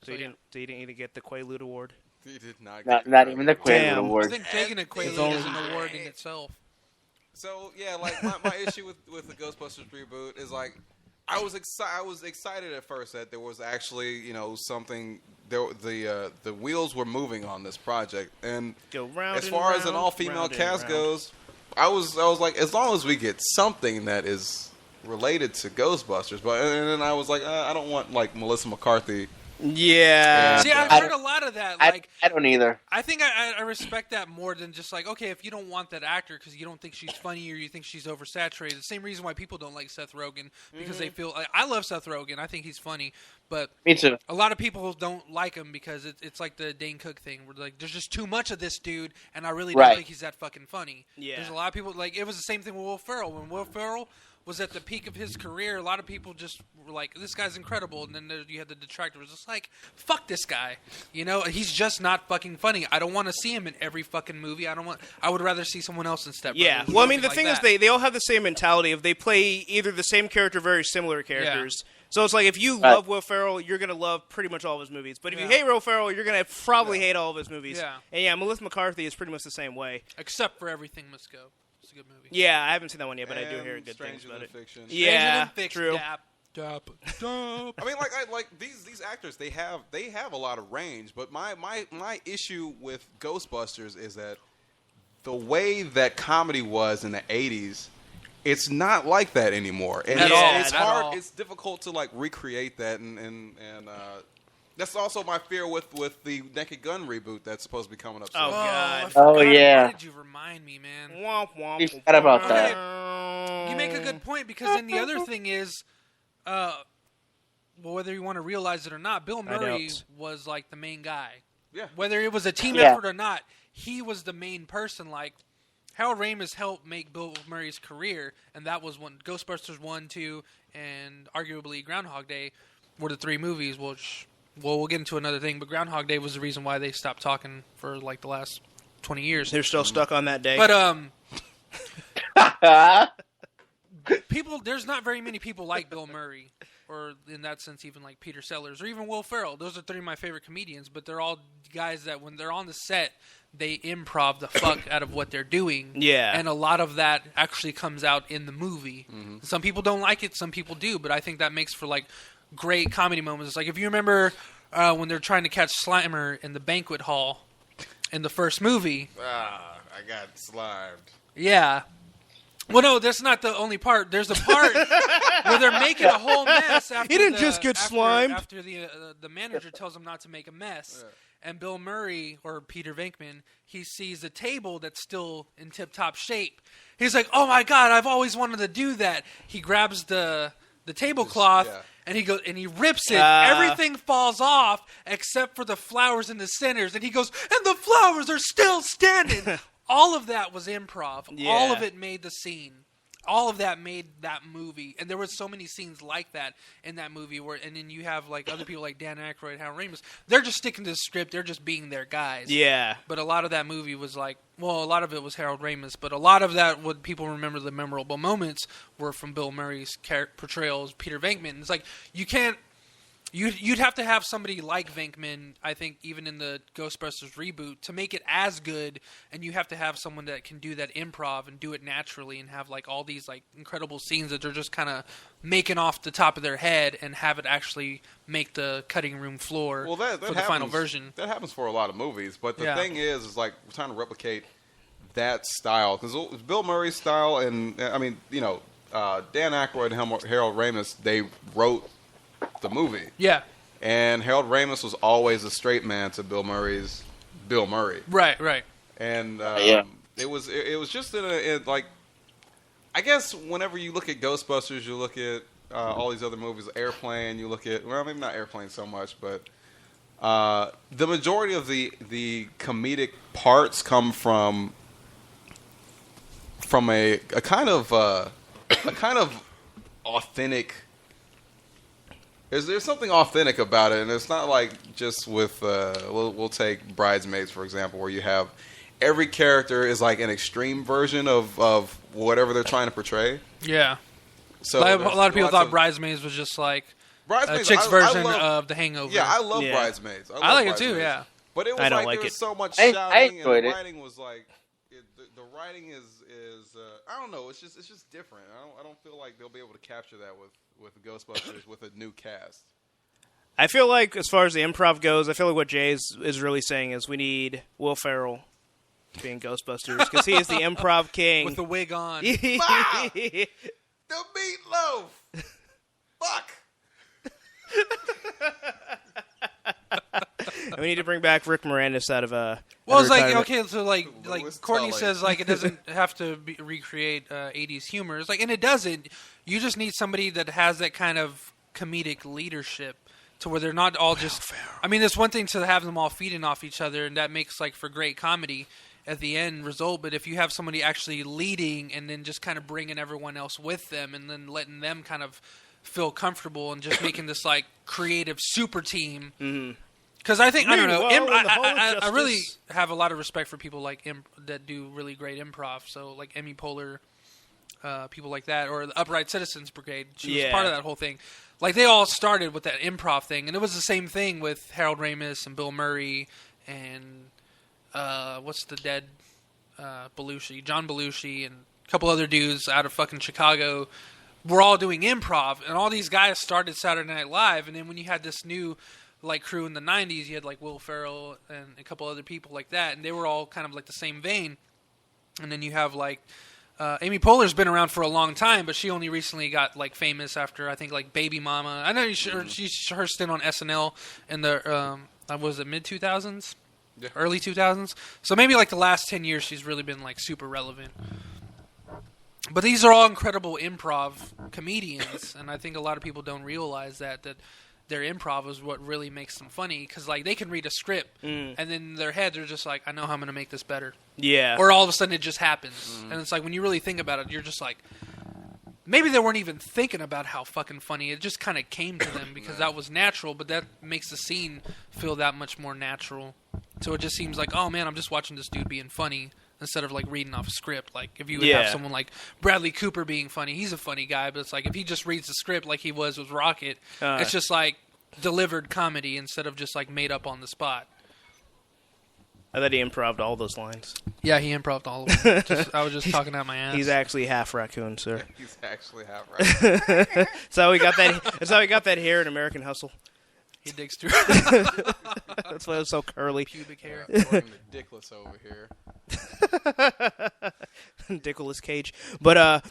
So he didn't even get the Quaalude Award. He did not. not even the Quaalude Damn. I Award. think taking a Quaalude only- is an award in itself. So yeah, like my issue with the Ghostbusters reboot is like I was excited at first that there was actually something the wheels were moving on this project, and Go round as and far as an round, all-female round and cast round. goes, I was like, as long as we get something that is related to Ghostbusters, and then I was like, I don't want like Melissa McCarthy. Yeah. See, I've heard a lot of that. Like, I don't either. I think I respect that more than just like, okay, if you don't want that actor because you don't think she's funny or you think she's oversaturated. The same reason why people don't like Seth Rogen because they feel I love Seth Rogen. I think he's funny, but Me too. a lot of people don't like him because it's like the Dane Cook thing where like there's just too much of this dude, and I really don't Right. think he's that fucking funny. Yeah. There's a lot of people like it was the same thing with Will Ferrell when Will Ferrell was at the peak of his career. A lot of people just were like, "This guy's incredible," and then you had the detractors. It's like, "Fuck this guy," he's just not fucking funny. I don't want to see him in every fucking movie. I would rather see someone else in Step Yeah. Brothers or Well, I mean, the something thing like is, that. they all have the same mentality of they play either the same character, or very similar characters. So it's like if you love Will Ferrell, you're gonna love pretty much all of his movies. But if you Yeah. hate Will Ferrell, you're gonna probably hate all of his movies. Yeah. And yeah, Melissa McCarthy is pretty much the same way. Except for Everything Must Go. It's a good movie. Yeah, I haven't seen that one yet, but I do And hear good things Stranger about Than it. Fiction. Yeah, Stranger Than Fiction, true. Dap. I mean, like these actors, they have a lot of range. But my issue with Ghostbusters is that the way that comedy was in the '80s, it's not like that anymore. And At it's, all, it's at hard. all. It's difficult to like recreate that, and that's also my fear with the Naked Gun reboot that's supposed to be coming up soon. Oh, I God. forgot. Oh, yeah. Why did you remind me, man? Womp womp. We forgot about that. You make a good point because then the other thing is, well, whether you want to realize it or not, Bill Murray don't. was like the main guy. Yeah. Whether it was a team Yeah. effort or not, he was the main person. Like Harold Ramis helped make Bill Murray's career, and that was when Ghostbusters 1, 2, and arguably Groundhog Day were the 3 movies. Which, well, we'll get into another thing, but Groundhog Day was the reason why they stopped talking for like the last 20 years. They're still stuck on that day. But people, there's not very many people like Bill Murray, or in that sense, even like Peter Sellers, or even Will Ferrell. Those are 3 of my favorite comedians, but they're all guys that when they're on the set, they improv the fuck out of what they're doing. Yeah. And a lot of that actually comes out in the movie. Some people don't like it, some people do, but I think that makes for like great comedy moments. It's like if you remember when they're trying to catch Slimer in the banquet hall in the first movie. I got slimed. Yeah. Well, no, that's not the only part. There's a part where they're making a whole mess. After He didn't just get slimed. After the manager tells him not to make a mess. Yeah. And Bill Murray, or Peter Venkman, he sees a table that's still in tip-top shape. He's like, oh, my God, I've always wanted to do that. He grabs the tablecloth, and he goes and he rips it. Everything falls off except for the flowers in the centers. And he goes, and the flowers are still standing. All of that was improv. Yeah. All of it made the scene. All of that made that movie. And there were so many scenes like that in that movie. And then you have like other people like Dan Aykroyd, Harold Ramis. They're just sticking to the script. They're just being their guys. Yeah. But a lot of that movie was like, well, a lot of it was Harold Ramis. But a lot of that, what people remember the memorable moments were from Bill Murray's portrayal as Peter Venkman. It's like, you can't. You'd have to have somebody like Venkman, I think, even in the Ghostbusters reboot, to make it as good. And you have to have someone that can do that improv and do it naturally and have like all these like incredible scenes that they're just kind of making off the top of their head and have it actually make the cutting room floor for the final version. That happens for a lot of movies, but the thing is like we're trying to replicate that style because Bill Murray's style, and I mean, you know, Dan Aykroyd and Harold Ramis, they wrote the movie. Yeah. And Harold Ramis was always a straight man to Bill Murray's Bill Murray. Right. And it was just in like, I guess whenever you look at Ghostbusters, you look at all these other movies, Airplane, you look at, well, maybe not Airplane so much, but the majority of the comedic parts come from a kind of authentic. There's something authentic about it, and it's not like just with we'll take Bridesmaids for example, where you have every character is like an extreme version of whatever they're trying to portray. Yeah. So a lot of people thought Bridesmaids was just like a chick's version of The Hangover. Yeah, I love Bridesmaids. I like it too. Yeah. But it was there was so much shouting, and the writing was like the writing is I don't know. It's just different. I don't feel like they'll be able to capture that with Ghostbusters with a new cast. I feel like as far as the improv goes, I feel like what Jay is really saying is we need Will Ferrell being Ghostbusters because he is the improv king with the wig on. The meatloaf. Fuck. We need to bring back Rick Moranis out of well, it's like okay, so like Courtney says, like it doesn't have to recreate 80s humor. It's like, and it doesn't. You just need somebody that has that kind of comedic leadership to where they're not all just. I mean, there's one thing to have them all feeding off each other, and that makes like for great comedy at the end result. But if you have somebody actually leading and then just kind of bringing everyone else with them, and then letting them kind of feel comfortable and just making this like creative super team. Mm-hmm. Because I think, I don't know, I really have a lot of respect for people like that do really great improv. So like Amy Poehler, people like that, or the Upright Citizens Brigade. She was part of that whole thing. Like they all started with that improv thing. And it was the same thing with Harold Ramis and Bill Murray and what's the dead Belushi, John Belushi, and a couple other dudes out of fucking Chicago. We're all doing improv. And all these guys started Saturday Night Live. And then when you had this new like crew in the 90s, you had like Will Ferrell and a couple other people like that, and they were all kind of like the same vein. And then you have like Amy Poehler's been around for a long time, but she only recently got like famous after I think like Baby Mama. I know her stint on SNL in the was it mid 2000s, early 2000s. So maybe like the last 10 years she's really been like super relevant. But these are all incredible improv comedians, and I think a lot of people don't realize that their improv is what really makes them funny, because like they can read a script and then in their head they're just like, I know how I'm going to make this better. Yeah. Or all of a sudden it just happens. And it's like when you really think about it, you're just like, maybe they weren't even thinking about how fucking funny. It just kind of came to them because that was natural, but that makes the scene feel that much more natural. So it just seems like, oh man, I'm just watching this dude being funny instead of like reading off a script. Like if you would have someone like Bradley Cooper being funny, he's a funny guy, but it's like if he just reads the script like he was with Rocket, it's just like delivered comedy instead of just like made up on the spot. I thought he improv'd all those lines. Yeah, he improv'd all of them. I was just talking out my ass. He's actually half raccoon, sir. He's actually half raccoon. That's how he got that. That's how he got that hair in American Hustle. He digs through That's why it's so curly. pubic hair. Ridiculous over here. Nicolas Cage. But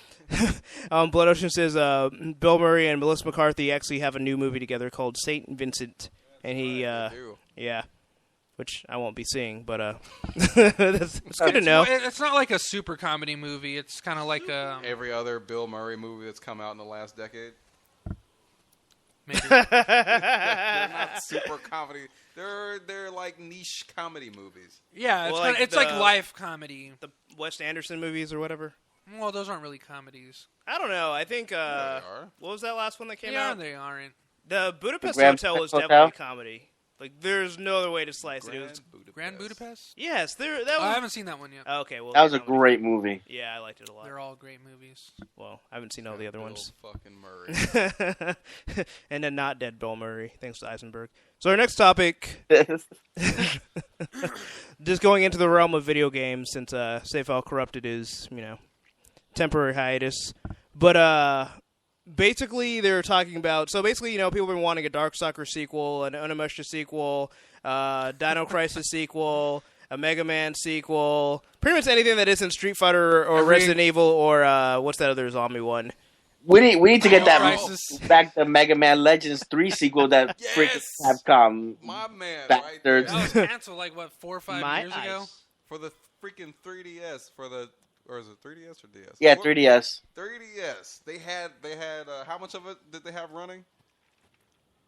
Blood Ocean says Bill Murray and Melissa McCarthy actually have a new movie together called Saint Vincent, and he yeah, which I won't be seeing, but it's good to know. It's not like a super comedy movie. It's kind of like Every other Bill Murray movie that's come out in the last decade. maybe. They're not super comedy. They're like niche comedy movies. Yeah, it's, Well, kinda, like it's like the- life comedy. The Wes Anderson movies or whatever. Well, those aren't really comedies. I don't know. I think They are. what was that last one that came Yeah, out? they aren't. The Budapest Grand Hotel was Budapest definitely Hotel? comedy. Like, there's no other way to slice it. It was Grand Budapest? yes, that I was haven't seen that one yet. okay. Well, That was a comedy. great movie. Yeah, I liked it a lot. They're all great movies. Well, I haven't seen all the other Bill ones. fucking Murray. And then not dead Bill Murray, thanks to Eisenberg. So our next topic, just going into the realm of video games, since Save File Corrupted is, temporary hiatus. But basically they're talking about, so basically, people have been wanting a Darkstalker sequel, an Onimusha sequel, Dino Crisis sequel, a Mega Man sequel, pretty much anything that isn't Street Fighter or Resident Evil or what's that other zombie one? We need to get that Crisis. back to Mega Man Legends 3 sequel that Yes! freaking Capcom. My man, Bastards. right That there. was canceled like, 4 or 5 My years ago? eyes. For the freaking 3DS, or is it 3DS or DS? Yeah, What- 3DS. 3DS. They had how much of it did they have running?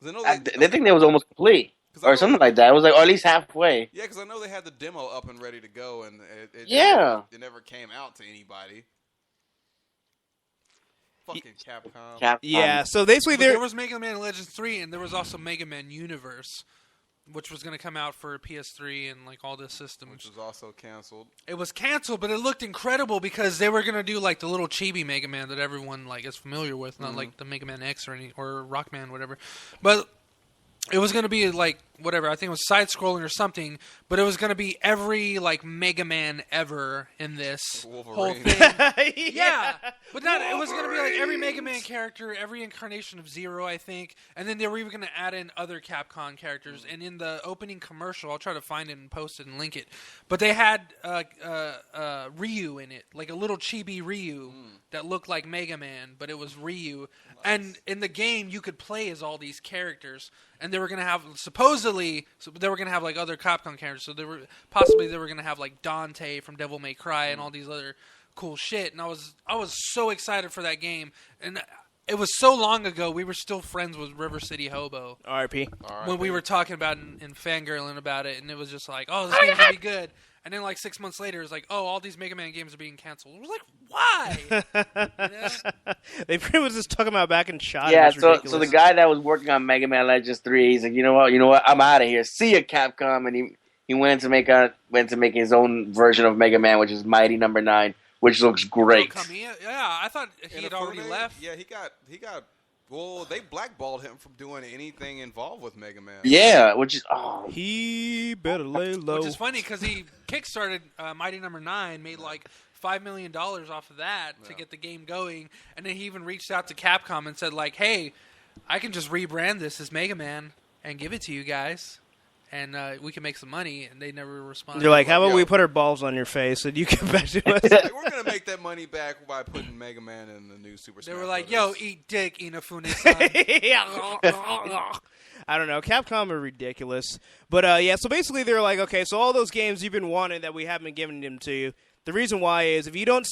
'Cause I know They think they was almost complete. 'cause I know- Or something like that. It was like, or at least halfway. Yeah, because I know they had the demo up and ready to go, and it Yeah. it never came out to anybody. Fucking Capcom. Capcom. Yeah, so basically But there they're was Mega Man Legends 3, and there was also Mega Man Universe, which was going to come out for PS3 and like all the Which systems. was also canceled. It was canceled, but it looked incredible because they were going to do like the little chibi Mega Man that everyone like is familiar with, not like the Mega Man X or Rockman, whatever. But it was going to be like whatever. I think it was side scrolling or something, but it was going to be every like Mega Man ever in this whole Wolverine. thing. Yeah, but not. It was going to be like every Mega Man character, every incarnation of Zero, I think, and then they were even going to add in other Capcom characters. And in the opening commercial, I'll try to find it and post it and link it. But they had Ryu in it, like a little chibi Ryu that looked like Mega Man, but it was Ryu. And in the game, you could play as all these characters, and they were going to have supposedly they were going to have like other Capcom characters. So they were going to have like Dante from Devil May Cry and all these other cool shit. And I was so excited for that game, and it was so long ago. We were still friends with River City Hobo RP. when we were talking about it and fangirling about it, and it was just like, oh, this game's gonna be good. And then like 6 months later, it's like, oh, all these Mega Man games are being canceled. I was like, why? You know? They pretty much just took him out back and shot him. Yeah, It was so ridiculous. the guy that was working on Mega Man Legends 3, he's like, you know what, I'm out of here. See ya, Capcom, and he went to make his own version of Mega Man, which is Mighty Number 9, which looks great. Oh, Kamiya? Yeah, I thought he had already Inafune, left. Yeah, he got. Well, they blackballed him from doing anything involved with Mega Man. Yeah, which is He better lay low. Which is funny because he kickstarted Mighty Number 9, made like $5 million off of that to get the game going, and then he even reached out to Capcom and said like, "Hey, I can just rebrand this as Mega Man and give it to you guys, and we can make some money." And they never responded. You're like, how about Yo. we put our balls on your face and you get back to us? Like, we're gonna make that money back by putting Mega Man in the new Super They Smash were like, Brothers. "Yo, eat dick, Inafune-san." I don't know. Capcom are ridiculous. But, yeah, so basically they're like, okay, so all those games you've been wanting that we haven't given them to you, the reason why is if you don't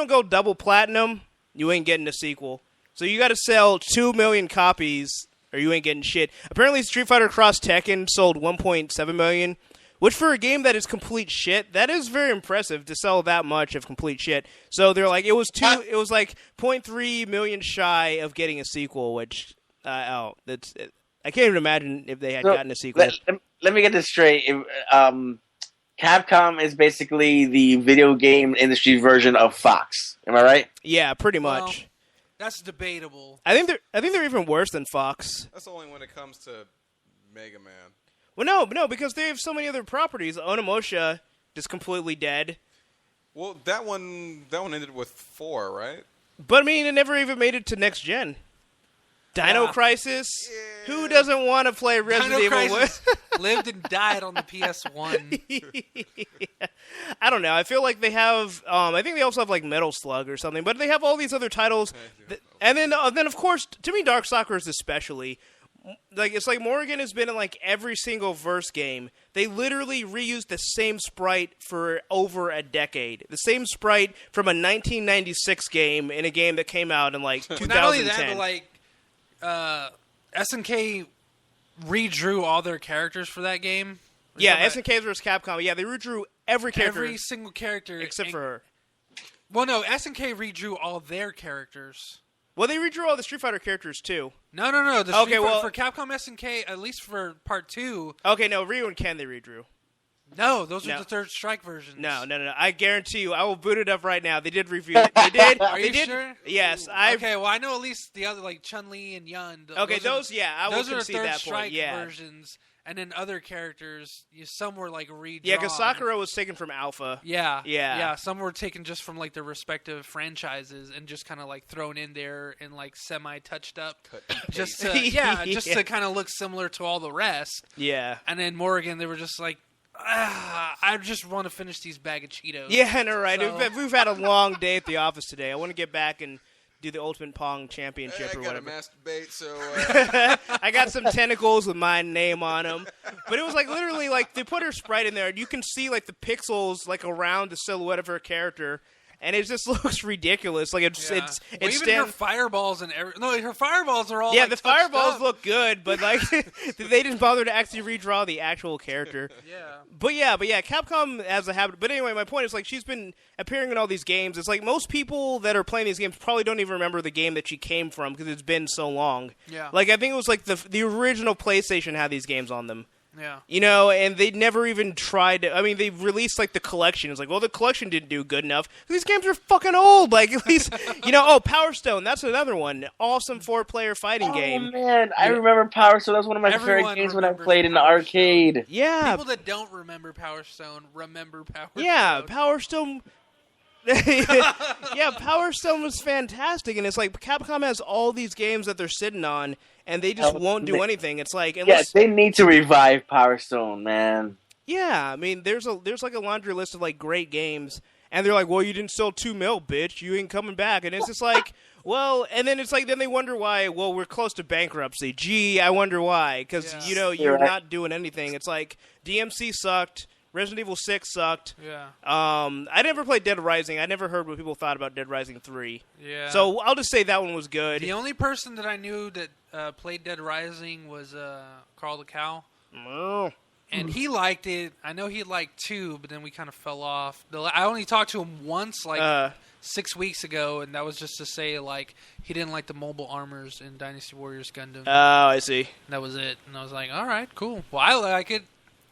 go double platinum, you ain't getting a sequel. So you got to sell 2 million copies or you ain't getting shit. Apparently Street Fighter Cross Tekken sold 1.7 million, which for a game that is complete shit, that is very impressive to sell that much of complete shit. So they're like, it was like 0.3 million shy of getting a sequel, which I can't even imagine if they had gotten a sequel. let me get this straight. Capcom is basically the video game industry version of Fox. Am I right? Yeah, pretty Well, much. That's debatable. I think they're even worse than Fox. That's only when it comes to Mega Man. Well, no, because they have so many other properties. Onimusha just completely dead. Well, that one ended with 4, right? But I mean, it never even made it to next gen. Dino Yeah. Crisis. Yeah. Who doesn't want to play Resident Dino Evil? Crisis lived and died on the PS1. I don't know. I feel like they have. I think they also have like Metal Slug or something, but they have all these other titles. And then of course, to me, Darkstalkers especially. Like it's like Morgan has been in like every single Verse game. They literally reused the same sprite for over a decade. The same sprite from a 1996 game in a game that came out in like 2010. Not only that, but like SNK redrew all their characters for that game. Yeah, SNK vs. Capcom. Yeah, they redrew every character. Every single character except for her. Well, no, SNK redrew all their characters. Well, they redrew all the Street Fighter characters too. No. For Capcom SNK, at least for Part 2. Okay, no, Ryu and Ken they redrew. No, those are the Third Strike versions. No. I guarantee you, I will boot it up right now. They did review it. They did. Are they you did. sure? Yes. Okay, well, I know at least the other, like Chun-Li and Yun. Okay, those I will those are the concede Third that Strike point. Yeah. versions. And then other characters, some were like redrawn. Yeah, because Sakura was taken from Alpha. Yeah. Some were taken just from like their respective franchises and just kind of like thrown in there and like semi-touched up, just to kind of look similar to all the rest. Yeah. And then Morrigan, they were just like, I just want to finish these bag of Cheetos. Yeah, no, right. So... We've had a long day at the office today. I want to get back and do the Ultimate Pong Championship or whatever. I got to masturbate, so... I got some tentacles with my name on them. But it was like literally like they put her sprite in there and you can see like the pixels like around the silhouette of her character. And it just looks ridiculous. Like it's even her fireballs and her fireballs are all the fireballs look good, but like they didn't bother to actually redraw the actual character. But yeah, Capcom has a habit. But anyway, my point is like she's been appearing in all these games. It's like most people that are playing these games probably don't even remember the game that she came from because it's been so long. Yeah. Like I think it was like the original PlayStation had these games on them. Yeah. You know, and they never even tried to... I mean, they released, like, the collection. It's like, well, the collection didn't do good enough. These games are fucking old. Like, at least... Power Stone. That's another one. Awesome 4-player fighting game. Oh, man. I remember Power Stone. That was one of my favorite games when I played in the arcade. Yeah. People that don't remember Power Stone remember Power Stone. Yeah, Power Stone... yeah, Power Stone was fantastic. And it's like, Capcom has all these games that they're sitting on... And they just won't do anything. It's like they need to revive Power Stone, man. Yeah, I mean, there's like a laundry list of like great games, and they're like, well, you didn't sell 2 mil, bitch. You ain't coming back. And it's just like, well, and then it's like, then they wonder why. Well, we're close to bankruptcy. Gee, I wonder why. Because you're not doing anything. It's like DMC sucked. Resident Evil 6 sucked. Yeah. I never played Dead Rising. I never heard what people thought about Dead Rising 3. Yeah. So I'll just say that one was good. The only person that I knew that played Dead Rising was Carl the Cow. Oh. And he liked it. I know he liked 2, but then we kind of fell off. I only talked to him once, 6 weeks ago, and that was just to say, like, he didn't like the mobile armors in Dynasty Warriors Gundam. Oh, I see. That was it. And I was like, all right, cool. Well, I like it.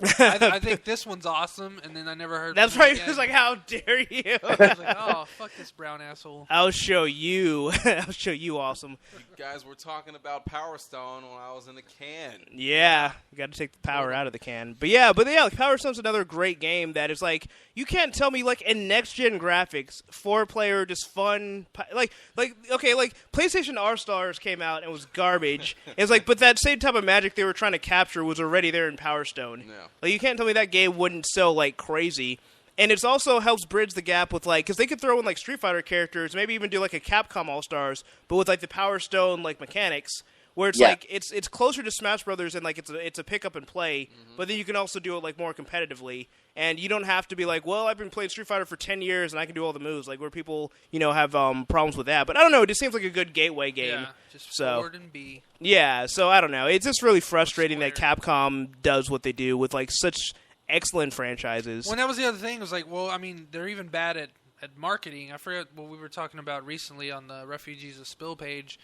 I think this one's awesome, and then I never heard. That's right. It was like, how dare you? I was like, oh, fuck this brown asshole. I'll show you. I'll show you, awesome. You guys were talking about Power Stone when I was in the can. Yeah, you got to take the power out of the can. But yeah, like, Power Stone's another great game that is like, you can't tell me like in next gen graphics, 4-player, just fun. Like PlayStation R Stars came out and was garbage. It's like, but that same type of magic they were trying to capture was already there in Power Stone. No. Like, you can't tell me that game wouldn't sell like crazy. And it also helps bridge the gap with, like, because they could throw in, like, Street Fighter characters, maybe even do, like, a Capcom All-Stars, but with, like, the Power Stone, like, mechanics, where it's, like, it's closer to Smash Brothers and, like, it's a pick up and play, but then you can also do it, like, more competitively. And you don't have to be like, well, I've been playing Street Fighter for 10 years and I can do all the moves, like, where people, have problems with that. But I don't know, it just seems like a good gateway game. Yeah, just forward and B. Yeah, so I don't know. It's just really frustrating that Capcom does what they do with, like, such excellent franchises. Well, that was the other thing. It was like, well, I mean, they're even bad at marketing. I forget what we were talking about recently on the Refugees of Spill page,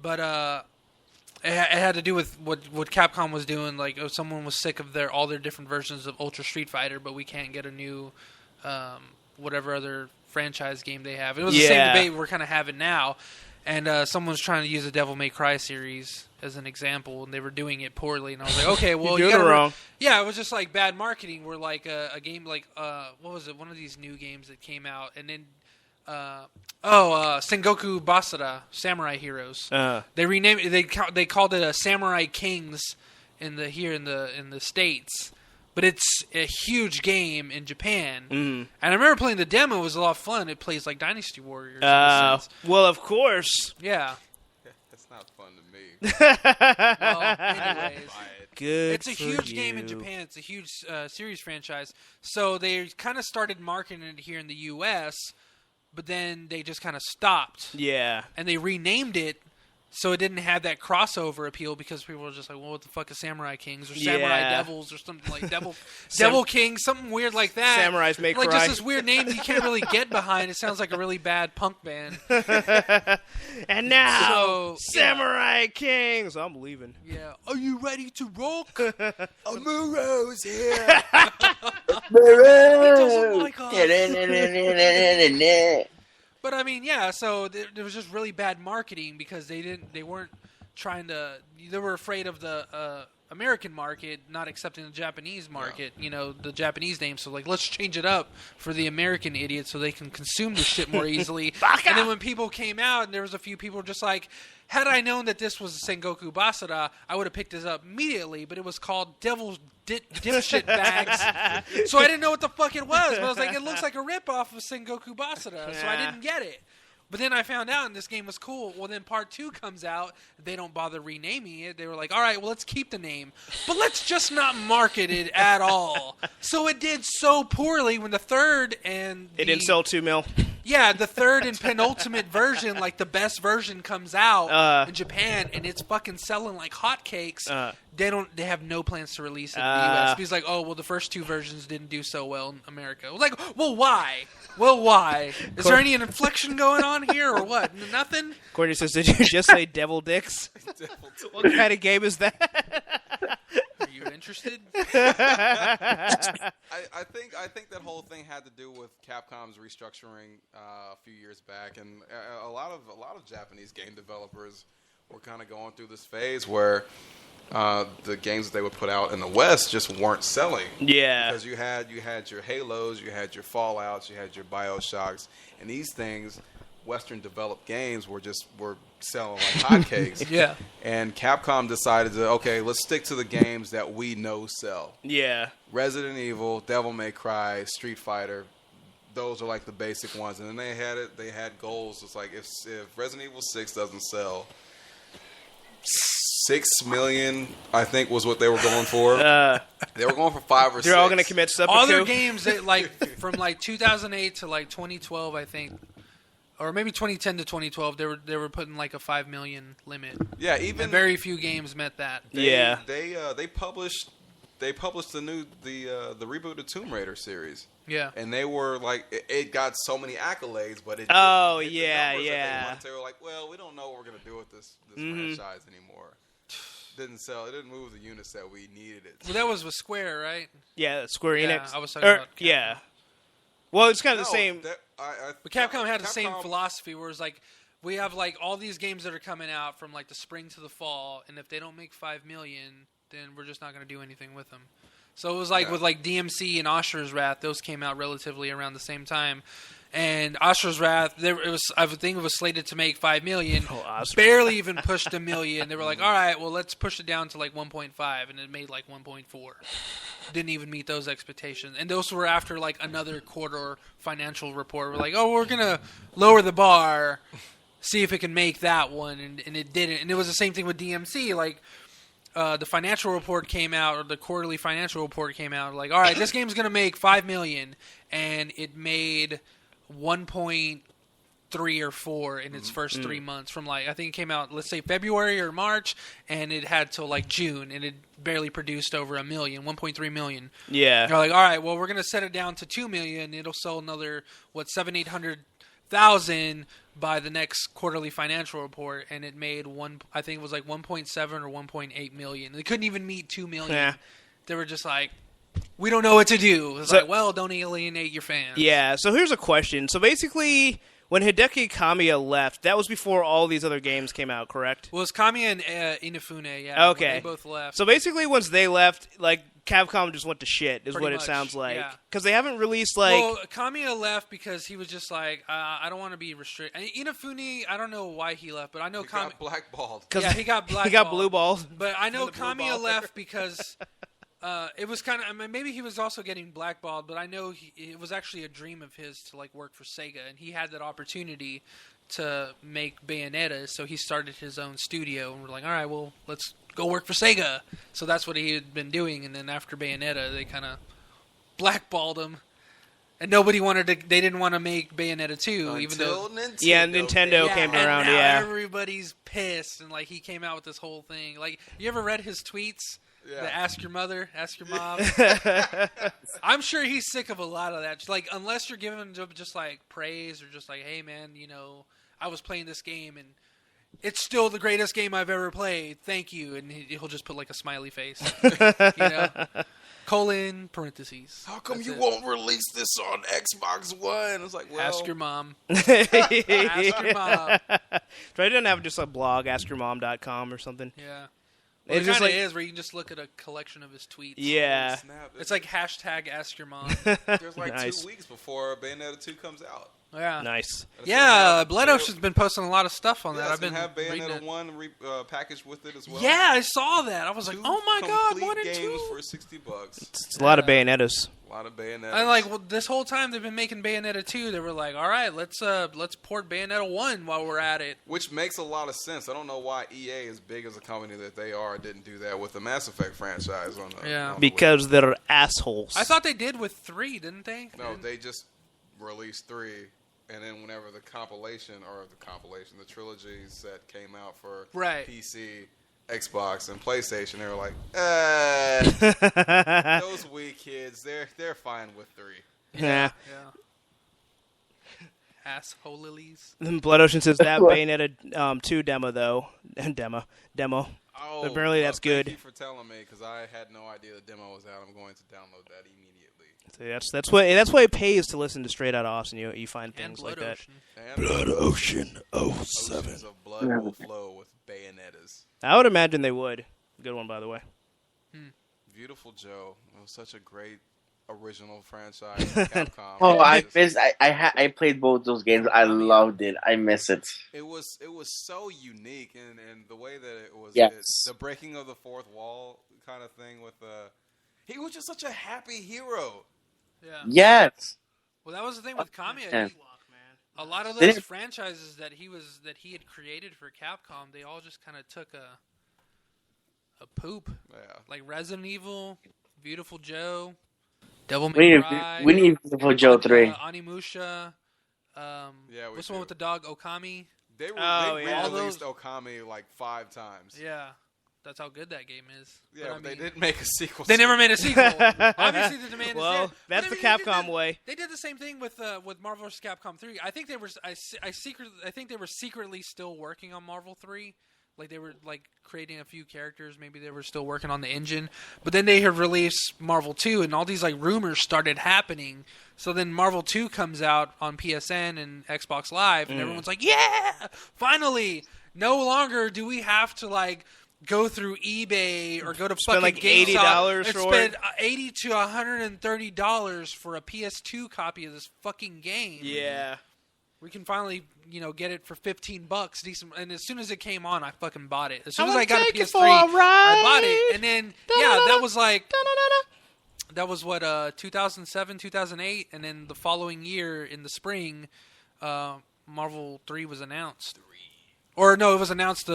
but it had to do with what Capcom was doing. Like, someone was sick of all their different versions of Ultra Street Fighter, but we can't get a new whatever other franchise game they have. It was the same debate we're kind of having now. And someone's trying to use the Devil May Cry series as an example, and they were doing it poorly. And I was like, okay, well, you got it wrong. Yeah, it was just like bad marketing. Where like a game like what was it? One of these new games that came out, and then Sengoku Basara, Samurai Heroes. They renamed it. They called it a Samurai Kings in the States. But it's a huge game in Japan. And I remember playing the demo. It was a lot of fun. It plays like Dynasty Warriors. Well, of course. Yeah. That's not fun to me. Well, anyways. Good. It's a huge game in Japan. It's a huge series franchise. So they kind of started marketing it here in the U.S., but then they just kind of stopped. Yeah. And they renamed it so it didn't have that crossover appeal because people were just like, well, what the fuck is Samurai Kings or Samurai Devils or something like Devil Kings, something weird like that. Samurais May Cry. Just this weird name that you can't really get behind. It sounds like a really bad punk band. And now, Samurai Kings. I'm leaving. Yeah. Are you ready to rock? Amuro's here. But I mean, yeah. So there was just really bad marketing because they weren't trying to. They were afraid of the American market not accepting the Japanese market. You know, the Japanese name. So like, let's change it up for the American idiots so they can consume the shit more easily. And then when people came out, and there was a few people just like, had I known that this was Sengoku Basara, I would have picked this up immediately. But it was called Devil's Dipshit Bags, so I didn't know what the fuck it was. But I was like, it looks like a ripoff of Sengoku Basara, so I didn't get it. But then I found out, and this game was cool. Well, then Part 2 comes out. They don't bother renaming it. They were like, all right, well, let's keep the name. But let's just not market it at all. So it did so poorly when the third and... It didn't sell 2 mil. Yeah, the third and penultimate version, like the best version, comes out in Japan, and it's fucking selling like hotcakes. They have no plans to release it in the U.S. Because like, oh, well, the first 2 versions didn't do so well in America. I was like, well, why? Well, why? Is there any inflection going on here or what? Nothing? Courtney says, did you just say Devil Dicks? What kind of game is that? Are you interested? I think that whole thing had to do with Capcom's restructuring a few years back, and a lot of Japanese game developers were kind of going through this phase where the games that they would put out in the West just weren't selling. Yeah, because you had your Halos, you had your Fallouts, you had your BioShocks, and these things, Western developed games were selling like hotcakes. Yeah. And Capcom decided to, okay, let's stick to the games that we know sell. Yeah. Resident Evil, Devil May Cry, Street Fighter, those are like the basic ones. And then they had goals. It's like if Resident Evil 6 doesn't sell 6 million, I think was what they were going for. They were going for 5 or 6. They're all going to commit seppuku. All their games that from 2008 to 2012, I think. Or maybe 2010 to 2012, they were putting like a 5 million limit. Yeah, even and very few games met that. They published the reboot of Tomb Raider series. Yeah, and they were like, it got so many accolades, but it They were like, well, we don't know what we're gonna do with this franchise anymore. Didn't sell. It didn't move the units that we needed it. Well, that was with Square, right? Yeah, Square Enix. I was talking about Capcom. Yeah. Well, it's kind of the same. But Capcom had the same philosophy where it's like, we have like all these games that are coming out from like the spring to the fall, and if they don't make 5 million, then we're just not going to do anything with them. So it was like with like DMC and Asura's Wrath, those came out relatively around the same time. And Asura's Wrath, I think it was slated to make 5 million, barely even pushed 1 million. They were like, all right, well, let's push it down to like 1.5, and it made like 1.4. Didn't even meet those expectations. And those were after like another quarter financial report. We're like, oh, we're going to lower the bar, see if it can make that one, and it didn't. And it was the same thing with DMC. Like, the financial report came out, or the quarterly financial report came out, like, all right, this game's going to make 5 million, and it made 1.3 or 4 in its first 3 months. From like, I think it came out, let's say February or March, and it had till like June, and it barely produced over 1 million, 1.3 million. Yeah. They're like, all right, well, we're going to set it down to 2 million. It'll sell another 700,000-800,000 by the next quarterly financial report, and it made I think it was like 1.7 or 1.8 million. They couldn't even meet 2 million. Yeah. They were just like, we don't know what to do. It's like, well, don't alienate your fans. Yeah. So here's a question. So basically, When Hideki Kamiya left, that was before all these other games came out, correct? Well, it's Kamiya and Inafune, yeah. Okay. They both left. So basically, once they left, like, Capcom just went to shit, is Pretty what much, it sounds like. yeah. Because they haven't released, like... Well, Kamiya left because he was just like, I don't want to be restricted. Inafune, I don't know why he left, but I know He got blackballed. Yeah, he got blackballed. He got blue balled. But I know The blue Kamiya baller. left because it was kind of. I mean, maybe he was also getting blackballed, but I know it was actually a dream of his to like work for Sega, and he had that opportunity to make Bayonetta, so he started his own studio, and we're like, all right, well, let's go work for Sega. So that's what he had been doing, and then after Bayonetta, they kind of blackballed him. And nobody wanted to. They didn't want to make Bayonetta 2, even though Nintendo. Yeah, Nintendo came and around, now yeah. everybody's pissed, and like he came out with this whole thing. Like, you ever read his tweets? Yeah. The ask your mother, ask your mom. I'm sure he's sick of a lot of that. Just, like, unless you're giving him just like praise or just like, hey man, you know, I was playing this game and it's still the greatest game I've ever played. Thank you, and he'll just put like a smiley face, you know, colon parentheses. How come That's you it. won't release this on Xbox One? It's like, well, Ask your mom. Ask your mom. Try to have just a blog, askyourmom.com or something. Yeah. Well, It's it just kind of like- is where you can just look at a collection of his tweets. Yeah. snap. It's like hashtag ask your mom. There's like Nice. 2 weeks before Bayonetta 2 comes out. Yeah. Nice. Yeah, Blood Ocean's been posting a lot of stuff on Yeah, that. it's I've been have reading Bayonetta it. 1 packaged with it as well. Yeah, I saw that. I was like, 2 oh my god, complete 1 and games 2. for $60. It's a lot of Bayonettas. A lot of Bayonetta. And like, well, this whole time they've been making Bayonetta 2, they were like, all right, let's port Bayonetta 1 while we're at it. Which makes a lot of sense. I don't know why EA, as big as a company that they are, didn't do that with the Mass Effect franchise on the Yeah. on the Because they're assholes. I thought they did with 3, didn't they? Wii. No, they just released 3, and then whenever the trilogy set came out for Right. PC, Xbox, and PlayStation, they were like, those Wii kids, they're fine with 3. Yeah. Yeah. Asshole lilies. Blood Ocean says that Bayonetta 2 demo, though. demo. Oh, Apparently that's good. Thank you for telling me, because I had no idea the demo was out. I'm going to download that immediately. So that's why it pays to listen to Straight Outta Austin. You find And things Blood like that. Ocean. And Blood Ocean 07. Oceans of blood will flow with Bayonettas. I would imagine they would. Good one, by the way. Beautiful Joe. It was such a great original franchise. Capcom. Oh, I missed. I played both those games. I loved it. I miss it. It was so unique, and the way that it was, Yes. the breaking of the fourth wall kind of thing. With he was just such a happy hero. Yeah. Yes. Well, that was the thing with Kamiya. Yeah. A lot of Did those it- franchises that he had created for Capcom, they all just kind of took a poop. Yeah. Like Resident Evil, Beautiful Joe, Devil We May need Cry. we need Beautiful Joe 3. Animusha. Yeah, we What's the one do. with the dog? Okami. They Oh, they yeah. re-released Okami like 5 times. Yeah, that's how good that game is. Yeah, But I but they mean, didn't make a sequel. They never made a sequel. Obviously, the demand is Well, there. that's But the I mean, Capcom way. They did the same thing with Marvel vs. Capcom 3. I think they were. I think they were secretly still working on Marvel 3. Like they were like creating a few characters. Maybe they were still working on the engine. But then they had released Marvel 2, and all these like rumors started happening. So then Marvel 2 comes out on PSN and Xbox Live, and everyone's like, "Yeah, finally! No longer do we have to like." Go through eBay or go to Spend, fucking like, $80 GameStop and for spend it. $80 to $130 for a PS2 copy of this fucking game. Yeah. We can finally, get it for $15, decent. And as soon as it came on, I fucking bought it. As soon I as I wanna got a take PS3, it for a I ride. bought it. And then, that was like, that was what, 2007, 2008, and then the following year in the spring, Marvel 3 was announced. Or no, it was announced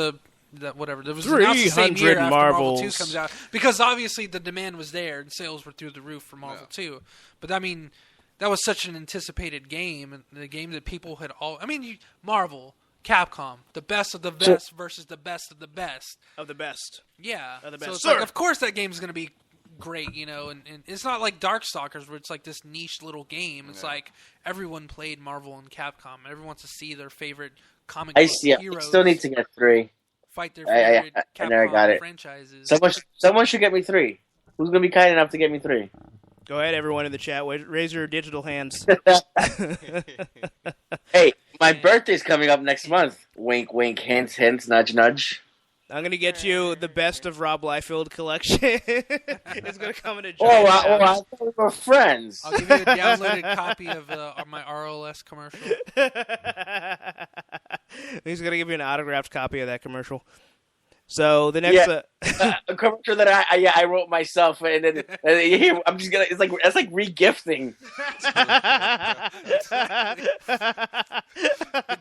whatever. It was announced the same year 300 after Marvel 2 Marvels. comes out. Because obviously the demand was there and sales were through the roof for Marvel Yeah. 2. But I mean, that was such an anticipated game, and the game that people had all. I mean, Marvel, Capcom, the best of the best versus the best of the best. Of the best. Yeah. Of the So best. it's Sir. like, of course, that game's going to be great, and it's not like Darkstalkers where it's like this niche little game. It's Yeah. like everyone played Marvel and Capcom. Everyone wants to see their favorite comic I book see. I heroes still need to get 3. fight their I favorite never got Capcom it. franchises. Someone should get me 3. Who's gonna be kind enough to get me 3? Go ahead, everyone in the chat. Raise your digital hands. Hey, my birthday's coming up next month. Wink, wink, hints, hints, nudge, nudge. I'm going to get you the best of Rob Liefeld collection. It's going to come in a Oh, giant I pouch. thought we were friends. I'll give you a downloaded copy of my RLS commercial. He's going to give you an autographed copy of that commercial. So the next a commercial that I wrote myself, and then I'm just gonna. That's like regifting. The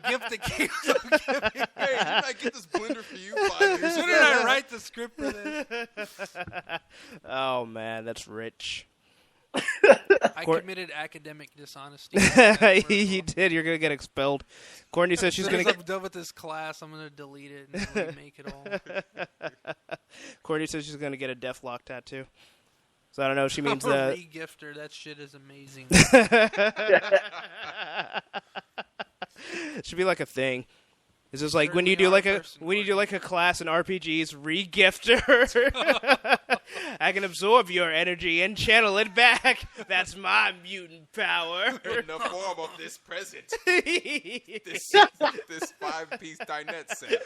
gift that keeps on giving. Hey, didn't I get this blender for you 5 years Didn't ago? I write the script for this? Oh man, that's rich. I committed academic dishonesty. You did. You're gonna get expelled. Courtney says she's As gonna soon as get. I'm done with this class, I'm gonna delete it and remake it all. Courtney says she's gonna get a Deathlock tattoo. So I don't know if she means I'm a that. re-gifter. That shit is amazing. Should be like a thing. It's just like when you do like a class in RPGs, re-gifter. I can absorb your energy and channel it back. That's my mutant power. In the form of this present. This 5-piece dinette set.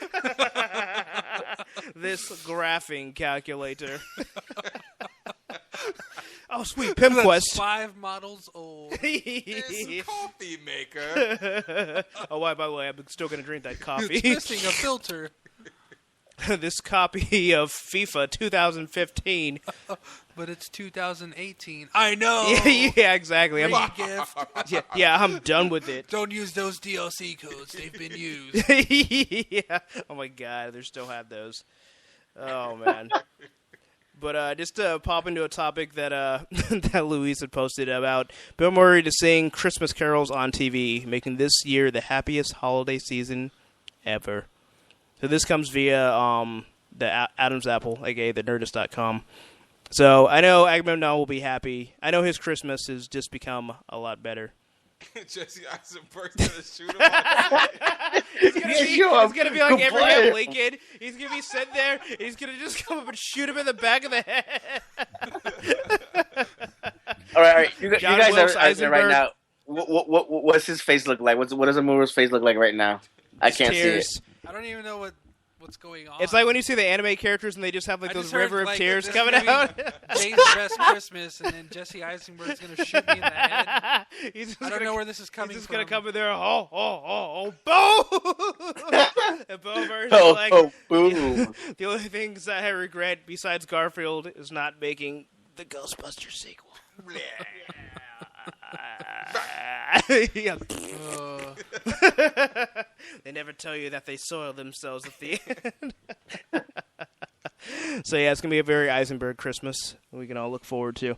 This graphing calculator. Oh, sweet PimQuest. 5 models old. This coffee maker. Oh, by the way, I'm still going to drink that coffee. It's missing a filter. This copy of FIFA 2015. But it's 2018. I know. Yeah, exactly. Re-gift. I'm done with it. Don't use those DLC codes. They've been used. Yeah. Oh my God, they still have those. Oh man. But just to pop into a topic that that Luis had posted about Bill Murray to sing Christmas carols on TV, making this year the happiest holiday season ever. So this comes via the Adam's Apple, aka the Nerdist.com. So I know Agamemnon will be happy. I know his Christmas has just become a lot better. Jesse Eisenberg's gonna shoot him on He's gonna be like Abraham Lincoln. He's gonna be sitting there. And he's gonna just come up and shoot him in the back of the head. All right. You John guys Wilkes are Eisenberg. right now. What's his face look like? What does Amura's face look like right now? I can't Tears. see it. I don't even know what's going on. It's like when you see the anime characters and they just have like I those just heard, river of like, tears this coming is gonna out. be Dave's best Christmas, and then Jesse Eisenberg's gonna shoot me in the head. I don't know where this is coming He's just from. gonna come in there. Oh, boom! And Bober's like, boom. the only things I regret besides Garfield is not making the Ghostbusters sequel. Yeah. They never tell you that they soil themselves at the end. So yeah, it's gonna be a very Eisenberg Christmas we can all look forward to.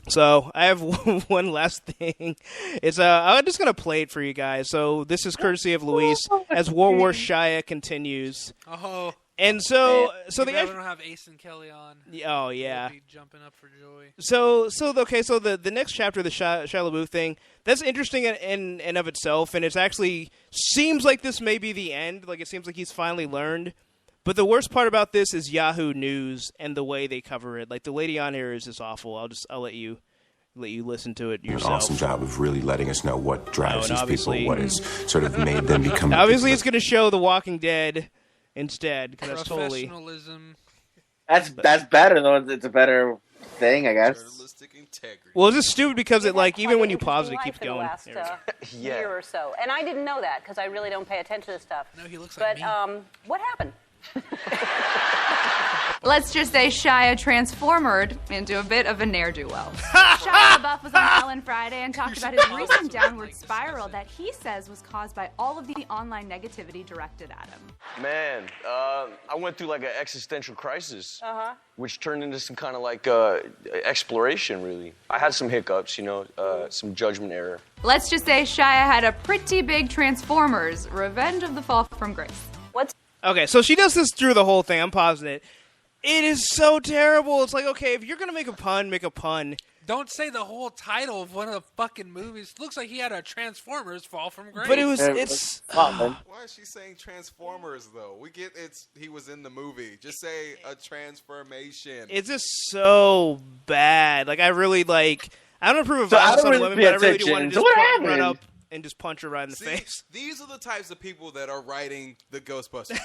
So I have one last thing. It's I'm just gonna play it for you guys. So this is courtesy of Luis as World War Shia continues. Oh, And so so they we don't have Ace and Kelly on. Oh yeah. They'll be jumping up for joy. So the next chapter, the Shia LaBeouf thing, that's interesting in and of itself, and it's actually seems like this may be the end. Like it seems like he's finally learned. But the worst part about this is Yahoo News and the way they cover it. Like the lady on here is just awful. I'll let you listen to it yourself. An awesome job of really letting us know what drives and these people, what has sort of made them become. Obviously, it's going to show The Walking Dead instead because that's totally. Professionalism. That's better though. It's a better thing, I guess. journalistic integrity. Well, it's just stupid because it You've like had even quite when an you pause it, it interesting keeps life going. for the last, Yeah. year or so, and I didn't know that because I really don't pay attention to stuff. No, he looks like But me. what happened? Let's just say Shia transformed into a bit of a ne'er-do-well. Shia LaBeouf was on Ellen Friday and talked about his recent downward spiral that he says was caused by all of the online negativity directed at him. Man, I went through like an existential crisis, which turned into some kind of like exploration, really. I had some hiccups, some judgment error. Let's just say Shia had a pretty big Transformers, Revenge of the Fall from Grace. Okay, so she does this through the whole thing. I'm pausing it. It is so terrible. It's like, okay, if you're going to make a pun, make a pun. Don't say the whole title of one of the fucking movies. Looks like he had a Transformers Fall from Grace. But it's... Why is she saying Transformers though? We get he was in the movie. Just say a transformation. It's just so bad. Like I really like. I don't approve of So I violence don't on really women, pay but I really do want attention. to So just what run happened? up and just punch her right in the See, face. these are the types of people that are writing the Ghostbusters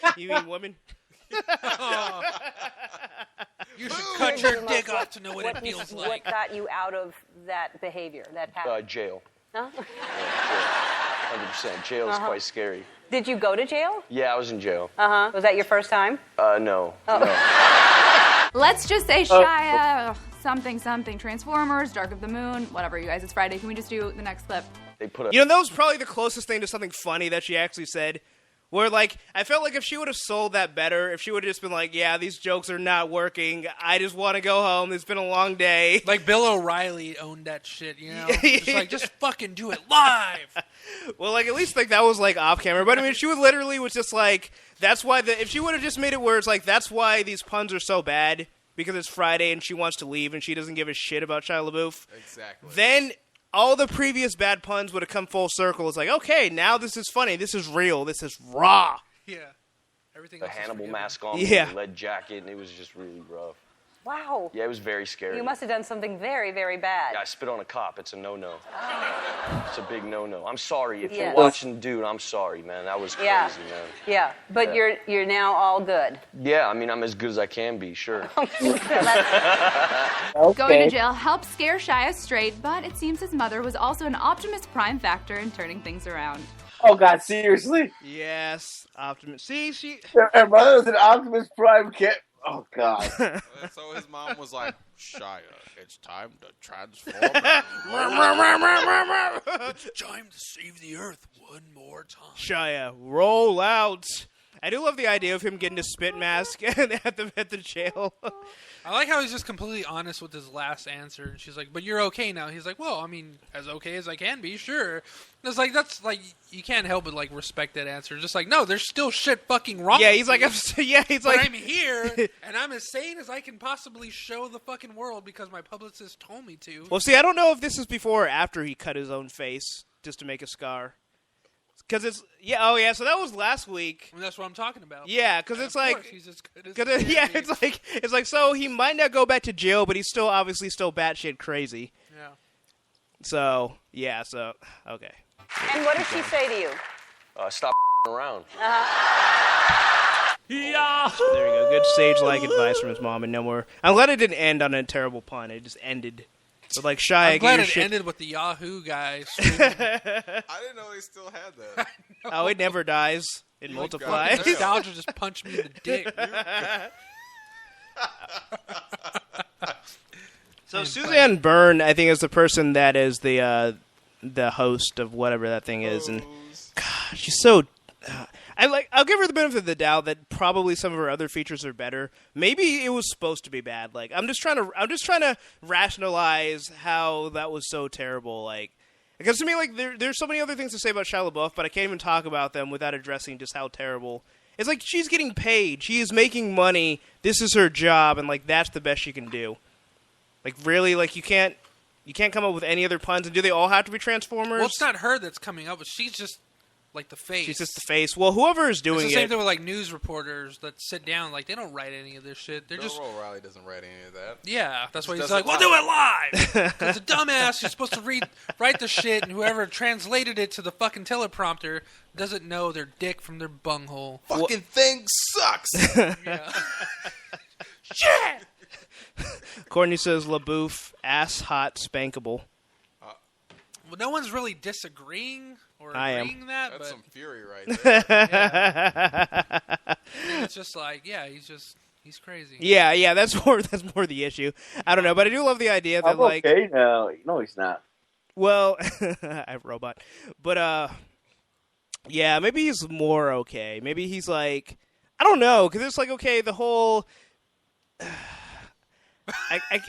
movie. You mean women? You should cut your dick off to know what it feels What like. got you out of that behavior, that habit? Jail. Huh? Yeah, 100%. Jail is quite scary. Did you go to jail? Yeah, I was in jail. Was that your first time? No. Oh. No. Let's just say Shia, something, Transformers, Dark of the Moon, whatever, you guys. It's Friday. Can we just do the next clip? They put You know, that was probably the closest thing to something funny that she actually said. Where, like, I felt like if she would have sold that better, if she would have just been like, yeah, these jokes are not working, I just want to go home, it's been a long day. Like Bill O'Reilly owned that shit, you know? Just fucking do it live. Well, like, at least, like, that was, like, off camera. But, I mean, she was just like, that's why, if she would have just made it where it's like, that's why these puns are so bad, because it's Friday and she wants to leave and she doesn't give a shit about Shia LaBeouf. Exactly. Then all the previous bad puns would have come full circle. It's like, okay, now this is funny. This is real. This is raw. Yeah. Everything the else is Hannibal forgiven. mask on, Yeah. the lead jacket, and it was just really rough. Wow. Yeah, it was very scary. You must have done something very, very bad. Yeah, I spit on a cop. It's a no-no. It's a big no-no. I'm sorry. If Yes. you're watching, dude, I'm sorry, man. That was crazy, Yeah. man. Yeah, but Yeah. you're now all good. Yeah, I mean, I'm as good as I can be, sure. Going to jail helped scare Shia straight, but it seems his mother was also an Optimus Prime factor in turning things around. Oh God, seriously? Yes, Optimus. See, Her mother was an Optimus Prime kid. Oh God. So his mom was like, Shia, it's time to transform. It's time to save the Earth one more time. Shia, roll out. I do love the idea of him getting a spit mask at the jail. I like how he's just completely honest with his last answer. And she's like, but you're okay now. He's like, well, I mean, as okay as I can be, sure. And it's like, that's like, you can't help but like respect that answer. Just like, no, there's still shit fucking wrong. Yeah, he's like, with me, he's but like, I'm here, and I'm as sane as I can possibly show the fucking world because my publicist told me to. Well, see, I don't know if this is before or after he cut his own face just to make a scar. Because it's, so that was last week. And that's what I'm talking about. Yeah, because it's Of like, course, he's as good as cause he can be. it's like, so he might not go back to jail, but he's still obviously still batshit crazy. Yeah. So, okay. And what did she say to you? Stop around. Yeah. There you go. Good sage-like advice from his mom, and no more. I'm glad it didn't end on a terrible pun. It just ended. So, like, Shia, I'm glad get your it shit. ended with the Yahoo guy. I didn't know they still had that. Oh, it never dies. It You multiplies. got- Nostalgia just punched me in the dick. So Suzanne Byrne, I think, is the person that is the host of whatever that thing is, and God, she's so. I'll give her the benefit of the doubt that probably some of her other features are better. Maybe it was supposed to be bad. Like I'm just trying to rationalize how that was so terrible. Like because to me, like there's so many other things to say about Shia LaBeouf, but I can't even talk about them without addressing just how terrible. It's like she's getting paid. She is making money. This is her job, and like that's the best she can do. Like really, like you can't come up with any other puns. And do they all have to be Transformers? Well, it's not her that's coming up, but she's just like the face. She's just the face. Well, whoever is doing it's the same it. thing with like news reporters that sit down. Like they don't write any of this shit. They're just. Bill O'Reilly doesn't write any of that. Yeah, that's why he's does like, it "We'll do it live." Because the dumbass is supposed to write the shit, and whoever translated it to the fucking teleprompter doesn't know their dick from their bunghole. Fucking thing sucks. Yeah. Shit. Courtney says LaBeouf, ass hot, spankable. Well, no one's really disagreeing or I am. agreeing that, That's but some fury right there. I think it's just like, yeah, he's crazy. Yeah, that's more the issue. I don't know, but I do love the idea that I'm like, okay now. No, he's not. well, I robot, but yeah, maybe he's more okay. Maybe he's like, I don't know, because it's like okay, the whole. I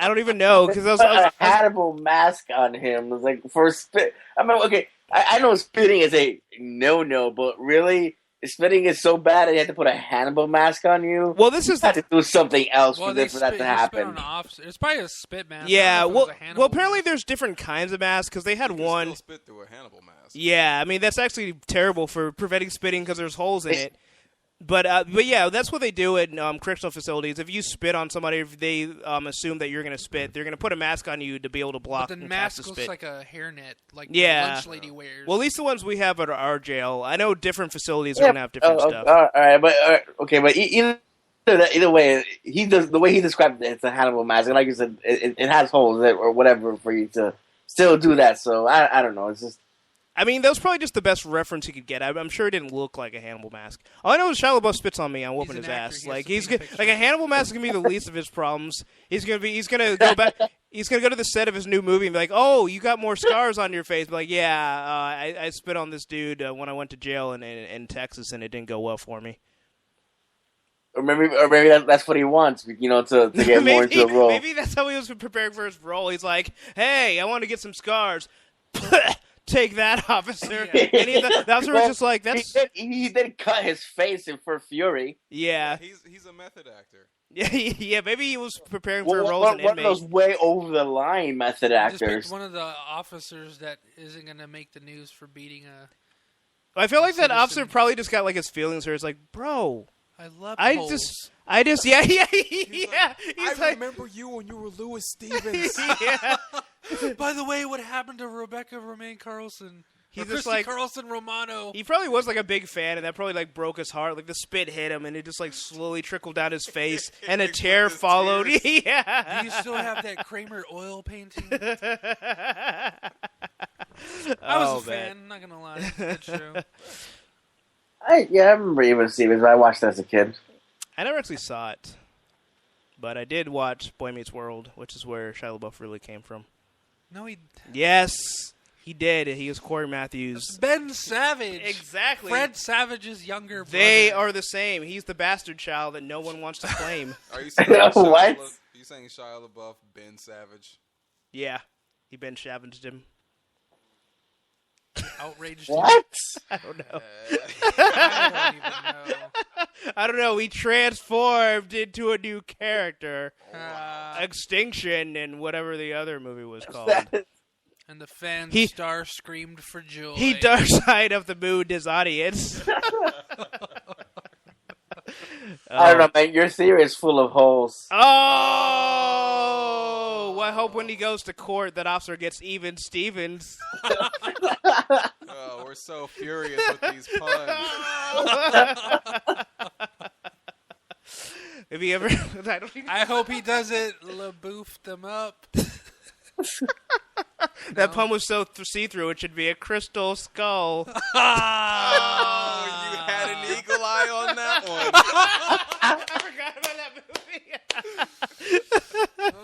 don't even know because A Hannibal mask on him was like for spit. I mean, okay, I know spitting is a no, but really, spitting is so bad that you have to put a Hannibal mask on you. Well, this is you have to do something else for they that to spit happen. on an officer. It's probably a spit mask. Yeah, I don't know if it well, was a Hannibal apparently mask. there's different kinds of masks because they had You can one. still spit through a Hannibal mask. Yeah, I mean that's actually terrible for preventing spitting because there's holes in it. But yeah, that's what they do at correctional facilities. If you spit on somebody, if they assume that you're going to spit, they're going to put a mask on you to be able to block. But the and catch mask the looks spit. like a hairnet, like Yeah. the lunch lady wears. Well, at least the ones we have at our jail. I know different facilities are going to have different stuff. All right, but okay, but either way, the way he described it, it's a Hannibal mask, and like you said, it has holes or whatever for you to still do that. So I don't know. It's just. I mean, that was probably just the best reference he could get. I'm sure it didn't look like a Hannibal mask. All I know is Shia LaBeouf spits on me. I'm whooping He's his an actor. ass. He has Like to he's paint a gonna, picture. like a Hannibal mask is gonna be the least of his problems. He's gonna go back. He's gonna go to the set of his new movie and be like, "Oh, you got more scars on your face." Be like, "Yeah, I spit on this dude when I went to jail in Texas, and it didn't go well for me." Or maybe that's what he wants, to get more into the role. Maybe that's how he was preparing for his role. He's like, "Hey, I want to get some scars." Take that, officer. Yeah. And the officer was just like, "That's He did cut his face in for Fury. yeah, He's a method actor. yeah." Maybe he was preparing for a One role as an of inmate. those way over the line method Just pick actors. one of the officers that isn't going to make the news for beating a. I feel like that citizen. officer probably just got like his feelings hurt. It's like, bro, I love. I holes. just, yeah. He's like, remember you when you were Louis Stevens. yeah. By the way, what happened to Rebecca Romaine Carlson? He's Or just Christy like- Carlson Romano. He probably was like a big fan, and that probably like broke his heart. Like the spit hit him, and it just like slowly trickled down his face, and a Like, tear with his followed. tears. Yeah. Do you still have that Kramer oil painting? I was a fan. I'm not gonna lie. That's true. I remember even Stevens. I watched that as a kid. I never actually saw it, but I did watch Boy Meets World, which is where Shia LaBeouf really came from. No, he. Yes, he did. He was Corey Matthews. Ben Savage. Exactly. Fred Savage's younger brother. They are the same. He's the bastard child that no one wants to claim. Are you saying What? You saying Shia LaBeouf, Ben Savage? Yeah, he Ben Savaged him. Outraged. What? I don't know. I don't even know. I don't know. He transformed into a new character. Uh, Extinction and whatever the other movie was called. and the fan He- star screamed for joy. He dark side of the moon his audience. I don't know, man. Your theory is full of holes. Oh! Well, I hope when he goes to court that officer gets even Stevens. Oh, we're so furious with these puns. If he ever, I don't even, I hope he doesn't LaBeouf them up. that pun was so see-through it should be a crystal skull. Oh, you had an eagle eye on that one. I forgot about that movie.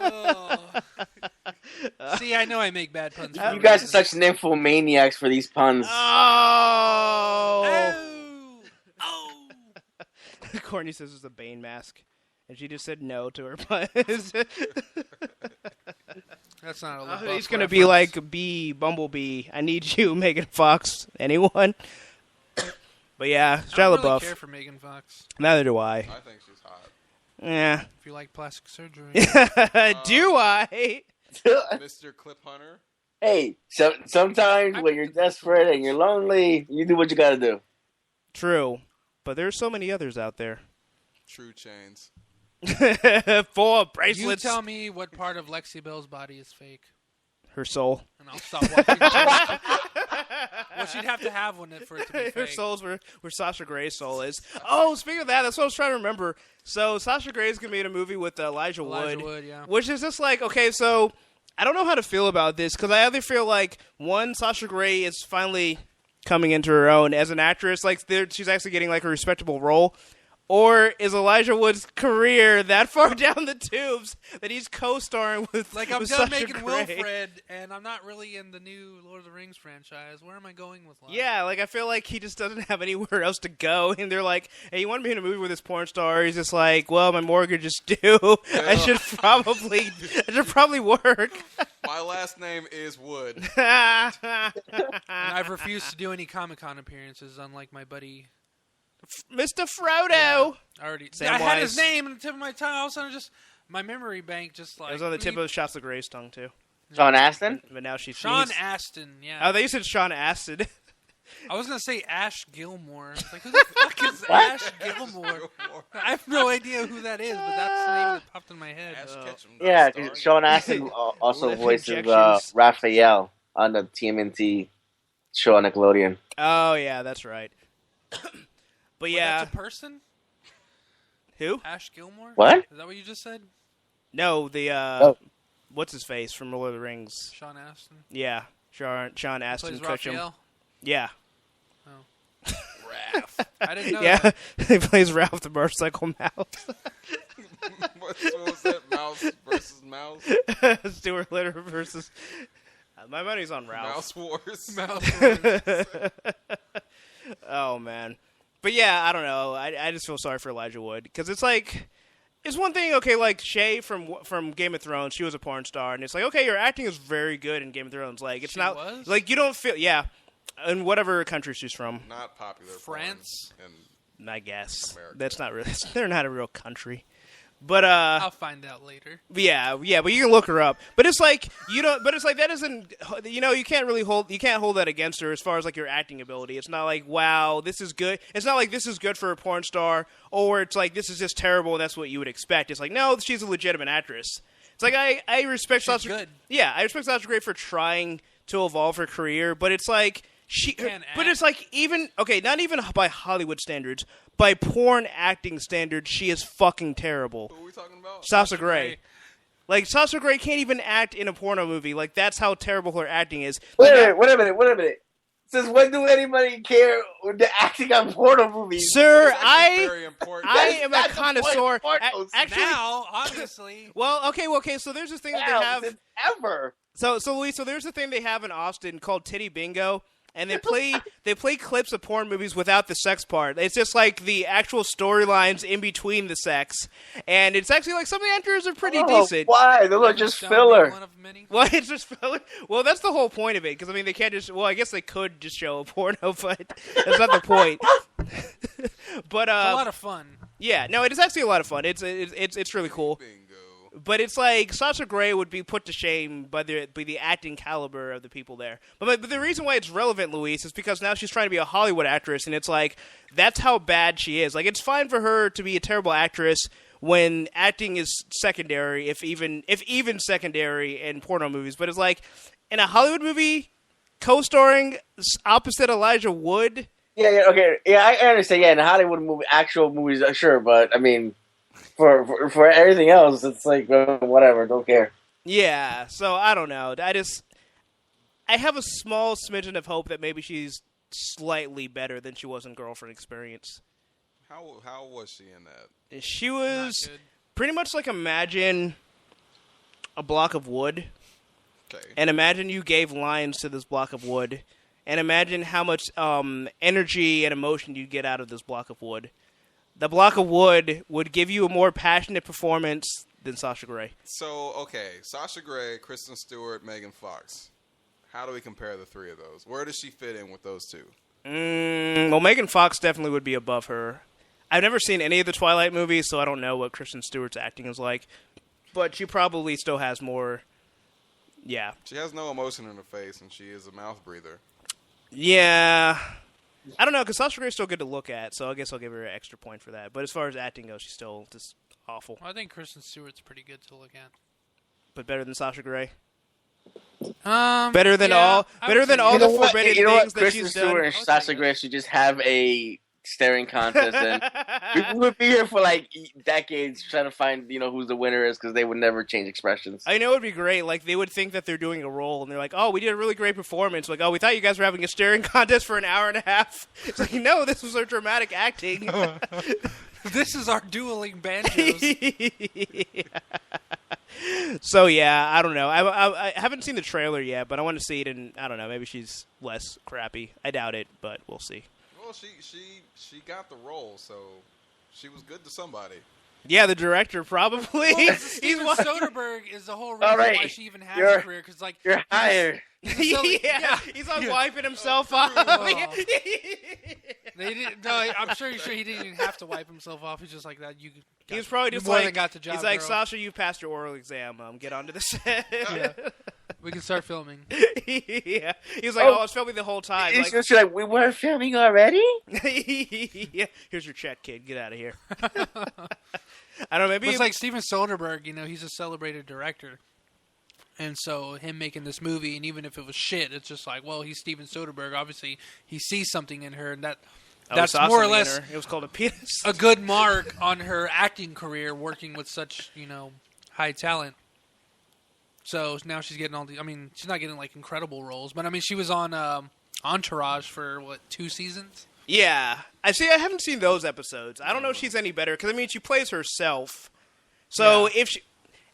Oh. See, I know I make bad puns. For You guys are such nymphomaniacs for these puns. Oh! Oh! Courtney says it's a Bane mask, and she just said no to her puns. That's not a LaBeouf He's gonna reference. be like Bumblebee. I need you, Megan Fox. Anyone? But yeah, I Shia don't really LaBeouf. care for Megan Fox. Neither do I. I think she's hot. Yeah. If you like plastic surgery. Do I? Mr. Clip Hunter. Hey, sometimes when you're desperate and you're lonely, you do what you gotta do. True, but there's so many others out there. True Chains. 4 You bracelets. tell me what part of Lexi Bell's body is fake, Her soul. and I'll stop watching. Well, she'd have to have one for it to be Her fake. soul's where Sasha Gray's soul is. Oh, speaking of that, that's what I was trying to remember. So Sasha Gray's gonna be in a movie with Elijah Wood, yeah. which is just like, okay, so I don't know how to feel about this because I either feel like one, Sasha Grey is finally coming into her own as an actress, like she's actually getting like a respectable role. Or is Elijah Wood's career that far down the tubes that he's co-starring with Like, I'm with done Sasha making Grey? Wilfred, and I'm not really in the new Lord of the Rings franchise. Where am I going with life? Yeah, like I feel like he just doesn't have anywhere else to go, and they're like, "Hey, you want to be in a movie with this porn star?" He's just like, "Well, my mortgage is due. I should probably work." My last name is Wood. And I've refused to do any Comic-Con appearances, unlike my buddy Mr. Frodo. I already. Samwise. I had his name on the tip of my tongue. All of a sudden, just my memory bank just like. It was on the tip of Shasta Gray's tongue too. Sean Astin? But now she's Sean Astin. Yeah. Oh, they said Sean Astin. I was gonna say Ash Gilmore. I was like, who the fuck is Ash Gilmore? I have no idea who that is, but that's the name that popped in my head. Ash Ketchum. Yeah, 'cause Sean Astin also Lip voices injections. Raphael on the TMNT show on Nickelodeon. Oh yeah, that's right. But Wait, yeah, that's a person? who? Ash Gilmore? What? Is that what you just said? No, the Oh. what's his face from Lord of the Rings? Sean Astin? Yeah, Sean Astin Plays Kutcher. Raphael? Yeah, Raph. I didn't know yeah. that. He plays Ralph the Motorcycle Mouse. What was that? Mouse versus mouse? Stuart Little versus. My money's on Ralph. Mouse wars. Oh man, but yeah, I don't know. I just feel sorry for Elijah Wood because it's like. It's one thing, okay, like Shay from Game of Thrones, she was a porn star, and it's like, okay, your acting is very good in Game of Thrones. Like, it's She not was? like you don't feel, yeah, in whatever country she's from, Not popular. France? porn And I guess America. that's not really. They're not a real country, but I'll find out later. yeah, but you can look her up. But it's like you don't. But it's like that isn't. You can't really hold. You can't hold that against her as far as like your acting ability. It's not like wow, this is good. It's not like this is good for a porn star, or it's like this is just terrible. And that's what you would expect. It's like no, she's a legitimate actress. It's like I respect She's Sasha. good. Yeah, I respect Sasha Grey for trying to evolve her career, but it's like can't but act. it's like even okay, not even by Hollywood standards, by porn acting standards, she is fucking terrible. who are we talking about? Sasha Grey. Like, Sasha Grey can't even act in a porno movie. Like, that's how terrible her acting is. Wait a minute. Since when do anybody care with the acting on porno movies? Sir, That's I very important. am a That's the connoisseur. point of pornos. Actually, Now, obviously. well, okay, so there's this thing that they Wow, have. since ever. So Luis, so there's a thing they have in Austin called Titty Bingo. And they play clips of porn movies without the sex part. It's just like the actual storylines in between the sex, and it's actually like some of the actors are pretty decent. Why? Those are just Sound like filler. one of many. Well, it's just filler. Well, that's the whole point of it. Because I mean, they can't just. Well, I guess they could just show a porno, but that's not the point. But It's a lot of fun. yeah, no, it is actually a lot of fun. It's really cool. Bingo. But it's like Sasha Grey would be put to shame by the acting caliber of the people there. But the reason why it's relevant, Luis, is because now she's trying to be a Hollywood actress, and it's like that's how bad she is. Like it's fine for her to be a terrible actress when acting is secondary, if even secondary in porno movies. But it's like in a Hollywood movie, co-starring opposite Elijah Wood. Yeah, okay. Yeah, I understand. Yeah, in Hollywood movie, actual movies, sure. But, I mean, for everything else, it's like, whatever, don't care. Yeah, so I don't know. I have a small smidgen of hope that maybe she's slightly better than she was in Girlfriend Experience. How was she in that? She was Not good. pretty much like imagine a block of wood, Okay. and imagine you gave lines to this block of wood, and imagine how much energy and emotion you'd get out of this block of wood. The block of wood would give you a more passionate performance than Sasha Grey. So, okay, Sasha Grey, Kristen Stewart, Megan Fox. How do we compare the three of those? Where does she fit in with those two? Well, Megan Fox definitely would be above her. I've never seen any of the Twilight movies, so I don't know what Kristen Stewart's acting is like. But she probably still has more. Yeah. She has no emotion in her face, and she is a mouth breather. Yeah. I don't know, because Sasha Grey's still good to look at, so I guess I'll give her an extra point for that. But as far as acting goes, she's still just awful. Well, I think Kristen Stewart's pretty good to look at. But better than Sasha Grey. Better Better than all the forbidden things that Kristen she's Stewart done. and Sasha Grey should just have a staring contest, and we would be here for like decades trying to find who the winner is because they would never change expressions. I know it would be great. Like, they would think that they're doing a role, and they're like, oh, we did a really great performance. Like, oh, we thought you guys were having a staring contest for an hour and a half. It's like, no, this was our dramatic acting. This is our dueling banjos. So, yeah, I don't know. I haven't seen the trailer yet, but I want to see it, and I don't know. Maybe she's less crappy. I doubt it, but we'll see. Well, she got the role, so she was good to somebody. Yeah, the director probably. Well, Steven Soderbergh is the whole reason All right, why she even has a career. Because like You're hired. yeah, he's like wiping himself off. They didn't. No, I'm sure he didn't even have to wipe himself off. He's just like that. He was probably just more like, than got the job, he's like, girl. Sasha, you passed your oral exam. Get onto the set. Yeah. We can start filming. Yeah. He was like, I was filming the whole time. It's just like, we were filming already? Yeah. Here's your check, kid. Get out of here. I don't know. Maybe It's like Steven Soderbergh. He's a celebrated director. And so him making this movie, and even if it was shit, it's just like, well, he's Steven Soderbergh. Obviously, he sees something in her, and that's more or less it was called a penis. a good mark on her acting career, working with such high talent. So now she's getting all the. I mean, she's not getting like incredible roles, but I mean, she was on Entourage for 2 seasons. Yeah, I haven't seen those episodes. I don't know if she's any better because I mean, she plays herself. So if she.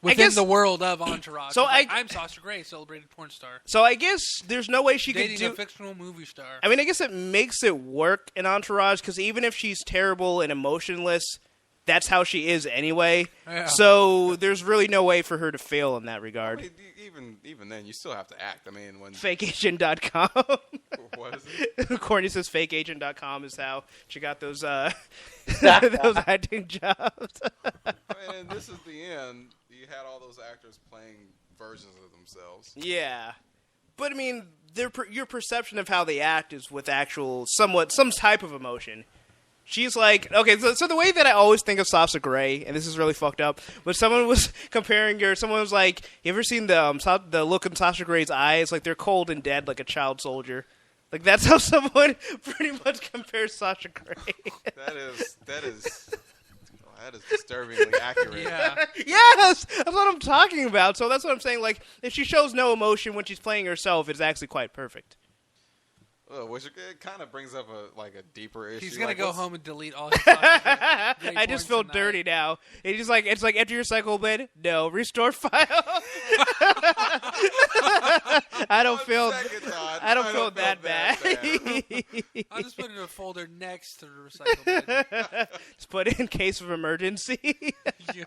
Within the world of Entourage. So I'm Sasha Grey, celebrated porn star. So I guess there's no way she Dating could do a fictional movie star. I mean, I guess it makes it work in Entourage because even if she's terrible and emotionless, that's how she is anyway. Yeah. So there's really no way for her to fail in that regard. I mean, even then, you still have to act. I mean, when Fakeagent.com. What is it? Courtney says fakeagent.com is how she got those those acting jobs. And this is the end. You had all those actors playing versions of themselves. Yeah. But, I mean, your perception of how they act is with some type of emotion. She's like, okay, so the way that I always think of Sasha Grey, and this is really fucked up, but someone was comparing her, someone was like, you ever seen the look in Sasha Grey's eyes? Like, they're cold and dead like a child soldier. Like, that's how someone pretty much compares Sasha Grey. That is disturbingly accurate. Yeah. Yes! That's what I'm talking about. So that's what I'm saying. Like, if she shows no emotion when she's playing herself, it's actually quite perfect. Which it kind of brings up a deeper issue. He's gonna go home and delete all his I just feel dirty now. It's like enter your cycle bin. No, restore file. I don't feel that bad. I'll just put it in a folder next to the recycle bin. Just put it in case of emergency.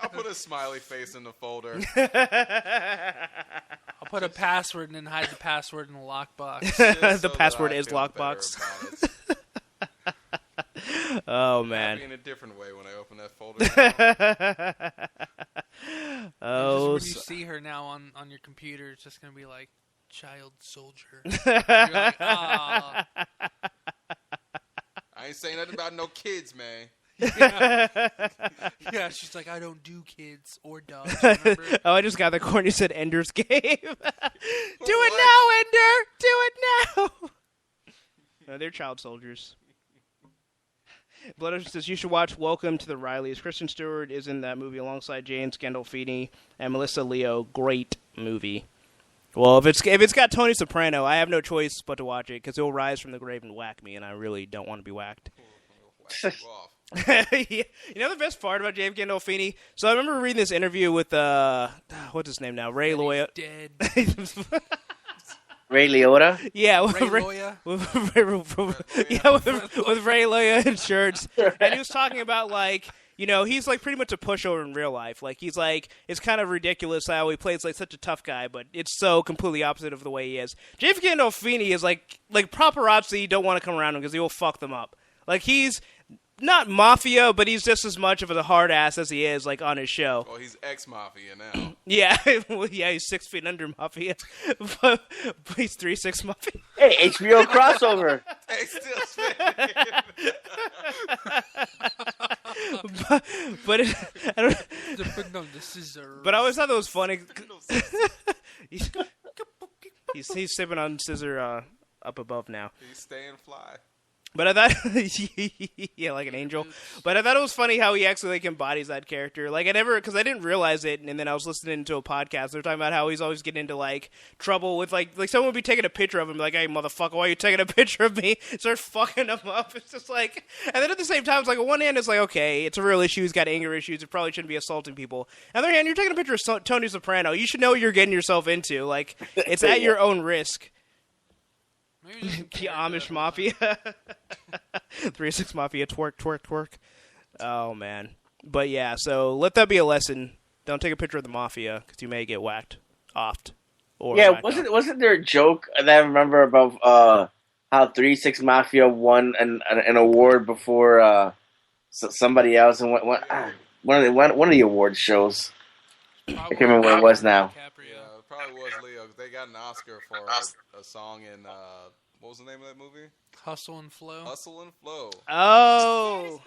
I'll put a smiley face in the folder. I'll put a password and then hide the password in the lockbox. The password is lockbox. Oh man! In a different way when I open that folder. Oh, when you see her now on your computer, it's just gonna be like child soldier. You're like, ah. I ain't saying nothing about no kids, man. Yeah, she's like, I don't do kids or dogs. Remember? Oh, I just got the Courtney said Ender's Game. Do it now, Ender! Do it now! No, they're child soldiers. Blood Ocean says, you should watch Welcome to the Rileys. Kristen Stewart is in that movie alongside James Gandolfini and Melissa Leo. Great movie. Well, if it's got Tony Soprano, I have no choice but to watch it because he'll rise from the grave and whack me, and I really don't want to be whacked. Yeah. You know the best part about James Gandolfini? So I remember reading this interview with what's his name now? Ray Liotta. Dead. Ray Liotta? Yeah, Ray Liotta. with Ray Liotta insurance. And he was talking about he's like pretty much a pushover in real life. Like he's like it's kind of ridiculous how he plays like such a tough guy, but it's so completely opposite of the way he is. James Gandolfini is like paparazzi don't want to come around him because he will fuck them up. Like he's not mafia, but he's just as much of a hard ass as he is like on his show. Oh, he's ex-mafia now. Yeah, yeah, he's 6 feet under mafia, but he's 3'6" mafia. Hey, HBO crossover. Hey, still spinning. but I don't. No, the scissor. But I always thought that was funny. He's sipping on scissor up above now. He's staying fly. But I thought, yeah, like an angel. But I thought it was funny how he actually like embodies that character. Like because I didn't realize it, and then I was listening to a podcast. They're talking about how he's always getting into like trouble with like someone would be taking a picture of him, like, "Hey, motherfucker, why are you taking a picture of me?" Start fucking him up. It's just like, and then at the same time, it's like on one hand, it's like, okay, it's a real issue. He's got anger issues. It probably shouldn't be assaulting people. On the other hand, you're taking a picture of Tony Soprano. You should know what you're getting yourself into. Like, it's at your own risk. The Amish Mafia. 3-6 Mafia, twerk. Oh, man. But yeah, so let that be a lesson. Don't take a picture of the Mafia, because you may get whacked. Offed. Or yeah, whacked wasn't there a joke that I remember about how 3-6 Mafia won an award before somebody else, and one of the award shows. I can't remember what it was now. Yeah, it probably was Leo. They got an Oscar for a song in what was the name of that movie? Hustle and Flow. Hustle and Flow. Oh.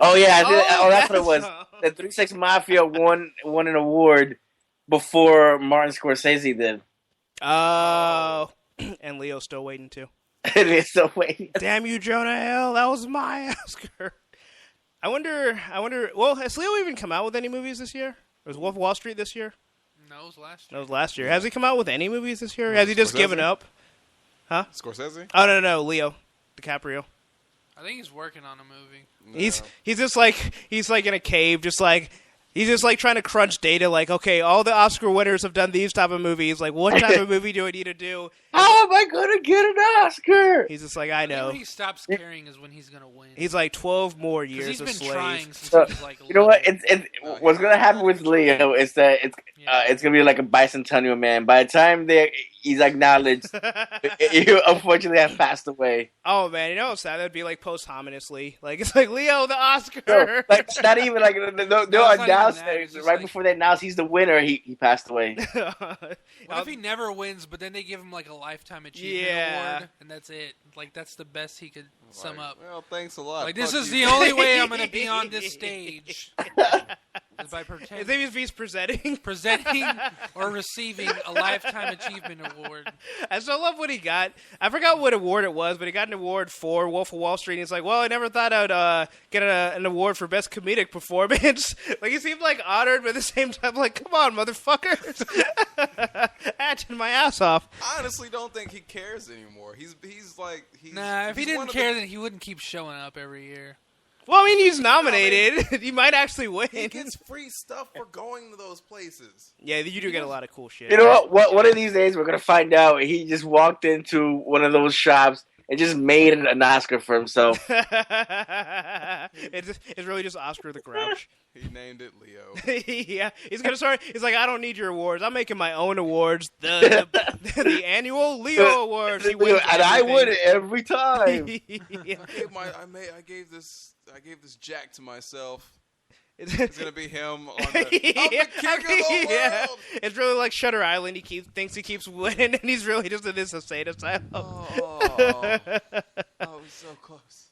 Oh yeah, that's what it was. The 3-6 Mafia won an award before Martin Scorsese did. Oh. And Leo's still waiting too. They're still waiting. Damn you, Jonah Hill! That was my Oscar. I wonder. Well, has Leo even come out with any movies this year? Was Wolf of Wall Street this year? No, it was last year. That was last year. Has he come out with any movies this year? Has he just given up? Huh? Scorsese? Oh no, Leo DiCaprio. I think he's working on a movie. No. He's just like in a cave, just like he's just like trying to crunch data. Like, okay, all the Oscar winners have done these type of movies. Like, what type of movie do I need to do? How am I gonna get an Oscar? He's just like, I know. When he stops caring is when he's gonna win. He's like 12 more years he's of been slave. trying since he was like 11. You know what? What's gonna happen with Leo is that it's gonna be like a bicentennial man. By the time he's acknowledged, you unfortunately have passed away. Oh man, you know what's sad? That'd be like posthumously. Like it's like Leo the Oscar. No, like not even like they'll announce right before they announce he's the winner. He passed away. What if he never wins, but then they give him like a lifetime achievement award, and that's it? Like that's the best he could sum up. Well, thanks a lot. Like this is the only way I'm gonna be on this stage. Is by pretending. His name is he's presenting or receiving a lifetime achievement award. I still love what he got. I forgot what award it was, but he got an award for Wolf of Wall Street. And he's like, well, I never thought I'd get an award for best comedic performance. Like he seemed like honored, but at the same time, like, come on, motherfuckers, acting my ass off. I honestly don't think he cares anymore. He's if he didn't care, then he wouldn't keep showing up every year. Well, I mean, he's nominated. He might actually win. He gets free stuff for going to those places. Yeah, you do get a lot of cool shit. You know what? One of these days we're gonna find out he just walked into one of those shops and just made an Oscar for himself. It's really just Oscar the Grouch. He named it Leo. Yeah, he's gonna start. He's like, I don't need your awards. I'm making my own awards. The annual Leo Awards. He wins and I win it every time. Yeah. I gave this jack to myself. It's gonna be him on the, I'm the king of the world. It's really like Shutter Island. He thinks he keeps winning, and he's really just in this insane asylum. Oh, he's so close.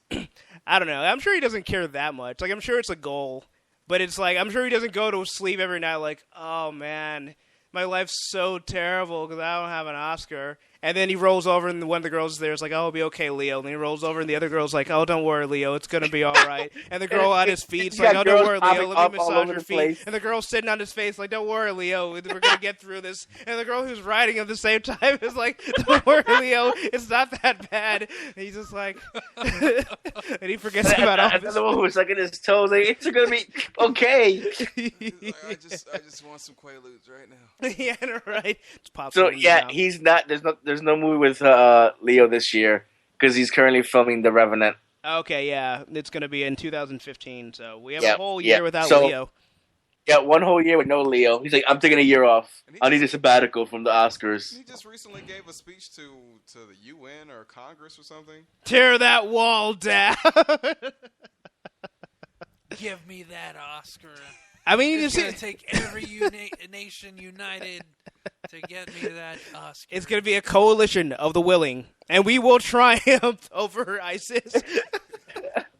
I don't know. I'm sure he doesn't care that much. Like, I'm sure it's a goal, but it's like I'm sure he doesn't go to sleep every night like, oh man, my life's so terrible because I don't have an Oscar. And then he rolls over, and one of the girls there is like, oh, it'll be okay, Leo. And then he rolls over, and the other girl's like, oh, don't worry, Leo. It's going to be all right. And the girl on his feet's like, oh, don't worry, Leo. Let me massage your feet. And the girl sitting on his face like, don't worry, Leo. We're going to get through this. And the girl who's riding at the same time is like, don't worry, Leo. It's not that bad. And he's just like, and he forgets about all this. The one who's sucking his toes. Like, it's going to be okay. I just want some Quaaludes right now. Yeah, right. It's so, yeah, he's not, there's no movie with Leo this year because he's currently filming The Revenant. Okay, yeah. It's going to be in 2015, so we have a whole year without Leo. Yeah, one whole year with no Leo. He's like, I'm taking a year off. I need a sabbatical from the Oscars. He just recently gave a speech to the UN or Congress or something. Tear that wall down. Give me that Oscar. I mean, it's going to take every nation united to get me that Oscar. It's going to be a coalition of the willing, and we will triumph over ISIS.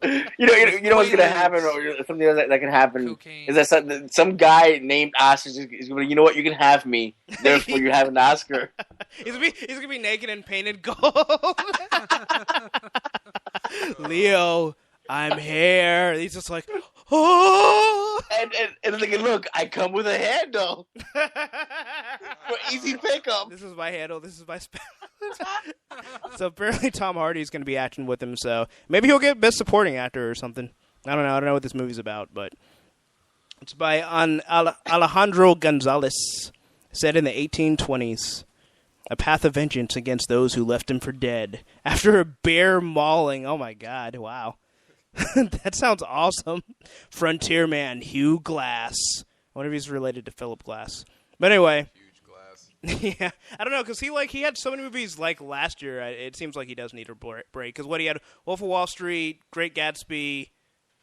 You know what's going to happen, or something else that can happen, is that some guy named Oscar is going to be, you know what, you can have me, therefore you have an Oscar. He's going to be naked and painted gold. Leo, I'm here. He's just like, oh. And like, look, I come with a handle. For easy pickup. This is my handle. This is my spell. So apparently Tom Hardy's going to be acting with him, so maybe he'll get Best Supporting Actor or something. I don't know. I don't know what this movie's about, but it's by Alejandro Gonzalez, set in the 1820s. A path of vengeance against those who left him for dead after a bear mauling. Oh my God! Wow, that sounds awesome. Frontierman Hugh Glass. I wonder if he's related to Philip Glass. But anyway, Huge Glass. Yeah, I don't know because he had so many movies like last year. It seems like he does need a break because what he had: Wolf of Wall Street, Great Gatsby,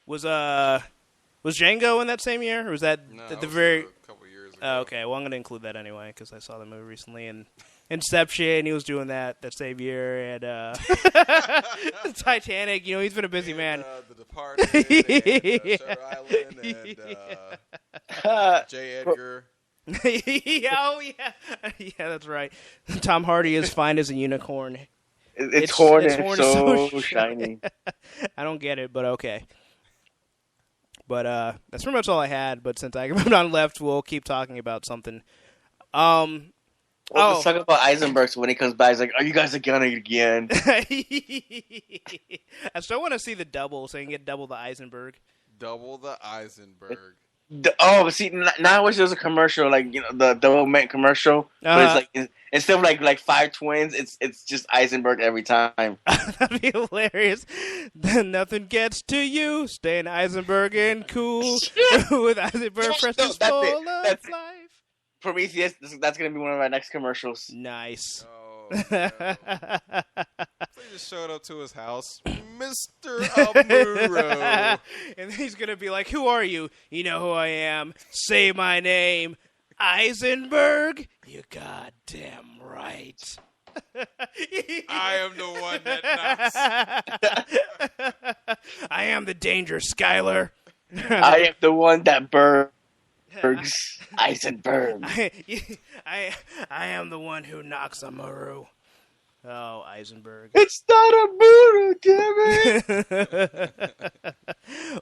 was Django in that same year, or was that No, the it was very? a couple years ago. Oh, okay, well I'm gonna include that anyway because I saw the movie recently and Inception. He was doing that same year and Titanic. He's been a busy man. The Departed, and Shutter Island, and J. Edgar. Oh yeah, yeah, that's right. Tom Hardy is fine as a unicorn. Its horn is so shiny. I don't get it, but okay. But that's pretty much all I had. But since I have none left, we'll keep talking about something. Let's talk about Eisenberg. So when he comes back, he's like, "Are you guys gonna again?" I still want to see the double, so you can get double the Eisenberg. Double the Eisenberg. See, now I wish there was a commercial, like the double mint commercial, but it's like instead of like five twins, it's just Eisenberg every time. That'd be hilarious. Nothing gets to you. Staying Eisenberg and cool with Eisenberg freshness full of life. Prometheus. That's gonna be one of our next commercials. Nice. Oh, no. They just showed up to his house, Mr. Amuro. And he's going to be like, who are you? You know who I am. Say my name. Eisenberg? You goddamn right. I am the one that knocks. I am the danger, Skylar. I am the one that burns. Eisenberg. I am the one who knocks a Maru. Oh, Eisenberg. It's not a Muru, damn it.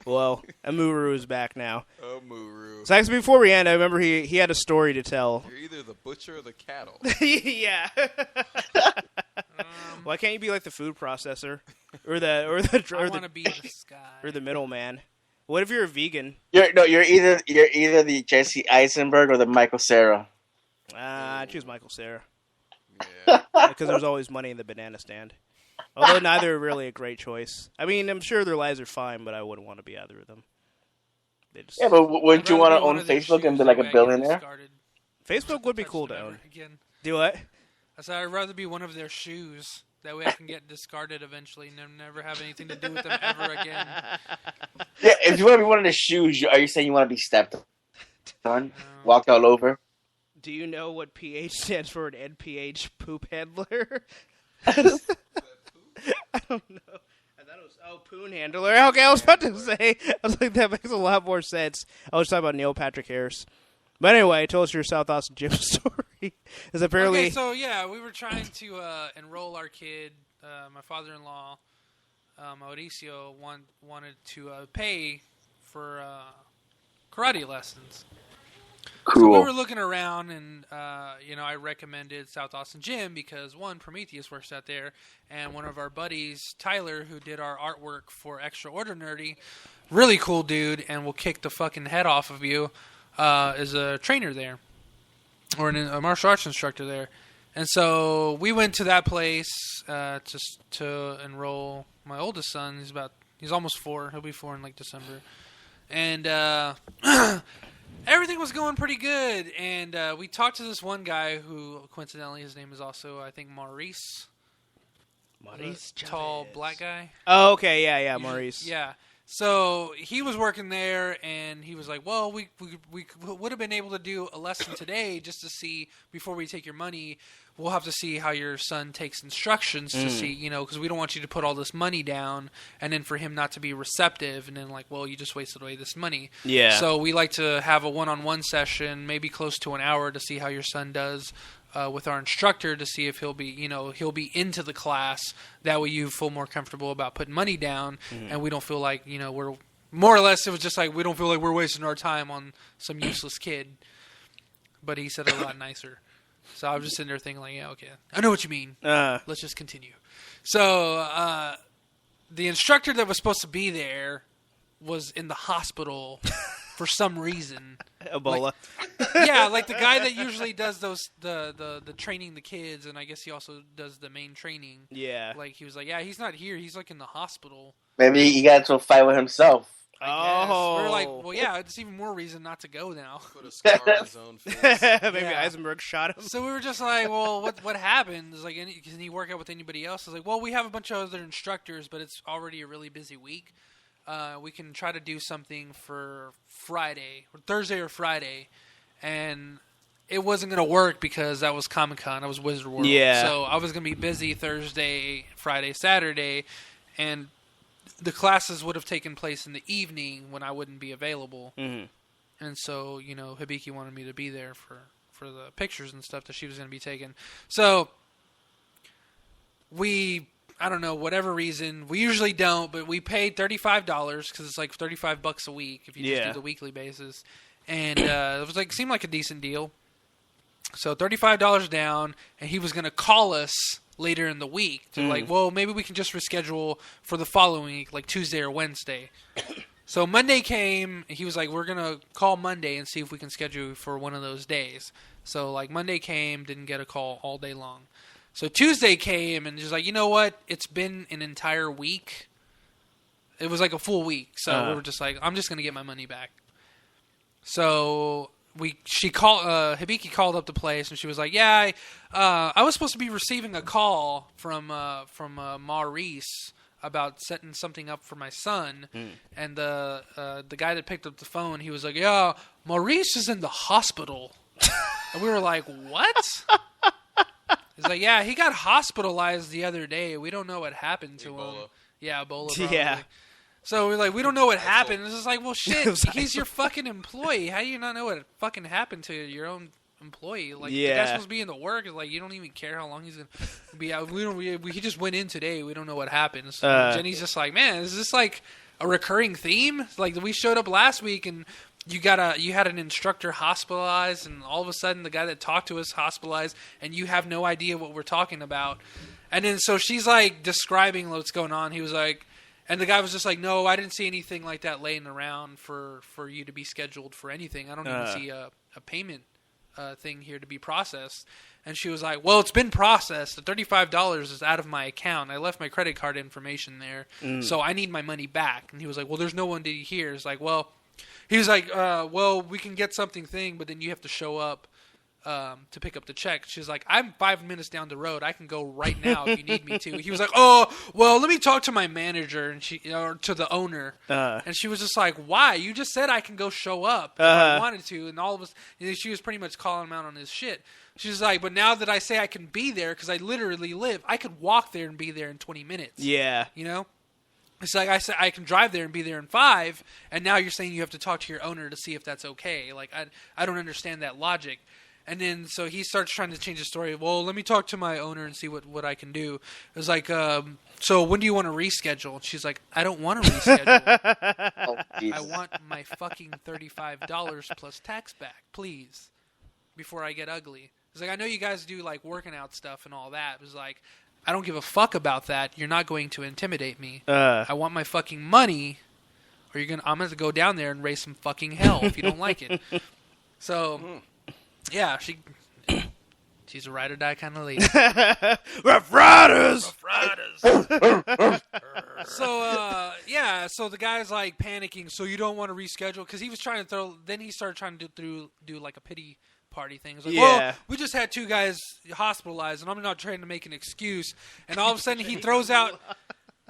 Well, Amuru is back now. Amuru. So actually, before we end, I remember he had a story to tell. You're either the butcher or the cattle. Yeah. Why can't you be like the food processor, or the I want to be the sky, or the middleman? What if you're a vegan? You're either the Jesse Eisenberg or the Michael Cera. I choose Michael Cera. Yeah. Because there's always money in the banana stand. Although neither are really a great choice. I mean, I'm sure their lives are fine, but I wouldn't want to be either of them. Yeah, but wouldn't you want to own Facebook and be like a billionaire? Facebook would be cool to own. Again. Do what? I said I'd rather be one of their shoes. That way I can get discarded eventually and never have anything to do with them ever again. Yeah, if you want to be one of the shoes, are you saying you want to be stepped on? Walked all over? Do you know what PH stands for an NPH poop handler? I don't know. I thought it was, poon handler. Okay, I was about to say. I was like, that makes a lot more sense. I was talking about Neil Patrick Harris. But anyway, tell us your South Austin gym story. Is apparently okay, so yeah, we were trying to enroll our kid. My father-in-law, Mauricio, wanted to pay for karate lessons. Cool. So we were looking around, and I recommended South Austin Gym because one, Prometheus works out there, and one of our buddies, Tyler, who did our artwork for Extraordinary, really cool dude, and will kick the fucking head off of you. Is a trainer there, or a martial arts instructor there, and so we went to that place just to enroll my oldest son. He's almost 4. He'll be 4 in like December, and everything was going pretty good. And we talked to this one guy who, coincidentally, his name is also I think Maurice. Maurice, tall black guy. Oh, okay, yeah, Maurice. Yeah. So he was working there, and he was like, well, we would have been able to do a lesson today just to see, before we take your money, we'll have to see how your son takes instructions to see, because we don't want you to put all this money down, and then for him not to be receptive, and then like, well, you just wasted away this money. Yeah. So we like to have a one-on-one session, maybe close to an hour, to see how your son does. With our instructor to see if he'll be into the class. That way you feel more comfortable about putting money down, and we don't feel like, we're more or less. It was just like we don't feel like we're wasting our time on some useless kid. But he said it a lot nicer. So I was just sitting there thinking like, yeah, okay, I know what you mean. Let's just continue. So the instructor that was supposed to be there was in the hospital for some reason. Ebola. Yeah, like the guy that usually does the training the kids, and I guess he also does the main training. Yeah. Like he was like, yeah, he's not here. He's like in the hospital. Maybe he got into a fight with himself. I guess. We're like, well, yeah, it's even more reason not to go now. Put a scar on his own face. Maybe Yeah. Eisenberg shot him. So we were just like, well, what happened? It's like, can he work out with anybody else? I was like, well, we have a bunch of other instructors, but it's already a really busy week. We can try to do something for Friday, or Thursday or Friday, and it wasn't going to work because that was Comic-Con. I was Wizard World. Yeah. So I was going to be busy Thursday, Friday, Saturday, and the classes would have taken place in the evening when I wouldn't be available. Mm-hmm. And so, Hibiki wanted me to be there for the pictures and stuff that she was going to be taking. So I don't know, whatever reason, we usually don't, but we paid $35 because it's like $35 a week if you just do the weekly basis. And it was seemed like a decent deal. So $35 down, and he was going to call us later in the week to well, maybe we can just reschedule for the following week, like Tuesday or Wednesday. So Monday came, and he was like, we're going to call Monday and see if we can schedule for one of those days. So Monday came, didn't get a call all day long. So Tuesday came, and just like, you know what? It's been an entire week. It was like a full week. So we were just like, I'm just going to get my money back. So Hibiki called up the place, and she was like, yeah, I was supposed to be receiving a call from Maurice about setting something up for my son. And the guy that picked up the phone, he was like, yeah, Maurice is in the hospital. And we were like, what? He's like, yeah, he got hospitalized the other day. We don't know what happened to him. Yeah, Ebola. Probably. Yeah. So we're like, we don't know what happened. It's just like, well, shit, he's your fucking employee. How do you not know what fucking happened to your own employee? Like, the guy's supposed to be in the work. It's like, you don't even care how long he's going to be out. He just went in today. We don't know what happened. So Jenny's just like, man, is this like a recurring theme? Like, we showed up last week, and you had an instructor hospitalized, and all of a sudden the guy that talked to us hospitalized, and you have no idea what we're talking about. And then so she's like describing what's going on. He was like, and the guy was just like, no, I didn't see anything like that laying around for you to be scheduled for anything. I don't even see a payment thing here to be processed. And she was like, well, it's been processed. The $35 is out of my account. I left my credit card information there, so I need my money back. And he was like, well, there's no one to hear. It's like, well, he was like, well, we can get something but then you have to show up to pick up the check. She's like, I'm 5 minutes down the road. I can go right now if you need me to. He was like, oh, well, let me talk to my manager or to the owner. And she was just like, why? You just said I can go show up if I wanted to. And all of us, she was pretty much calling him out on his shit. She's like, but now that I say I can be there, because I literally I could walk there and be there in 20 minutes. Yeah. You know? It's like I said, I can drive there and be there in 5, and now you're saying you have to talk to your owner to see if that's okay. Like, I don't understand that logic. And then so he starts trying to change the story. Well, let me talk to my owner and see what I can do. It was like, so when do you want to reschedule? And she's like, I don't want to reschedule. I want my fucking $35 plus tax back, please, before I get ugly. It's like, I know you guys do like working out stuff and all that. It was like, I don't give a fuck about that. You're not going to intimidate me. I want my fucking money, or I'm going to go down there and raise some fucking hell if you don't like it. So, yeah, she's a ride or die kind of lady. Rough Riders! So the guy's like panicking, so you don't want to reschedule? Because he was trying to then he started trying to do like a pity party thing. Like, well, we just had 2 guys hospitalized, and I'm not trying to make an excuse. And all of a sudden, he throws out.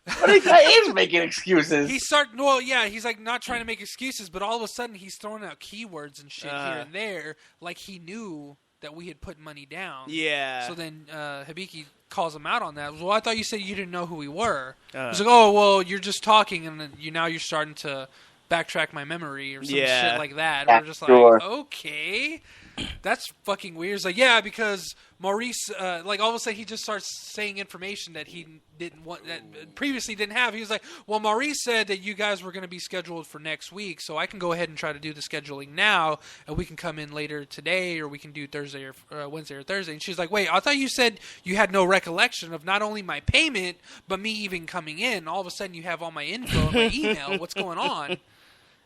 But this guy is making excuses. He's like not trying to make excuses, but all of a sudden, he's throwing out keywords and shit here and there, like he knew that we had put money down. Yeah. So then Hibiki calls him out on that. Well, I thought you said you didn't know who we were. He's like, oh, well, you're just talking, and then you're starting to backtrack my memory or some shit like that. And we're just like, okay. That's fucking weird. It's like, yeah, because Maurice, like all of a sudden he just starts saying information that he didn't want, that previously didn't have. He was like, well, Maurice said that you guys were going to be scheduled for next week, so I can go ahead and try to do the scheduling now, and we can come in later today, or we can do Thursday or Wednesday or Thursday. And she's like, wait, I thought you said you had no recollection of not only my payment, but me even coming in. All of a sudden you have all my info in my email. What's going on?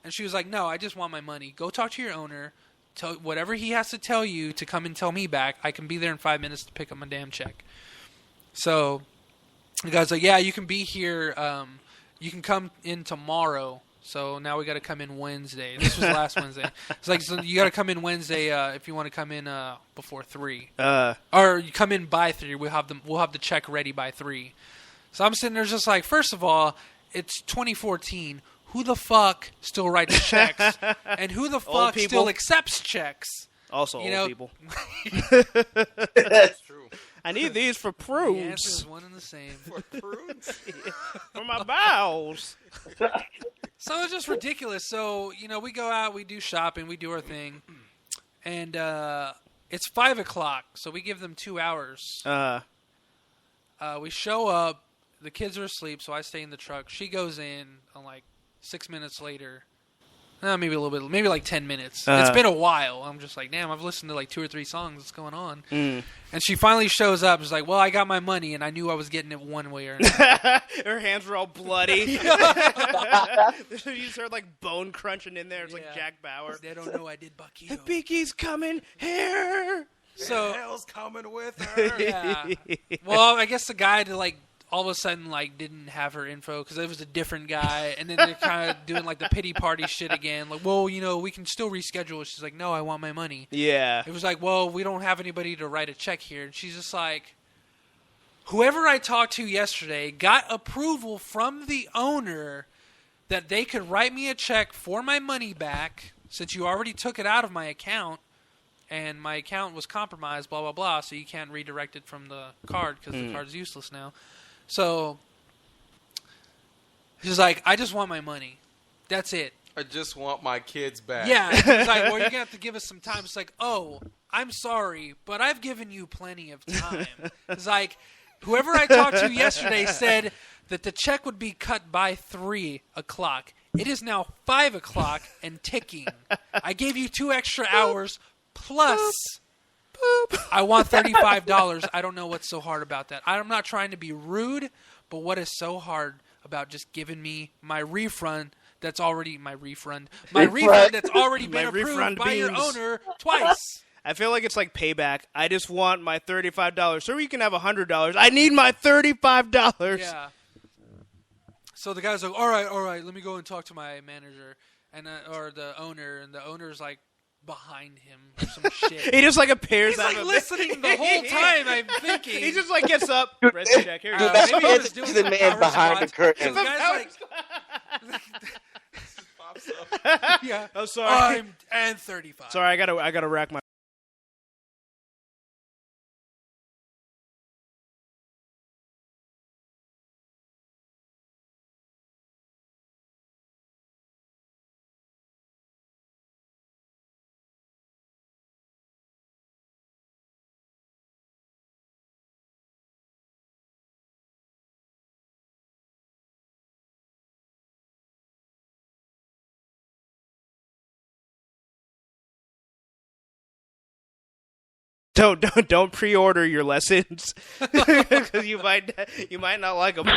And she was like, no, I just want my money. Go talk to your owner. Tell whatever he has to tell you to come and tell me back. I can be there in 5 minutes to pick up my damn check. So the guy's like, yeah, you can be here. You can come in tomorrow. So now we got to come in Wednesday. This was last Wednesday. It's like, so you got to come in Wednesday if you want to come in before 3. Or you come in by 3. We'll have the check ready by 3. So I'm sitting there just like, first of all, it's 2014. Who the fuck still writes checks? And who the fuck still accepts checks? Also, old people. That's True. I need these for The prunes. answer is one and the same. For prunes? For my bowels. So it's just ridiculous. So, we go out, we do shopping, we do our thing. And it's 5 o'clock, so we give them 2 hours. We show up. The kids are asleep, so I stay in the truck. She goes in, like 6 minutes later. Maybe a little bit, maybe like 10 minutes. It's been a while. I'm just like, damn, I've listened to like 2 or 3 songs. What's going on? And she finally shows up. She's like, well, I got my money, and I knew I was getting it one way or another. Her hands were all bloody. You just heard like bone crunching in there. It's like Jack Bauer. They don't know I did Bucky. The Beaky's coming here. So Hell's coming with her. yeah. Well, I guess the guy all of a sudden didn't have her info because it was a different guy, and then they're kind of doing like the pity party shit again. Like, well, we can still reschedule. She's like, no, I want my money. Yeah. It was like, well, we don't have anybody to write a check here, and she's just like, whoever I talked to yesterday got approval from the owner that they could write me a check for my money back since you already took it out of my account. And my account was compromised, blah, blah, blah, so you can't redirect it from the card because the card's useless now. So she's like, I just want my money. That's it. I just want my kids back. Yeah. He's like, well, you're going to have to give us some time. It's like, oh, I'm sorry, but I've given you plenty of time. It's like, whoever I talked to yesterday said that the check would be cut by 3 o'clock. It is now 5 o'clock and ticking. I gave you 2 extra hours plus... I want $35. I don't know what's so hard about that. I'm not trying to be rude, but what is so hard about just giving me my refund that's already that's already been approved by your owner twice? I feel like it's like payback. I just want my $35. Sir, you can have $100. I need my $35. Yeah. So the guy's like, all right, let me go and talk to my manager or the owner, and the owner's like, behind him or some shit. He just like appears He's out like of listening the whole time. I'm thinking he just like gets up, writes the check. Here you go. maybe he was doing the some man hours behind watch. the curtain. The guy's like, Pops up. yeah, I'm sorry. and 35. Sorry, I gotta rack my. Don't pre-order your lessons because you might not like them.